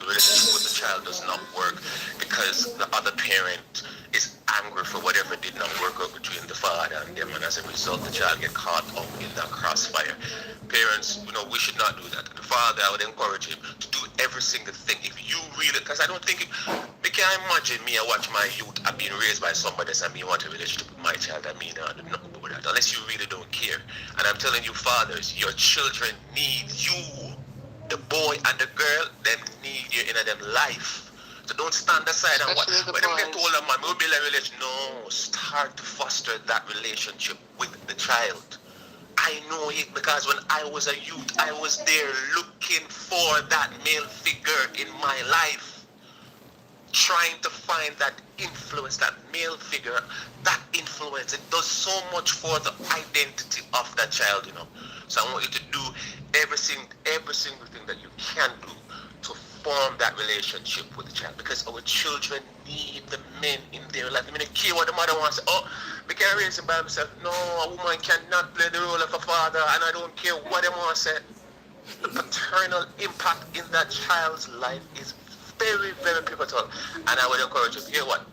relationship with the child does not work because the other parent is angry for whatever did not work out between the father and them, and as a result the child get caught up in that crossfire. Parents, we should not do that. The father, I would encourage him to do every single thing. If you really, because I don't think, I can't imagine me, I watch my youth, I've been raised by somebody that's me want a relationship with my child, I do nothing with that, unless you really don't care. And I'm telling you, fathers, your children need you. The boy and the girl, they need you in them life. So don't stand aside and watch. When they get older, man, we'll build a relationship. No, start to foster that relationship with the child. I know it because when I was a youth, I was there looking for that male figure in my life. Trying to find that influence, that male figure, that influence. It does so much for the identity of that child, So I want you to do every single thing that you can do to form that relationship with the child, because our children need the men in their life. I mean, care what the mother wants. Oh, we can raise him by himself. No, a woman cannot play the role of a father, and I don't care what they want to say. The paternal impact in that child's life is very, very pivotal. And I would encourage you, hear what?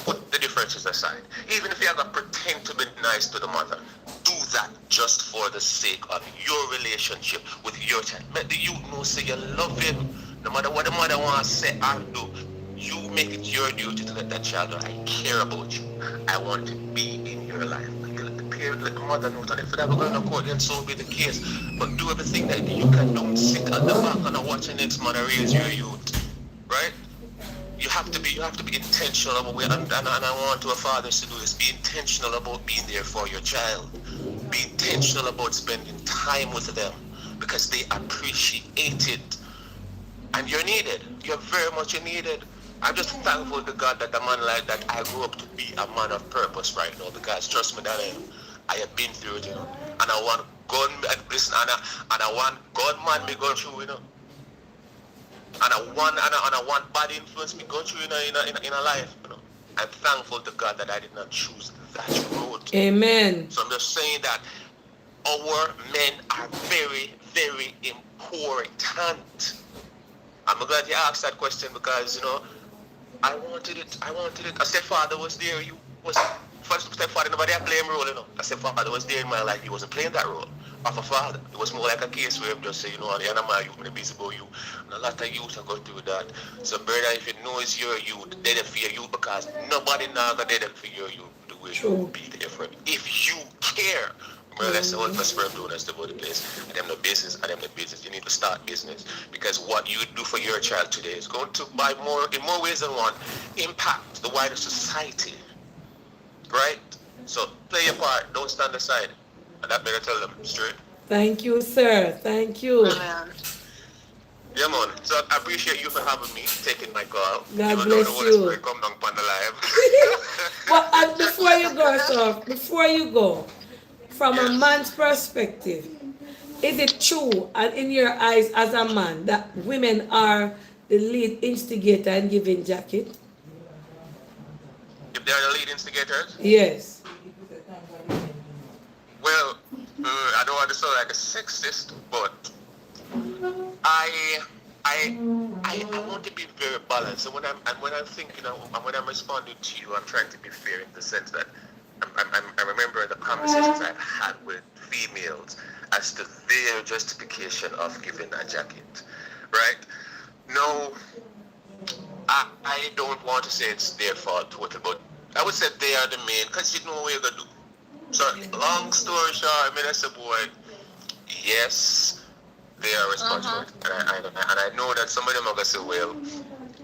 Put the differences aside. Even if you have to pretend to be nice to the mother, do that just for the sake of your relationship with your child. Let the youth know, say you love him. No matter what the mother wants to say or do, you make it your duty to let that child know, I care about you. I want to be in your life. Let the parent, let the mother know that if it ever going to court, then so be the case. But do everything that you can. Don't sit at the back and watch the next mother raise your youth. Right? You have to be intentional about and I want our fathers to do this. Be intentional about being there for your child. Be intentional about spending time with them, because they appreciate it. And you're needed. You're very much needed. I'm just thankful to God that a man like that, I grew up to be a man of purpose right now, because trust me, that I have been through it, you know. And I want God, listen, and I want God man me going through, you know. And I want bad influence me go through in a life, you know. I'm thankful to God that I did not choose that road. Amen. So I'm just saying that our men are very, very important. I'm glad you asked that question, because, you know, I wanted it. A stepfather was there. You was first stepfather, nobody had playing role, you know. A stepfather was there in my life. He wasn't playing that role of a father. It was more like a case where I'm just saying, you know, the animal youth, I'm busy about you. And a lot of youth are going through that. So brother, if you know it's your youth, they're there for your youth, because nobody now got there for your youth the way you be there for it. If you care. Well, that's the whole sperm donors to go to place. And them the business, You need to start business, because what you do for your child today is going to, in more ways than one, impact the wider society. Right? So play your part. Don't stand aside. And that better tell them straight. Thank you, sir. Thank you. Yeah, man. So I appreciate you for having me, taking my call. God bless you. Come down on the live. But before you go, from a man's perspective, is it true, and in your eyes as a man, that women are the lead instigator in giving jacket? If they are the lead instigators? Yes. Well, I don't want to sound like a sexist, but I want to be very balanced. And when I'm thinking and when I'm responding to you, I'm trying to be fair in the sense that I remember the conversations I've had with females as to their justification of giving a jacket, right? No, I don't want to say it's their fault totally, but I would say they are the main, because you know what you're going to do. So, long story short, I say, boy, yes, they are responsible. And I know that some of them are going to say, well,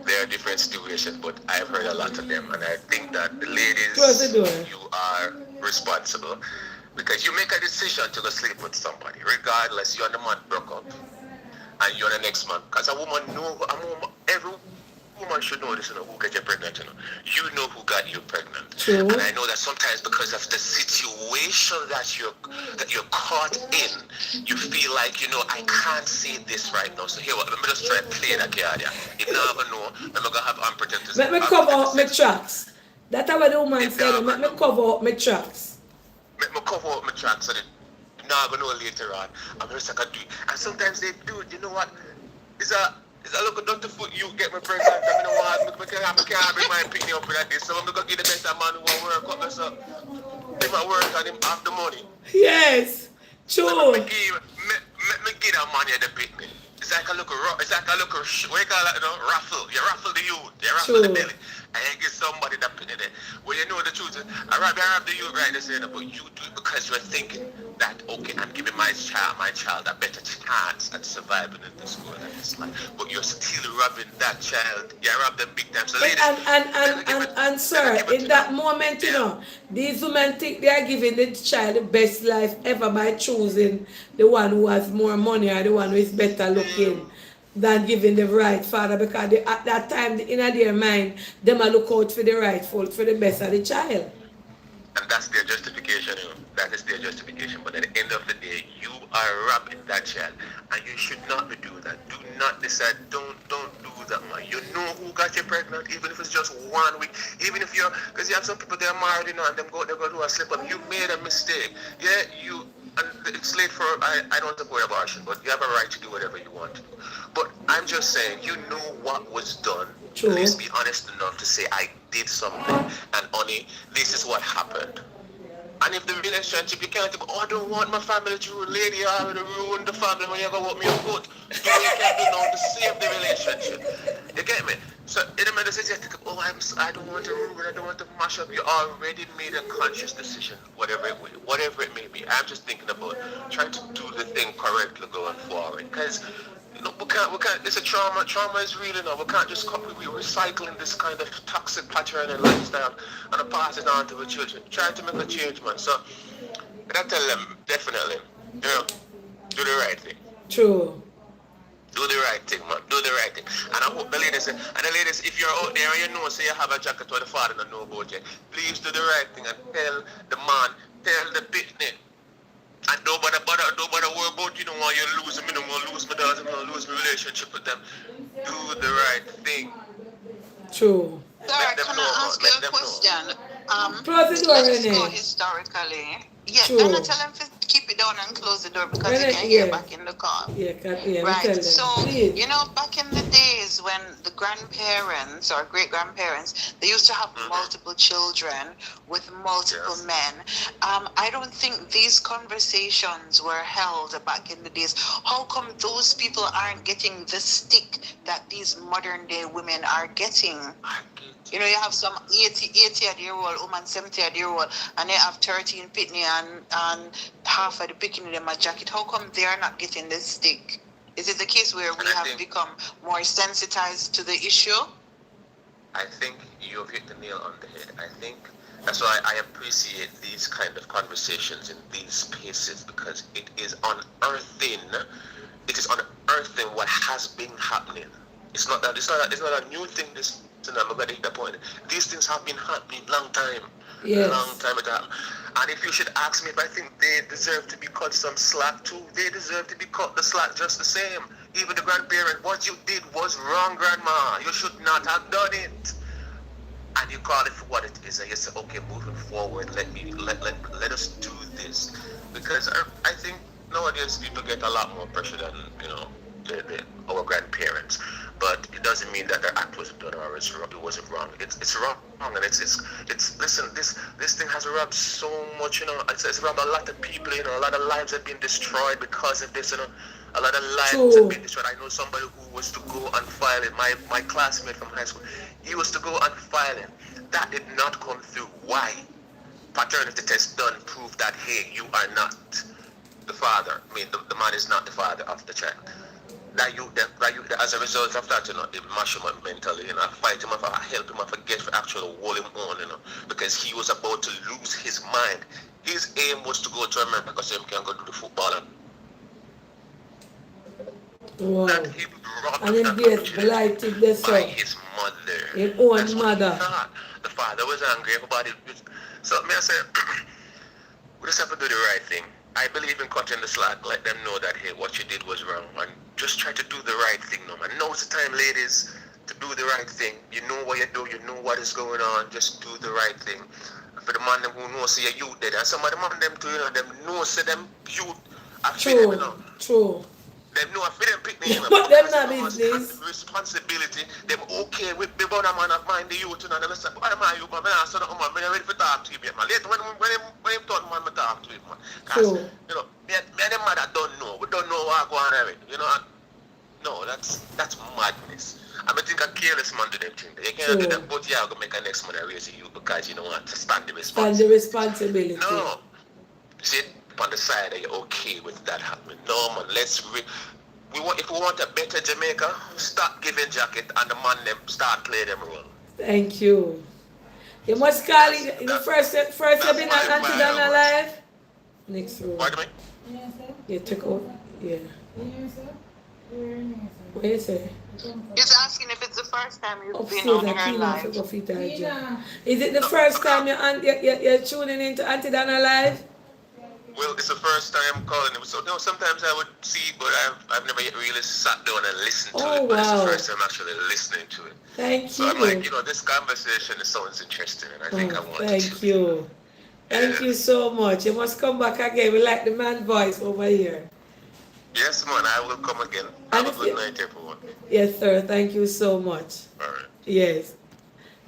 there are different situations, but I've heard a lot of them, and I think that the ladies, you are responsible, because you make a decision to go sleep with somebody, regardless, you and the man broke up, and you're the next man. Because every woman should know this, you know, who got you pregnant, you know. You know who got you pregnant. True. And I know that sometimes because of the situation that you're caught in, you feel like, you know, I can't say this right now. So here, let me just try to play that card here. If you never know, I'm going to have unprotected. Let me cover up my tracks. That's what the woman said. Let me cover up my tracks. Let me cover up my tracks so that you're not going to know later on. I'm just going to do it. And sometimes they do it. You know what? It's a look Dr. Foot, you get me pregnant. I don't want, I can't bring my opinion up like this. So I'm going to give the best man who work up. So if I work and him have the money. Yes, true. So me give that money the picnic. It's like a little, what you call it, raffle. You raffle the youth, you raffle the belly. And you give somebody that penny there. Well, you know the truth is, I rob the youth right there, but you do it because you're thinking that, okay, I'm giving my child a better chance at surviving in this world and this life. But you're still robbing that child. You rob them big time. So ladies, and sir, in that moment, you know, these women think they are giving the child the best life ever by choosing the one who has more money or the one who is better looking than giving the right father, because at that time in their mind, them a look out for the right fault, for the best of the child. And that's their justification, you know. That is their justification. But at the end of the day, you are robbing that child, and you should not be doing that. Do not decide. Don't that you're pregnant, even if it's just 1 week, even if you're, because you have some people they're married, you know, and they go do a slip up. You made a mistake. Yeah, and it's late for, I don't support abortion, but you have a right to do whatever you want to do. But I'm just saying, you know what was done. True. At least be honest enough to say, I did something, and honey, this is what happened. And if the relationship, you can't think, oh, I don't want my family to ruin, lady, I already ruined the family when you go with me a foot. Do what you can do now to save the relationship. You get me? So in the middle, you think, oh, I don't want to ruin, I don't want to mash up. You already made a conscious decision, whatever it may be. I'm just thinking about trying to do the thing correctly going forward. Because we can't, it's a trauma. Trauma is real enough. We can't just we're recycling this kind of toxic pattern and lifestyle and pass it on to the children. Try to make a change, man. So, I tell them, definitely, you know, do the right thing. True. Do the right thing, man. Do the right thing. And I hope the ladies, if you're out there and you know, say you have a jacket or the father don't know about you, please do the right thing and tell the man, tell the picnic. And don't bother worry about, you know, why you lose them, you don't want to lose my daughters, I don't want to lose my relationship with them. Do the right thing. True. Sir, can I ask you a question? Close the door, Let's Renee. go historically. Yeah, True. Donna, tell him to keep it down and close the door because Renee, you can hear yeah. back in the car. Yeah, tell them. Right, so, Please. you know, back in the days when the grandparents or great-grandparents, they used to have multiple children with multiple men. I don't think these conversations were held back in the days. How come those people aren't getting the stick that these modern-day women are getting? You know, you have some 80-year-old woman, 70-year-old, and they have 13 pitney and half of the bikini in my jacket. How come they are not getting this stick? Is it the case where we have become more sensitized to the issue? I think you've hit the nail on the head. I think that's why I appreciate these kind of conversations in these spaces, because it is unearthing what has been happening. It's not a new thing. I'm going to hit the point. These things have been happening long time. Yes. Long time ago. And if you should ask me if I think they deserve to be cut some slack too, they deserve to be cut the slack just the same. Even the grandparent, what you did was wrong, grandma. You should not have done it. And you call it for what it is, and you say, okay, moving forward, let us do this. Because I think nowadays people get a lot more pressure than, you know, our grandparents. But it doesn't mean that their act wasn't done or it wasn't wrong. It's wrong, and it's listen, this thing has robbed so much, you know. It's robbed a lot of people, you know. A lot of lives have been destroyed because of this, you know. A lot of lives have been destroyed. I know somebody who was to go and file it. My classmate from high school, he was to go and file it. That did not come through. Why? Paternity test done proved that, hey, you are not the father. I mean, the man is not the father of the child. That you, as a result of that, you know, they mash him up mentally, you know, fight him up, help him up, forget to actually hold him on, you know, because he was about to lose his mind. His aim was to go to America because he can go do the football. Wow. That he robbed And then that blighted the son. by his mother. His own That's what mother. he thought. The father was angry, everybody. So, may I say, we just have to do the right thing. I believe in cutting the slack. Let them know that, hey, what you did was wrong. And just try to do the right thing, no man. Now's the time, ladies, to do the right thing. You know what you do. You know what is going on. Just do the right thing. For the man them who knows, say your youth dead. And some of the man them too, you know, them know, say them youth. I feel them, you know. True. Them know I feel them pick me, you know. But them not business. Responsibility. Them okay with the brother man of mind, the youth, you know. Them say, why am I you, man? I'm ready to talk to you, man. Later, when him talk, man, I talk to him, man. Because, you know, me and them mother don't know. We don't know what go on with it, you know. And, no, that's madness. I think a careless man do them things. You can't do that, but yeah, I'm going to make a next man raise you because you don't want to stand the responsibility. No. See, on the side, are you okay with that happening? No, man, if we want a better Jamaica, start giving jacket and the man them start playing them role. Thank you. You must call it the first you've been on Aunty Donna live. Next room. What do you mean? You took out. Yeah. What you say? He's asking if it's the first time you've been on her live. Is it the first time you're tuning into Aunty Donna live? Well, it's the first time calling him. So no, sometimes I would see it, but I've never yet really sat down and listened to Oh, it. But it's the wow. first time actually listening to it. Thank So you. I'm like, this conversation sounds interesting, and I think I Oh, want thank to. you. Thank you Yes. so much. You must come back again. We like the man voice over here. Yes, man, I will come again. And Have a if good you, night, everyone. yes, sir. Thank you so much. All right. Yes.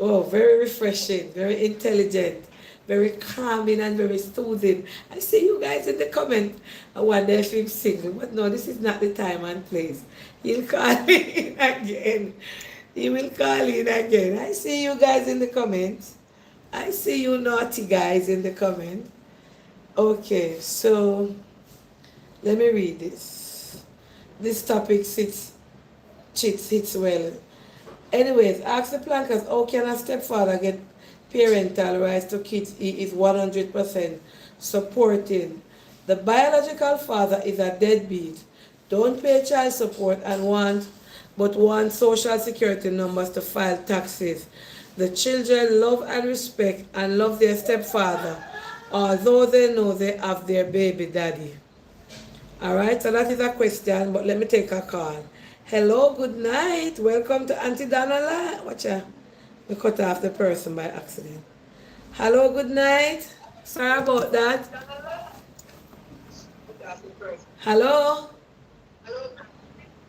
Oh, very refreshing, very intelligent, very calming and very soothing. I see you guys in the comment. I wonder if he's single, but no, this is not the time and place. He'll call in again. He will call in again. I see you guys in the comments. I see you naughty guys in the comment. Okay, so let me read this. This topic hits well. Anyways, ask the plankers, how can a stepfather get parental rights to kids he is 100% supporting? The biological father is a deadbeat, don't pay child support and want social security numbers to file taxes. The children love and respect and love their stepfather, although they know they have their baby daddy. Alright, so that is a question, but let me take a call. Hello, good night. Welcome to Aunty Donna. Watch out. We cut off the person by accident. Hello, good night. Sorry about that. Hello?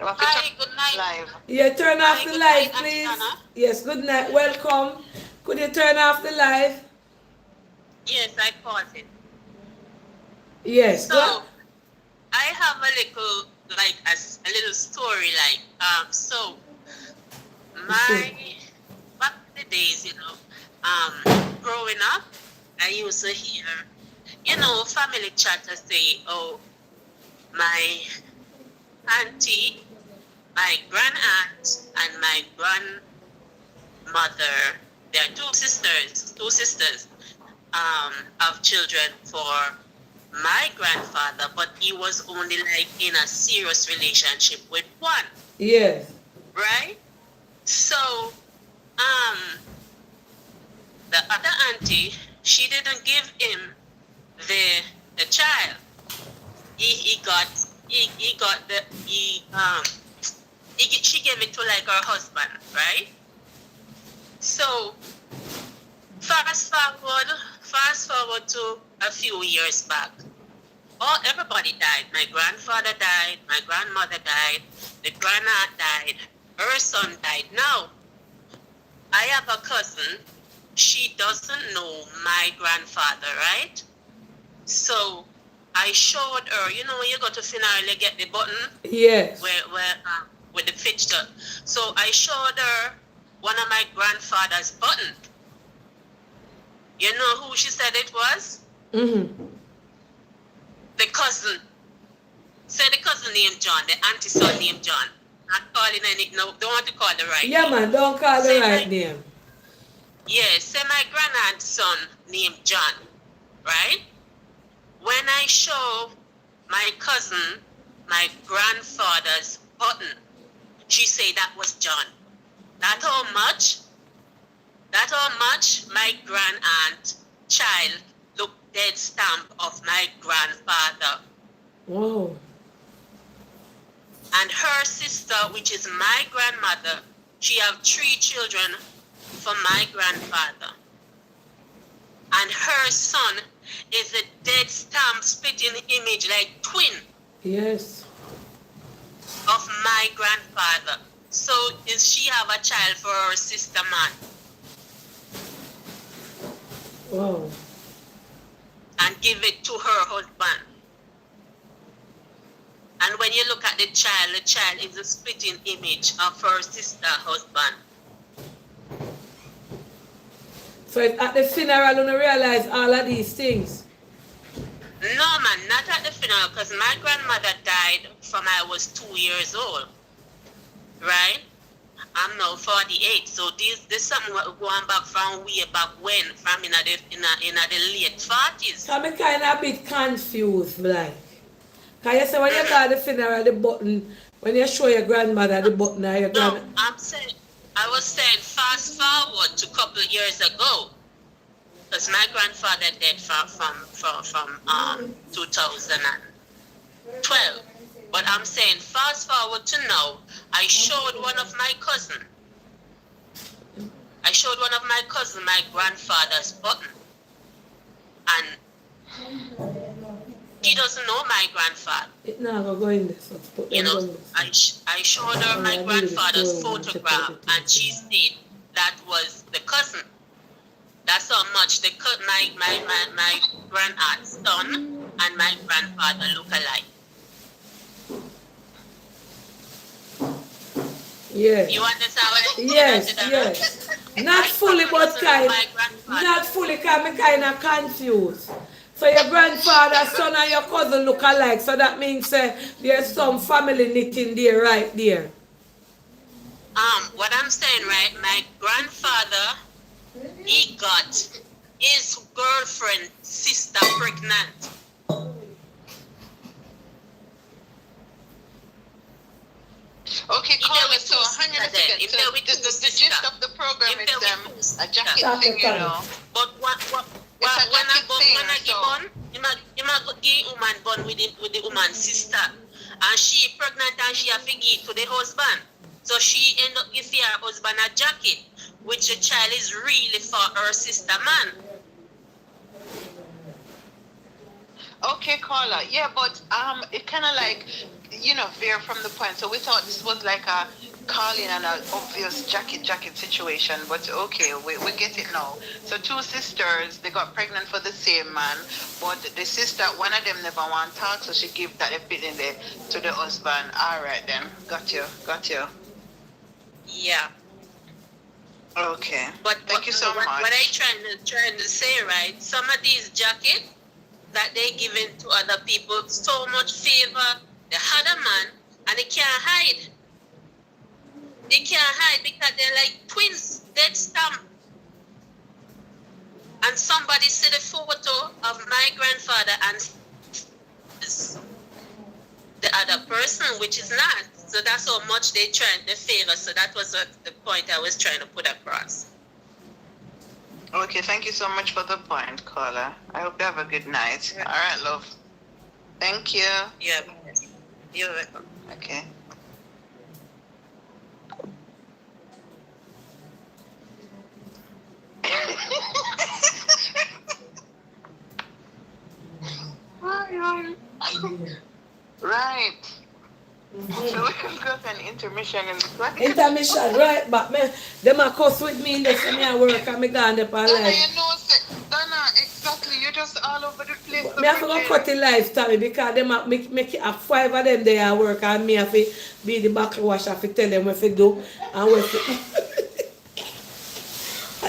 Hi, good night. Live. Yeah, turn off Hi, the good live, night, Aunty please. Donna. Yes, good night. Welcome. Could you turn off the live? Yes, I paused it. Yes. So, I have a little, like, a little story, like, so, back in the days, growing up, I used to hear, family chatters say, oh, my auntie, my grand aunt, and my grandmother, they are two sisters, of children for my grandfather, but he was only like in a serious relationship with one. Yes. Right? So, the other auntie, she didn't give him the child. She gave it to like her husband, right? So, fast forward to a few years back. Everybody died. My grandfather died, my grandmother died, the grandaunt died, her son died. Now, I have a cousin, she doesn't know my grandfather, right? So, I showed her, when you go to funeral, you get the button? Yes. With the fixture. So, I showed her one of my grandfather's button. You know who she said it was? Mm-hmm. The cousin. Say the cousin named John, the auntie son named John. Not calling any, no, don't want to call the right Yeah, name. man, don't call the right name. Yeah, say my grandaunt's son named John, right? When I show my cousin my grandfather's button, she say that was John. That's how much my grandaunt child looked dead stamp of my grandfather. Whoa. And her sister, which is my grandmother, she have 3 children from my grandfather. And her son is a dead stamp spitting image, like twin. Yes. Of my grandfather. So is she have a child for her sister man? Wow. And give it to her husband. And when you look at the child is a spitting image of her sister husband. So at the funeral, you don't realize all of these things? No, man, not at the funeral, because my grandmother died from I was 2 years old. Right? I'm now 48, so this something going back from way back when, from in the late 40s. I'm kind of a bit confused, like. Because you say when you got the funeral, the button, when you show your grandmother the button or your No, I was saying fast forward to a couple of years ago. because my grandfather died from 2012. But I'm saying, fast forward to now, I showed one of my cousin my grandfather's button, and she doesn't know my grandfather. It now go in there, so put You them know, down there. I showed her my grandfather's photograph, and she said that was the cousin. That's how much my grandaunt's son and my grandfather look alike. Yes. You understand what I'm saying? Yes. Not fully, but kind. Not fully, because I'm kind of confused. So your grandfather's son and your cousin look alike. So that means there's some family knitting there, right there. What I'm saying, right? My grandfather, he got his girlfriend's sister pregnant. Okay, call it. So hang on a second. So the gist of the program is a jacket thing, you know. But when I give bun, you might give woman bun with the woman's sister, and she pregnant and she have to give to the husband. So she end up giving her husband a jacket, which the child is really for her sister man. Okay, caller. Yeah, but it kind of like, veer from the point. So we thought this was like a calling and an obvious jacket situation, but okay, we get it now. So two sisters, they got pregnant for the same man, but the sister, one of them never want to talk, so she give that opinion to the husband. All right then, got you. Yeah. Okay. But thank you so much. What I trying to say, right? Some of these jackets that they giving to other people so much favor the other man, and they can't hide. They can't hide because they're like twins, dead stamp. And somebody see the photo of my grandfather and the other person, which is not. So that's how much they trying to favor. So that was the point I was trying to put across. Okay, thank you so much for the point, caller. I hope you have a good night. Yeah. All right, love. Thank you. Yeah. You're welcome. Okay. Right. So we can go to an intermission in the class. Intermission, right? But them a cuss with me in the same work and me gone there for life. Donna, exactly. You're just all over the place. Me have to go cut the life, Tommy, because them make it 5 of them they are work and me have to be the back washer to tell them what to do and what to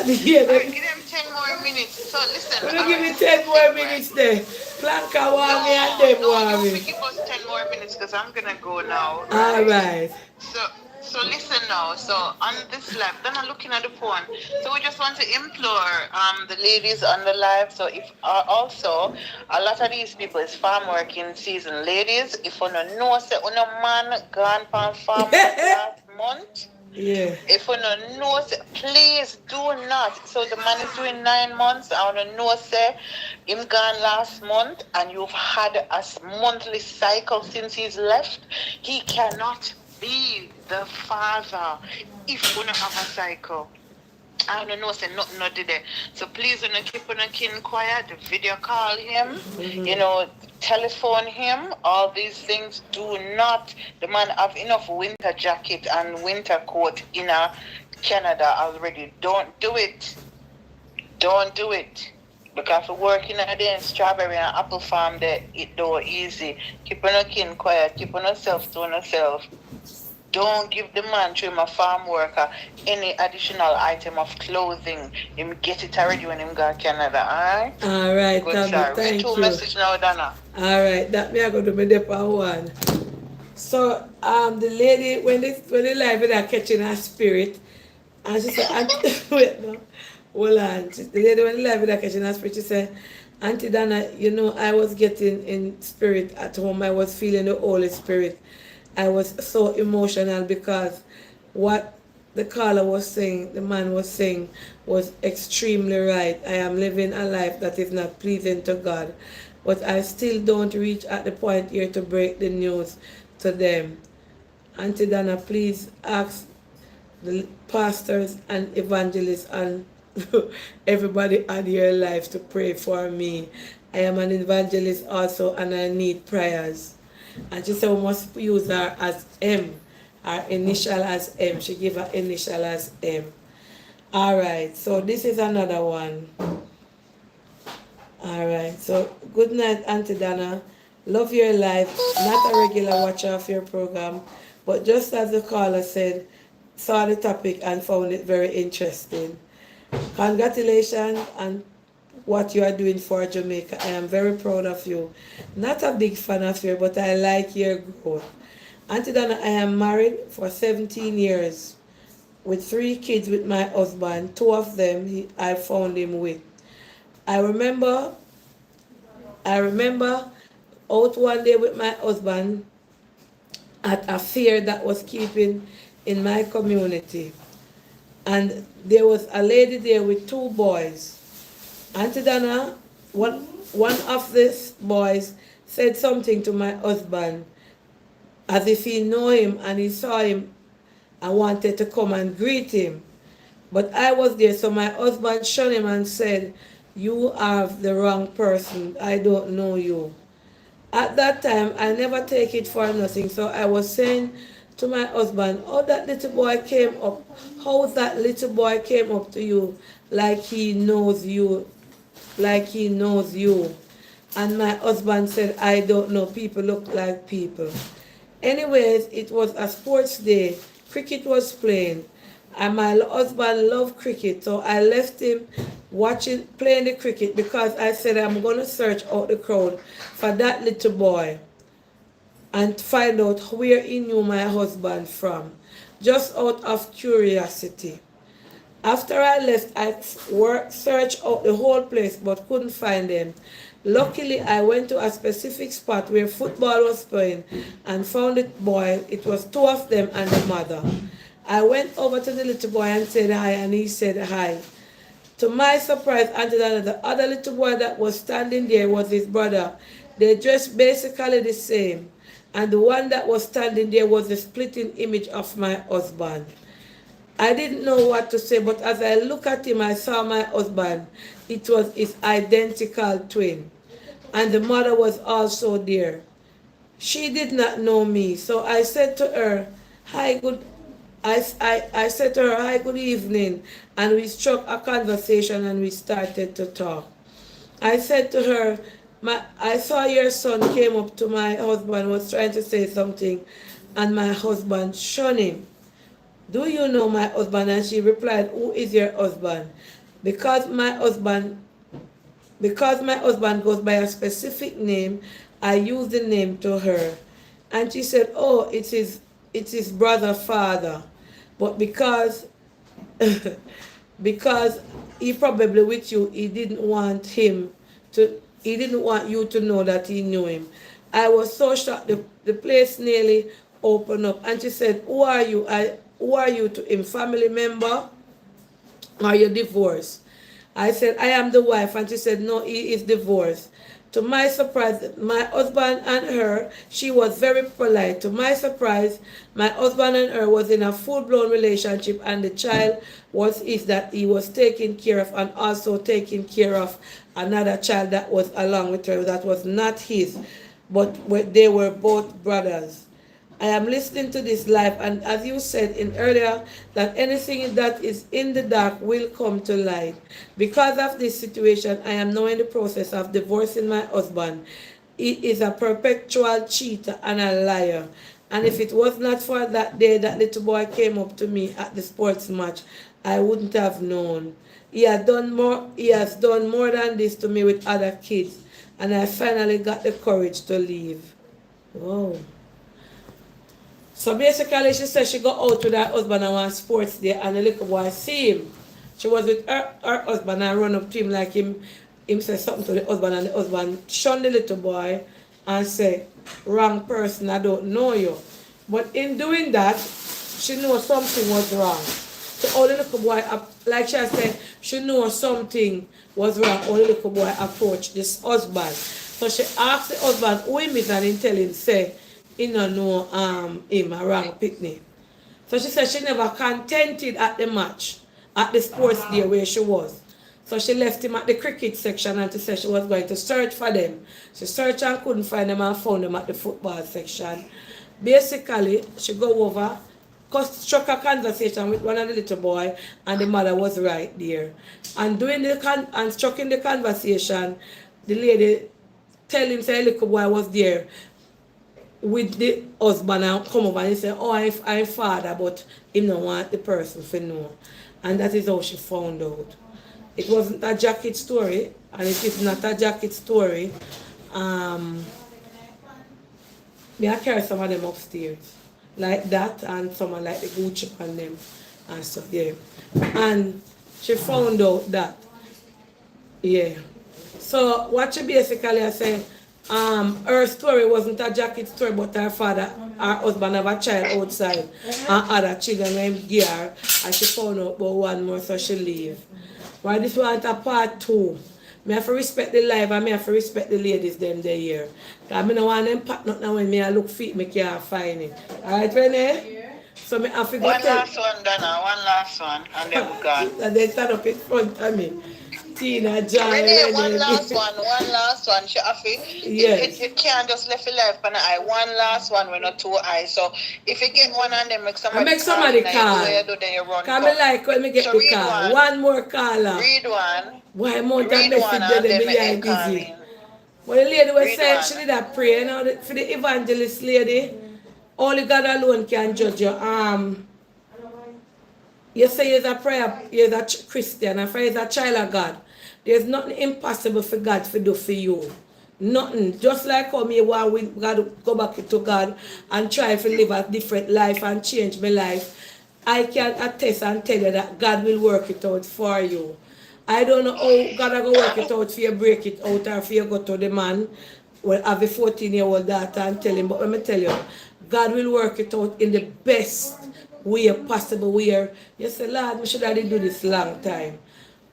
give them 10 more minutes. So listen. Give me 10 more minutes there. Planka want me and them want me. You give us 10 more minutes because I'm going to go now. Right? Alright. So listen now. So on this live, Donna looking at the phone. So we just want to implore the ladies on the live. So if also a lot of these people is farm working season. Ladies, if you don't know, say no man gone from farm last month. Yeah. If you don't know, please do not. So the man is doing 9 months. I want to know, say, him gone last month and you've had a monthly cycle since he's left. He cannot be the father if you don't have a cycle. I don't know, say nothing not did it. So please don't keep on a kin quiet, video call him, telephone him, all these things. Do not. The man have enough winter jacket and winter coat in Canada already. Don't do it. Don't do it. Because working at the strawberry and apple farm there, it do easy. Keep on a kin quiet, keep on yourself to yourself. Don't give the man to him a farm worker any additional item of clothing. Him get it already when him go to Canada, alright? Alright, thank you. Message now, Donna. Alright, that me I go to my depot one. So the lady when the live with her catching her spirit, and she said, wait no, hold on. The lady when the live with her catching her spirit, she said, Aunty Donna, I was getting in spirit at home. I was feeling the Holy Spirit. I was so emotional because what the caller was saying, the man was saying, was extremely right. I am living a life that is not pleasing to God, but I still don't reach at the point here to break the news to them. Auntie Donna, please ask the pastors and evangelists and everybody on your life to pray for me. I am an evangelist also and I need prayers. And she said we must use her as M, her initial as M. She gave her initial as M. Alright, so this is another one. Alright, so good night, Auntie Donna. Love your life. Not a regular watcher of your program, but just as the caller said, saw the topic and found it very interesting. Congratulations on what you are doing for Jamaica. I am very proud of you. Not a big fan of you, but I like your growth. Auntie Donna, I am married for 17 years with 3 kids with my husband. 2 of them I found him with. I remember out one day with my husband at a fair that was keeping in my community. And there was a lady there with 2 boys. Auntie Donna, one of these boys said something to my husband as if he knew him and he saw him and wanted to come and greet him. But I was there, so my husband shunned him and said, "You are the wrong person. I don't know you." At that time, I never take it for nothing, so I was saying to my husband, how that little boy came up to you like he knows you, And my husband said, "I don't know, people look like people." Anyways, it was a sports day. Cricket was playing. And my husband loved cricket, so I left him playing the cricket because I said I'm going to search out the crowd for that little boy and find out where he knew my husband from, just out of curiosity. After I left, I searched out the whole place but couldn't find them. Luckily, I went to a specific spot where football was playing and found the boy. It was 2 of them and the mother. I went over to the little boy and said hi, and he said hi. To my surprise, Auntie Donna, the other little boy that was standing there was his brother. They dressed basically the same. And the one that was standing there was the splitting image of my husband. I didn't know what to say, but as I looked at him, I saw my husband. It was his identical twin. And the mother was also there. She did not know me, so I said to her, I said to her, "Hi, good evening," and we struck a conversation and we started to talk. I said to her, I saw your son came up to my husband, was trying to say something, and my husband shunned him. "Do you know my husband?" And she replied, "Who is your husband?" Because my husband goes by a specific name, I used the name to her. And she said, "Oh, it's his brother father." But because he probably with you, he didn't want you to know that he knew him. I was so shocked. The place nearly opened up. And she said, Who are you to him? Family member? Or you divorced? I said, "I am the wife." And she said, "No, he is divorced." To my surprise, my husband and her, she was very polite. To my surprise, my husband and her was in a full-blown relationship, and the child that he was taking care of, and also taking care of another child that was along with her that was not his, but they were both brothers. I am listening to this live, and as you said in earlier, that anything that is in the dark will come to light. Because of this situation, I am now in the process of divorcing my husband. He is a perpetual cheater and a liar. And if it was not for that day that little boy came up to me at the sports match, I wouldn't have known. He has done more than this to me with other kids, and I finally got the courage to leave. Whoa. So basically, she said she got out with her husband on one sports day, and the little boy see him. She was with her husband and run up to him like him said something to the husband, and the husband shunned the little boy and said, "Wrong person, I don't know you." But in doing that, she knew something was wrong. So all the little boy, like she said, she knew something was wrong. All the little boy approached this husband. So she asked the husband who him is and he tell him, say, he don't know him a wrong picnic. So she said she never contented at the match, at the sports day where she was. So she left him at the cricket section and she said she was going to search for them. She searched and couldn't find them and found them at the football section. Basically, she go over, struck a conversation with one of the little boy and the mother was right there. And during and struck in the conversation, the lady tell him say the little boy was there with the husband and come over and he said, oh, I'm father, but he don't want the person to know. And that is how she found out. It wasn't a jacket story, and it is not a jacket story. Me I carry some of them upstairs. Like that, and someone like the Gucci on them. And so, yeah. And she found out that. Yeah. So, what she basically said, her story wasn't a jacket story, but her father, her husband have a child outside, and other children named Gear, and she found out about one more, so she leave. Why this one a part 2? Me have to respect the life and me have to respect the ladies them there here. Because I don't want them pack nothing when me I look feet, me can't find it. Alright, Renee? Yeah. So me have to go one last one, Donna, one last one, and then we gone. And then stand up in front of me. Tina, John, Renee, one last one. She have to, yes. you can't just left your life on the eye. One last one with not 2 eyes. So if you get one and then make somebody call. Then you run. Come like when me get the call. One more caller. Read one. Why amount of message then me are busy. Well, the lady was saying she did a prayer, you know, for the evangelist lady. Only God alone can judge you. You say you're a prayer, you're a Christian, and you're a child of God. There's nothing impossible for God to do for you. Nothing. Just like how me want we got to go back to God and try to live a different life and change my life. I can attest and tell you that God will work it out for you. I don't know how God will work it out for you, break it out, or for you go to the man, well, have a 14-year-old daughter and tell him, but let me tell you, God will work it out in the best way possible. Where you say, Lord, we should have do this long time.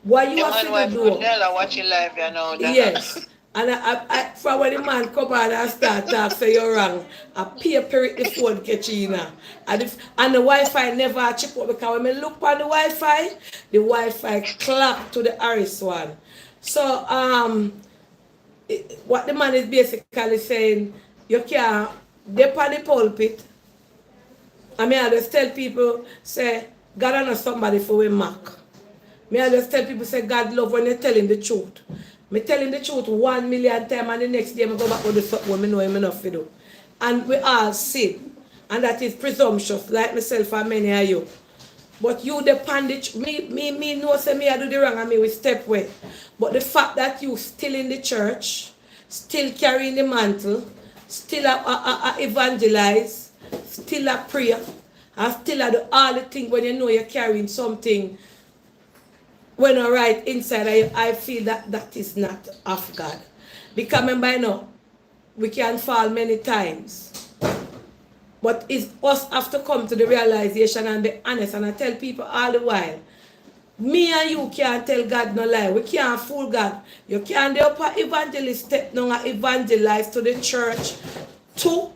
What you have to do? Watching live, you know. Yes. And I from when the man come on and start talk, say you're wrong, I paper it the phone catch you know. And the Wi-Fi never chip up because when I look on the Wi-Fi clock to the Harris one. So what the man is basically saying, you can't dip on the pulpit. I mean, I just tell people, say, God I know somebody for we mock. I just tell people, say, God love when you're telling the truth. I telling the truth 1 million times and the next day I go back to the something when I know him enough to do. And we all sin. And that is presumptuous, like myself and many of you. But you depend it, me know say me I do the wrong and me will step away. But the fact that you still in the church, still carrying the mantle, still evangelize, still a prayer, and still do all the things when you know you're carrying something when I right inside, I feel that that is not of God. Because remember, I know, we can fall many times. But it's us have to come to the realization and be honest. And I tell people all the while, me and you can't tell God no lie. We can't fool God. You can't do upper evangelist step now and evangelize to the church, to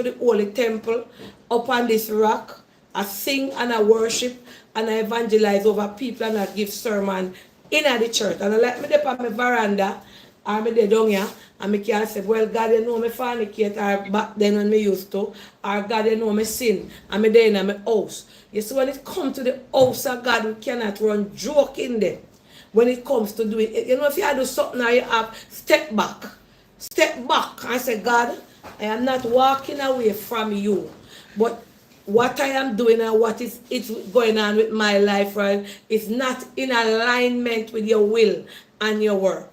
the holy temple, upon this rock. I sing and I worship and I evangelize over people and I give sermon in the church. And I like me up on my veranda or me there down here and me can say, well, God, you know me fornicate or back then when me used to, or God, you know me sin and me there in my house. You see, when it comes to the house of God, we cannot run joke in there. When it comes to doing it, you know, if you do something or you have, step back and say, God, I am not walking away from you, but what I am doing and what is going on with my life, right, is not in alignment with your will and your work.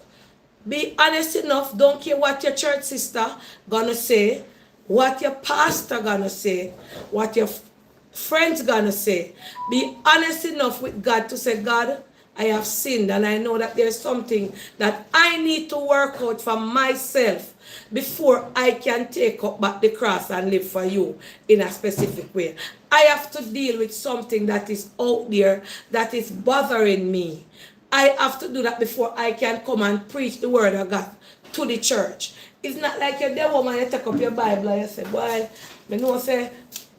Be honest enough. Don't care what your church sister gonna say, what your pastor gonna say, what your friends gonna say. Be honest enough with God to say, God, I have sinned, and I know that there's something that I need to work out for myself before I can take up back the cross and live for you in a specific way. I have to deal with something that is out there that is bothering me. I have to do that before I can come and preach the word of God to the church. It's not like you're there woman, you take up your Bible and you say, boy, I know say,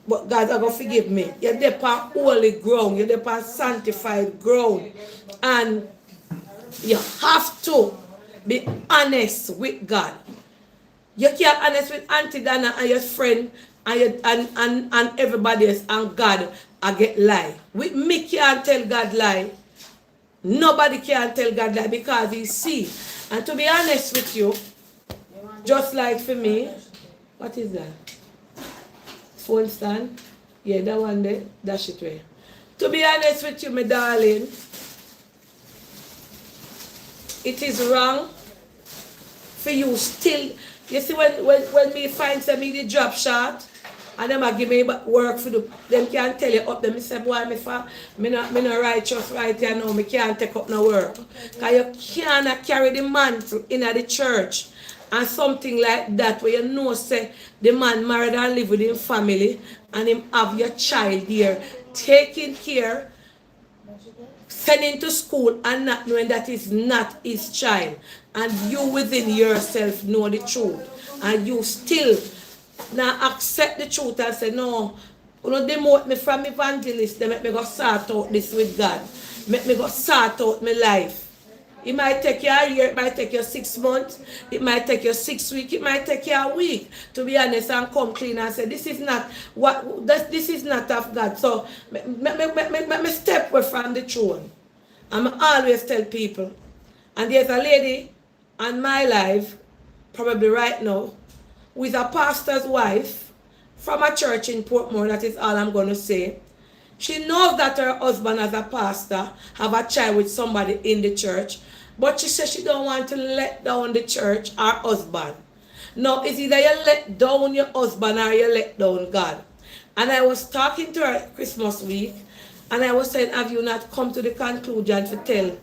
but God are going to forgive me. You're there on holy ground. You're there on sanctified ground. And you have to be honest with God. You can't honest with Aunty Donna and your friend and everybody else, and God I get lie. With me can't tell God lie. Nobody can tell God lie because he see. And to be honest with you, just like for me, what is that? Phone stand? Yeah, that one there, dash it away. To be honest with you, my darling, it is wrong for you still. You see, when me find some me the drop shot, and them a give me work for do, them can't tell you up them. Me say, boy, me not righteous right here now. Me can't take up no work. Because you cannot carry the mantle in the church and something like that where you know say the man married and live with his family and him have your child there taking care, sending to school and not knowing that is not his child, and you within yourself know the truth, and you still now accept the truth and say, no, you know, demote me from evangelist, they make me go sort out this with God. Make me go sort out my life. It might take you a year, it might take you 6 months, it might take you 6 weeks, it might take you a week, to be honest, and come clean and say, this is not this is not of God. So me step away from the throne. And I always tell people, and there's a lady on my life, probably right now, who is a pastor's wife from a church in Portmore, that is all I'm going to say. She knows that her husband as a pastor have a child with somebody in the church, but she says she don't want to let down the church or husband. No, it's either you let down your husband or you let down God. And I was talking to her Christmas week, and I was saying, have you not come to the conclusion to tell?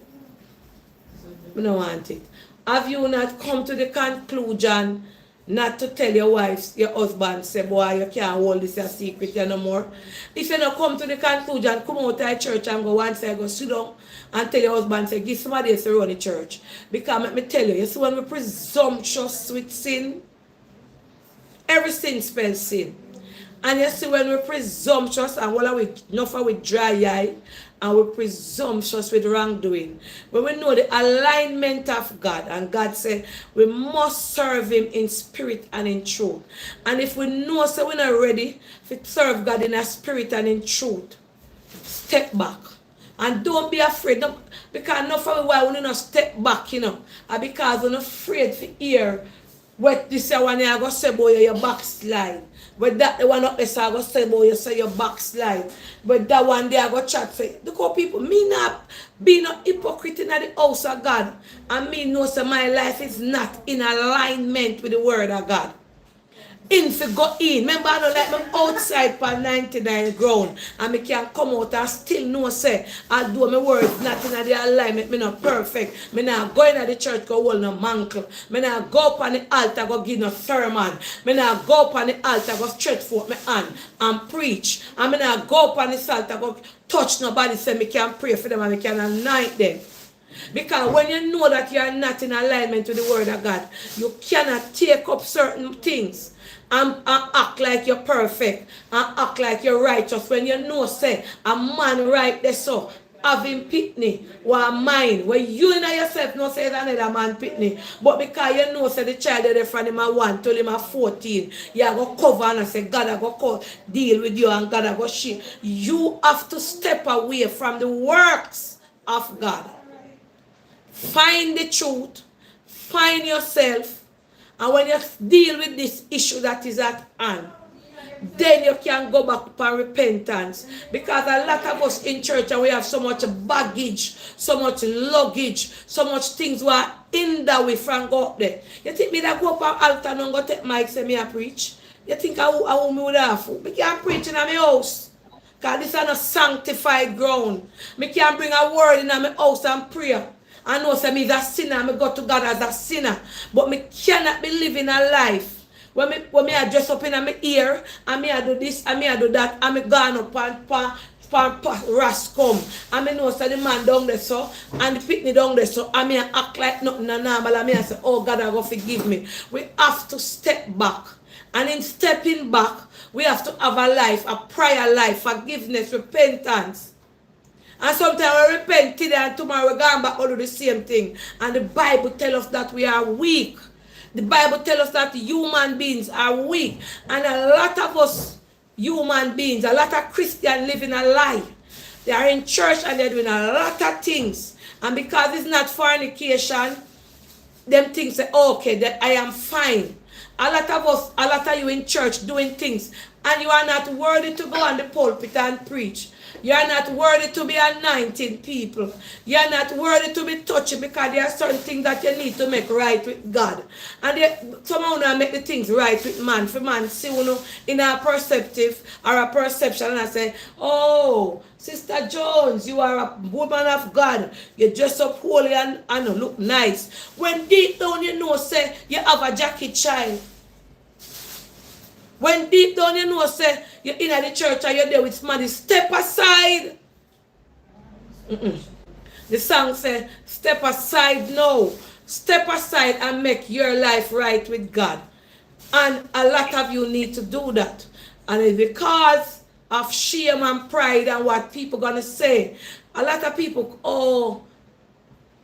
I don't want it. Have you not come to the conclusion not to tell your wife, your husband, say, boy, you can't hold this a secret no more? If you don't come to the conclusion, come out of the church and go one side, go sit down and tell your husband, say, give somebody else to run the church. Because let me tell you, you see when we presumptuous with sin, every sin spells sin. And you see when we're presumptuous and while we enough with dry eye and we're presumptuous with wrongdoing, when we know the alignment of God, and God said we must serve him in spirit and in truth. And if we know so we're not ready to serve God in a spirit and in truth, step back. And don't be afraid. No, because not for why we not step back, you know. And because we're not afraid to hear what this one I go say about your backslide. But that the one up there I go say about you say your backslide. But that one there I go chat say, look how people, me not be no hypocrite in the house of God. And me know so my life is not in alignment with the word of God. In for go in. Remember, I don't like me outside for 99 ground. And me can come out and still know say, although my words not in the alignment, me not perfect. Me not go in the church go hold no mantle. Me not go up on the altar go give no sermon. Me not go up on the altar go stretch forth my hand and preach. And me not go up on the altar go touch nobody say me can pray for them and me can anoint them. Because when you know that you are not in alignment with the word of God, you cannot take up certain things and act like you're perfect and act like you're righteous when you know say a man right there so having pitney or mine where you and yourself know say another man pitney, but because you know say the child there from him at 1 till him at 14, you are going to cover and say God I go deal with you and God I go shit. You have to step away from the works of God. Find the truth, find yourself, and when you deal with this issue that is at hand, then you can go back for repentance. Because a lot of us in church and we have so much baggage, so much luggage, so much things we are in that way from go up there. You think me that go up on altar and go take mic say me a preach? You think I me would have? We can't preach in my house. Because this is not sanctified ground. Me can't bring a word in my house and pray. I know say me is a sinner, I go to God as a sinner. But me cannot be living a life when me I dress up in my ear, and me I do this, and me I do that, and me gone up and rascom. And me know say the man down there so, and the picnic down there so, and me I act like nothing normal, and me I say, oh God, I go forgive me. We have to step back. And in stepping back, we have to have a life, a prayer life, forgiveness, repentance. And sometimes we repent today and tomorrow we go back and do the same thing. And the Bible tells us that we are weak. The Bible tells us that human beings are weak. And a lot of us human beings, a lot of Christians living a lie. They are in church and they're doing a lot of things. And because it's not fornication, them things say, okay, that I am fine. A lot of us, a lot of you in church doing things, and you are not worthy to go on the pulpit and preach. You are not worthy to be anointing people. You are not worthy to be touching because there are certain things that you need to make right with God. And somehow you make the things right with man. For man see you in a perceptive or a perception and I say, oh, Sister Jones, you are a woman of God. You dress up holy and look nice. When deep down you know, say, you have a jacket child. When deep down you know, say, you're in the church and you're there with somebody, step aside. The song says, step aside now. Step aside and make your life right with God. And a lot of you need to do that. And it's because of shame and pride and what people going to say. A lot of people, oh,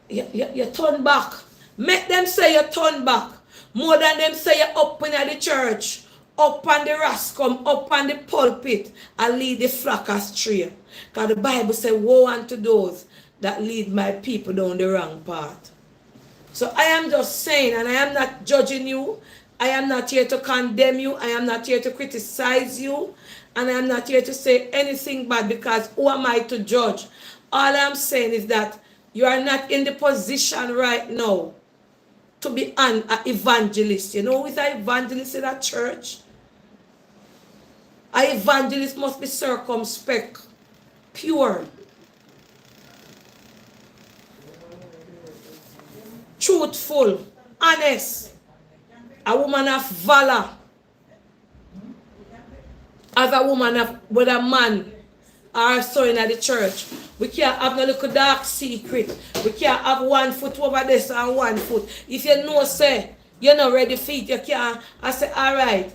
you turn back. Make them say you turn back. More than them say you're up in the church. Up on the rascom, up on the pulpit, and lead the flock astray. Because the Bible says, woe unto those that lead my people down the wrong path. So I am just saying, and I am not judging you. I am not here to condemn you. I am not here to criticize you. And I am not here to say anything bad, because who am I to judge? All I am saying is that you are not in the position right now to be an evangelist. You know who is an evangelist in a church? An evangelist must be circumspect, pure, truthful, honest, a woman of valor. As a woman of, with a man or so in the church, we can't have no little dark secret. We can't have 1 foot over this and 1 foot. If you know, say, you're not ready for it, you can't. I say, all right.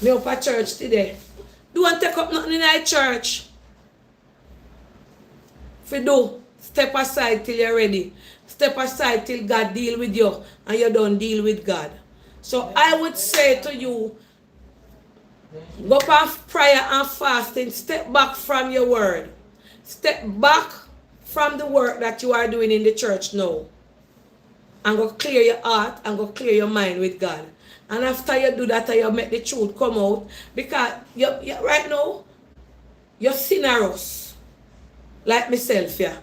Me up at church today. Don't take up nothing in our church. If you do, step aside till you're ready. Step aside till God deal with you and you don't deal with God. So I would say to you, go past prayer and fasting. Step back from your word. Step back from the work that you are doing in the church now. And go clear your heart and go clear your mind with God. And after you do that, you make the truth come out. Because you right now, you're sinners. Like myself, yeah.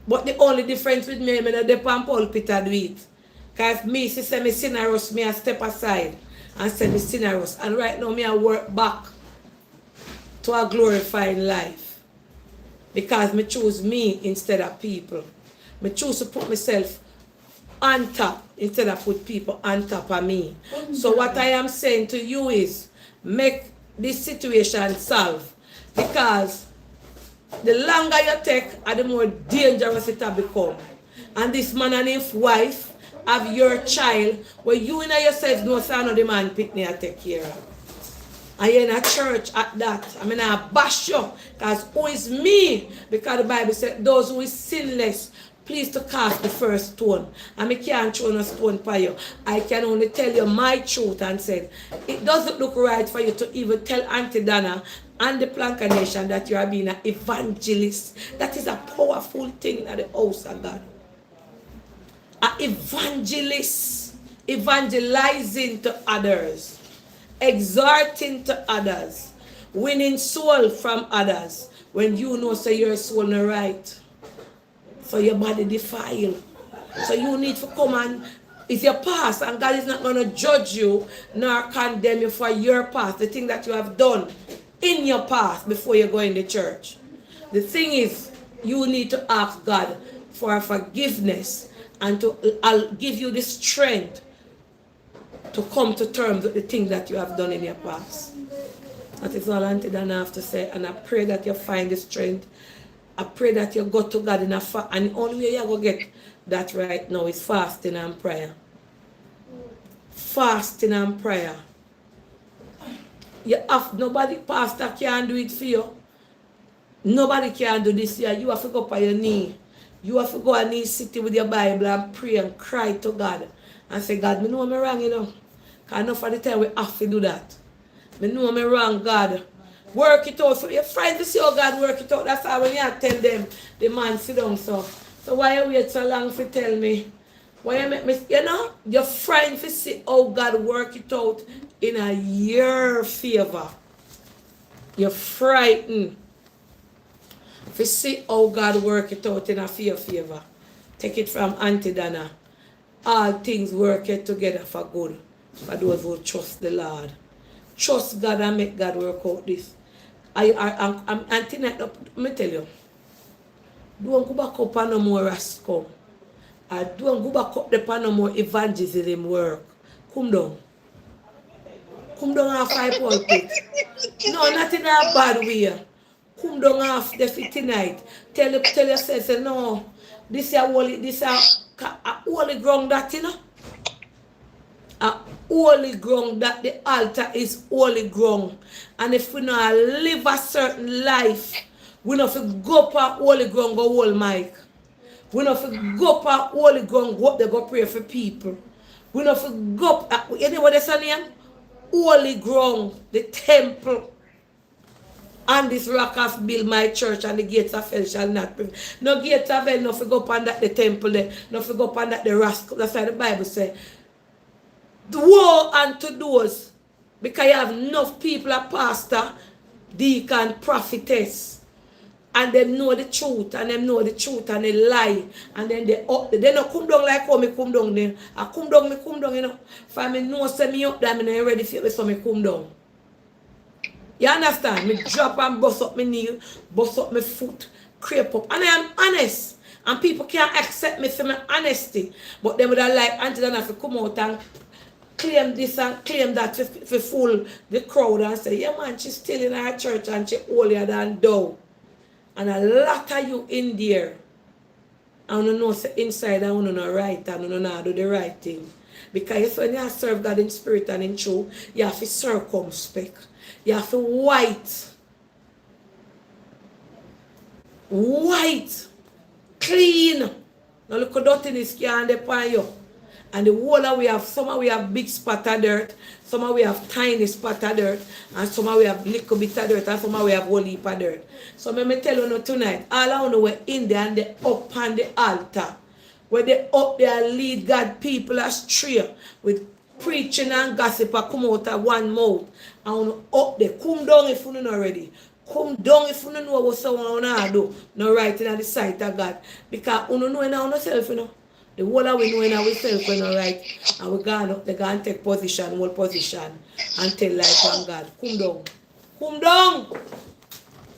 But the only difference with me, I'm not the pulpit and do it. Because me, she say me sinners, me I step aside and say me sinners. And right now, me I work back to a glorifying life. Because me choose me instead of people. Me choose to put myself on top instead of put people on top of me. So what I am saying to you is, make this situation solve. Because the longer you take, the more dangerous it will become. And this man and his wife have your child, where you and yourself know say no the man pick me and take care of. And you're in a church at that. I mean, I bash you. Because who is me? Because the Bible said, those who is sinless, please to cast the first stone. And I can't throw a stone for you. I can only tell you my truth and say, it doesn't look right for you to even tell Aunty Donna and the Planka Nation that you are being an evangelist. That is a powerful thing in the house of God. An evangelist, evangelizing to others, exhorting to others, winning soul from others, when you know say your soul not right. So your body defiled. So you need to come and, it's your past, and God is not going to judge you nor condemn you for your past, the thing that you have done. in your past before you go in the church. The thing is, you need to ask God for forgiveness and I'll give you the strength to come to terms with the things that you have done in your past. That is all Auntie Donna have to say, and I pray that you find the strength. I pray that you go to God in a fast, and the only way you go get that right now is fasting and prayer. Fasting and prayer. You have nobody, pastor can do it for you. Nobody can do this here. You have to go up on your knee. You have to go on knee, sit with your Bible and pray and cry to God. And say, God, I know I'm wrong, you know. Because enough of the time we have to do that. I know I'm wrong, God. Work it out. So your friends to see how God work it out. That's how when you tell them, the man sit down. So why you wait so long to tell me? Why you make me, you know, your friend to see how God work it out in a your favor. You're frightened. To see how God work it out in a favor. Take it from Auntie Donna. All things work it together for good. For those who trust the Lord. Trust God and make God work out this. I'm tonight, let me tell you. Don't go back up on no more rascal. Don't go back up on no more evangelism work. Come down. Come down off my pulpit. No, not in a bad way. Come down off the fit tonight. Tell yourself, say, no, this is a holy ground that, you know. A holy ground, that the altar is holy ground. And if we not live a certain life, we not go up a holy ground, go hold mic. We not go up a holy ground, go up there, go pray for people. We not go up, anybody say name? Holy ground, the temple. And this rock has built my church, and the gates of hell shall not prevail. No gates of hell, no go up on that the temple there, no go up on that the rascal. That's why the Bible says, woe unto those, because you have enough people, a pastor, deacon, prophetess, and they know the truth, and they know the truth, and they lie, and then they don't come down like how me come down then. I come down, you know. For me know say me up there, me not ready for it, so me come down. You understand? Me drop and bust up my knee, bust up my foot, creep up. And I am honest. And people can't accept me for my honesty. But they would have like Auntie Donna to come out and claim this and claim that to fool the crowd and say, yeah man, she's still in our church and she's holier than thou. And a lot of you in there, I don't know say inside, I don't know right and I don't know do the right thing. Because when you serve God in spirit and in truth, you have to circumspect. You have to white, clean. Now look at dirtiness can depend you. And the whole we have, some we have big spot of dirt, some we have tiny spot of dirt, and some we have little bit of dirt, and some we have whole heap of dirt. So let me tell you tonight, all I know we're in there and they up on the altar. Where they up there lead God people astray with preaching and gossip come out of one mouth. And up there, come down if you don't know already. Come down if you don't know what someone want to do. No writing at the sight of God. Because you don't know in ourselves, you know. The whole of we know in ourselves, you know, right? And we gone up, they go and take position, hold position, and tell life on God. Come down. Come down.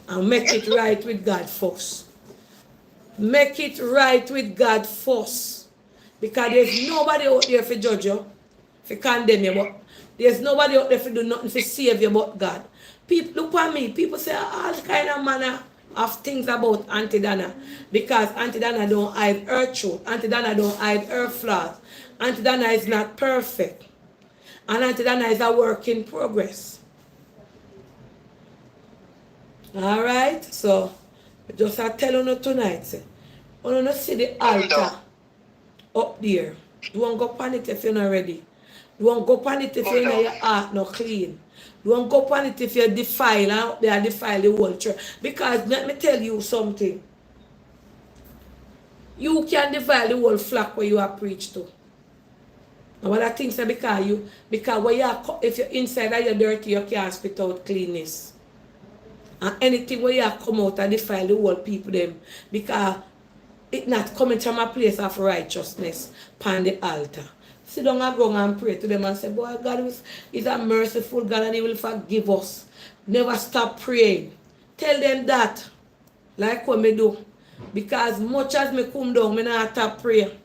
And make it right with God first. Make it right with God first. Because there's nobody out there for judge you, for condemn you, but there's nobody out there for do nothing for save you but God. People look at me, people say all kind of manner of things about Auntie Donna. Because Auntie Donna don't hide her truth. Auntie Donna don't hide her flaws. Auntie Donna is not perfect. And Auntie Donna is a work in progress. Alright, so just I tell you tonight, say, you don't see the altar up there. Don't go pan it if you're not ready. Don't go pan it if your heart not clean. Don't go pan it if you defile and up there defile the whole church. Because let me tell you something. You can defile the whole flock where you are preached to. And what I think is because when you are, if you're inside and you're dirty, you can't spit out cleanness. And anything where you come out and defile the whole people them. Because it's not coming from a place of righteousness upon the altar. sit down and go and pray to them and say, boy, God is a merciful God and He will forgive us. Never stop praying. Tell them that. Like what me do. Because much as me come down, me not stop pray.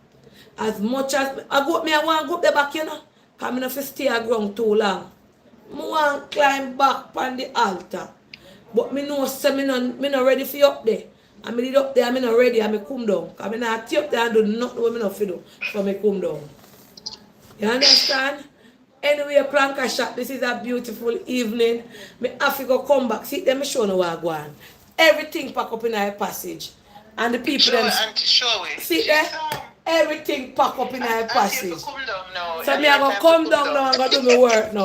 As much as I want to go up the back, you know. Because I don't stay on ground too long. I want to climb back on the altar. But me know say me not ready for you up there. And me did up there, I not ready and me come down. Because I not stay up there and do nothing what I not do. So me come down. You understand? Anyway, Planka shop, this is a beautiful evening. Me have to go come back. See, them show no what go on. Everything pack up in our passage. And the people Show them it, Auntie, show it. see there? Everything pack up in our passage. Auntie, come down now. So me I go come down now and go do my work now.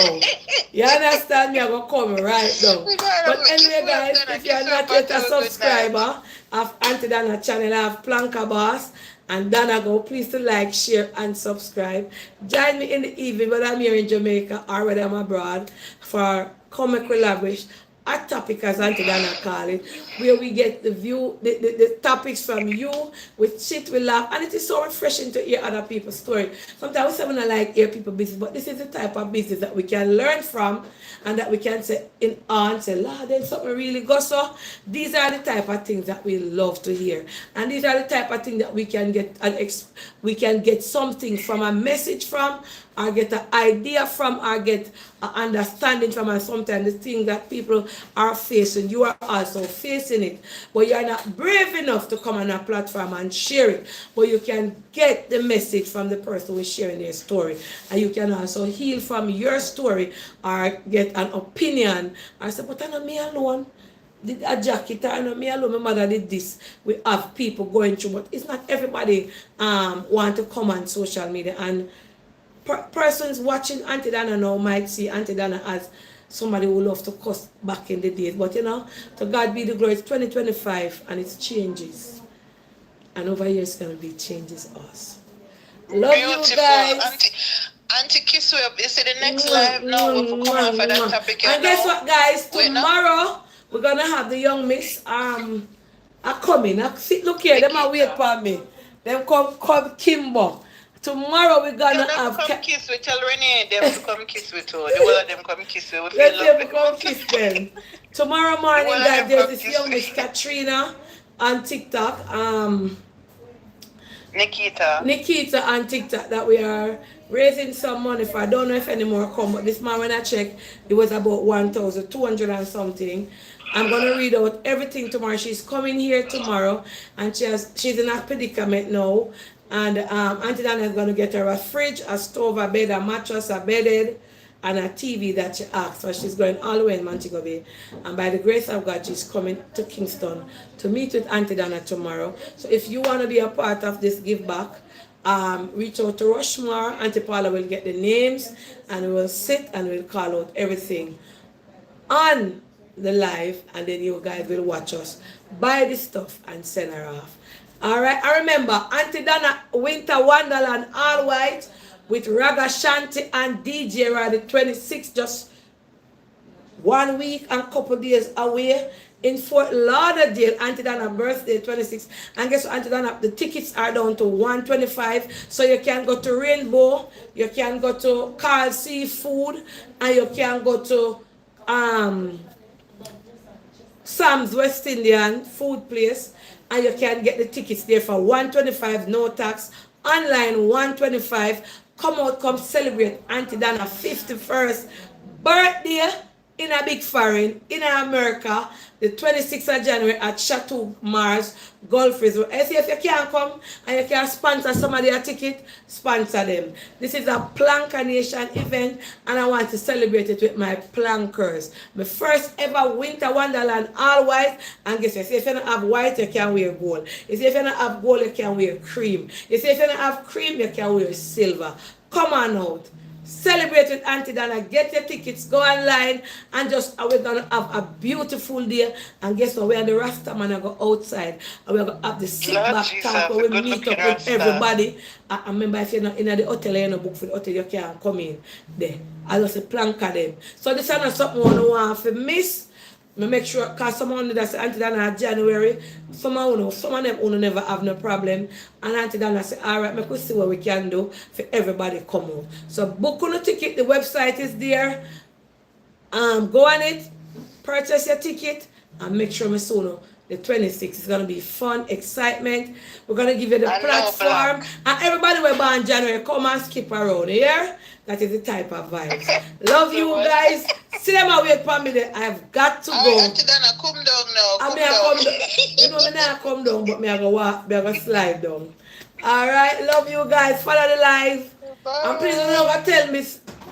You understand? Me I go come right down. But anyway guys, if you are not yet a subscriber of Aunty Donna channel, I have Planka Boss and Donna go, please to like, share and subscribe. Join me in the evening whether I'm here in Jamaica or whether I'm abroad for Comic Collaboration. A topic, as Aunty Donna call it, where we get the view, the topics from you, we sit, we laugh, and it is so refreshing to hear other people's story. Sometimes we say we don't like hear people's business, but this is the type of business that we can learn from, and that we can say in awe and say, Lord, then something really goes so. These are the type of things that we love to hear, and these are the type of things that we can get something from, a message from, or get an idea from, or get an understanding from, and sometimes the thing that people are facing, you are also facing it, but you are not brave enough to come on a platform and share it, but you can get the message from the person who is sharing their story, and you can also heal from your story, or get an opinion, or say, but I know me alone, did a jacket, I know me alone, my mother did this. We have people going through, but it's not everybody want to come on social media, and persons watching Aunty Donna now might see Aunty Donna as somebody who loved to cuss back in the days. But you know, to God be the glory. It's 2025 and it's changes. And over here it's going to be changes us. Love beautiful. you guys. Auntie kiss you up. You see the next live now. We'll come on for that topic. And guess what, guys? Tomorrow we're going to have the young miss are coming. Look here, them are wait for me. Them come Kimbo. Tomorrow we're gonna have come kiss with. Tell Renee them to come kiss with her. The whole of them come kiss with. We feel lovely. Come kiss them. Tomorrow morning, guys, there's this young Miss Katrina on TikTok. Nikita on TikTok that we are raising some money for. I don't know if any more come, but this morning when I checked, it was about 1,200 and something. I'm gonna read out everything tomorrow. She's coming here tomorrow, and she's in a predicament now. And Aunty Donna is going to get her a fridge, a stove, a bed, a mattress, a bedded, and a TV that she asked. So she's going all the way in Montego Bay. And by the grace of God, she's coming to Kingston to meet with Aunty Donna tomorrow. So if you want to be a part of this give back, reach out to Rushmore. Auntie Paula will get the names, and we'll sit and we'll call out everything on the live, and then you guys will watch us buy the stuff and send her off. Alright, I remember Aunty Donna Winter Wonderland all white with Raga Shanti and DJ Rod the 26th, just 1 week and couple days away in Fort Lauderdale. Aunty Donna birthday 26th. And guess what, Aunty Donna, the tickets are down to $125. So you can go to Rainbow, you can go to Carl Seafood, and you can go to Sam's West Indian food place. And you can get the tickets there for $125, no tax. Online, $125. Come out, come celebrate Aunty Donna's 51st birthday in a big foreign, in America, the 26th of January at Chateau Mars Golf Resort. I say if you can't come and you can sponsor somebody a ticket, sponsor them. This is a Planka Nation event, and I want to celebrate it with my plankers. My first ever Winter Wonderland all white. And guess what? If you don't have white, you can wear gold. You see, if you don't have gold, you can wear cream. You see, if you don't have cream, you can wear silver. Come on out. Celebrate with Aunty Donna. Get your tickets. Go online and just we're gonna have a beautiful day. And guess what? We're on the Rasta man. I go outside and we're gonna have the sit back talk where we meet up with everybody. I remember if you're not in the hotel, you're not book for the hotel, you can't come in there. I just plank them. So this is not something we want to miss. I make sure, because someone that say Aunty Donna January, some of them who never have no problem. And Aunty Donna say, alright, make we see what we can do for everybody come out. So book on the ticket, the website is there. Go on it, purchase your ticket, and make sure the 26th is gonna be fun, excitement. We're gonna give you the platform. And everybody will born in January, come and skip around here. That is the type of vibes. Love you guys. See them and wait for me there. I've got to go. Aunty Donna, come down now. Come down. You know me now come down, but me I go walk, me I go slide down. Alright, love you guys. Follow the live. And please don't ever tell me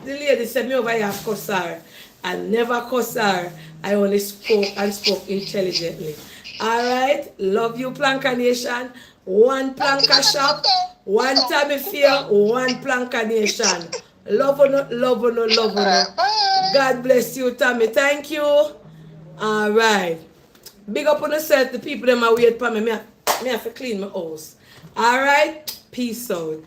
the lady said me over here cuss her. I never cuss her. I only spoke intelligently. Alright, love you, Planka Nation. One Planka shop, one Tabby Fear, one Planka Nation. Love or no, love or no, love or no. God bless you, Tammy. Thank you. Alright. Big up on yourself, the people that are wait for me. Me have to clean my house. Alright, peace out.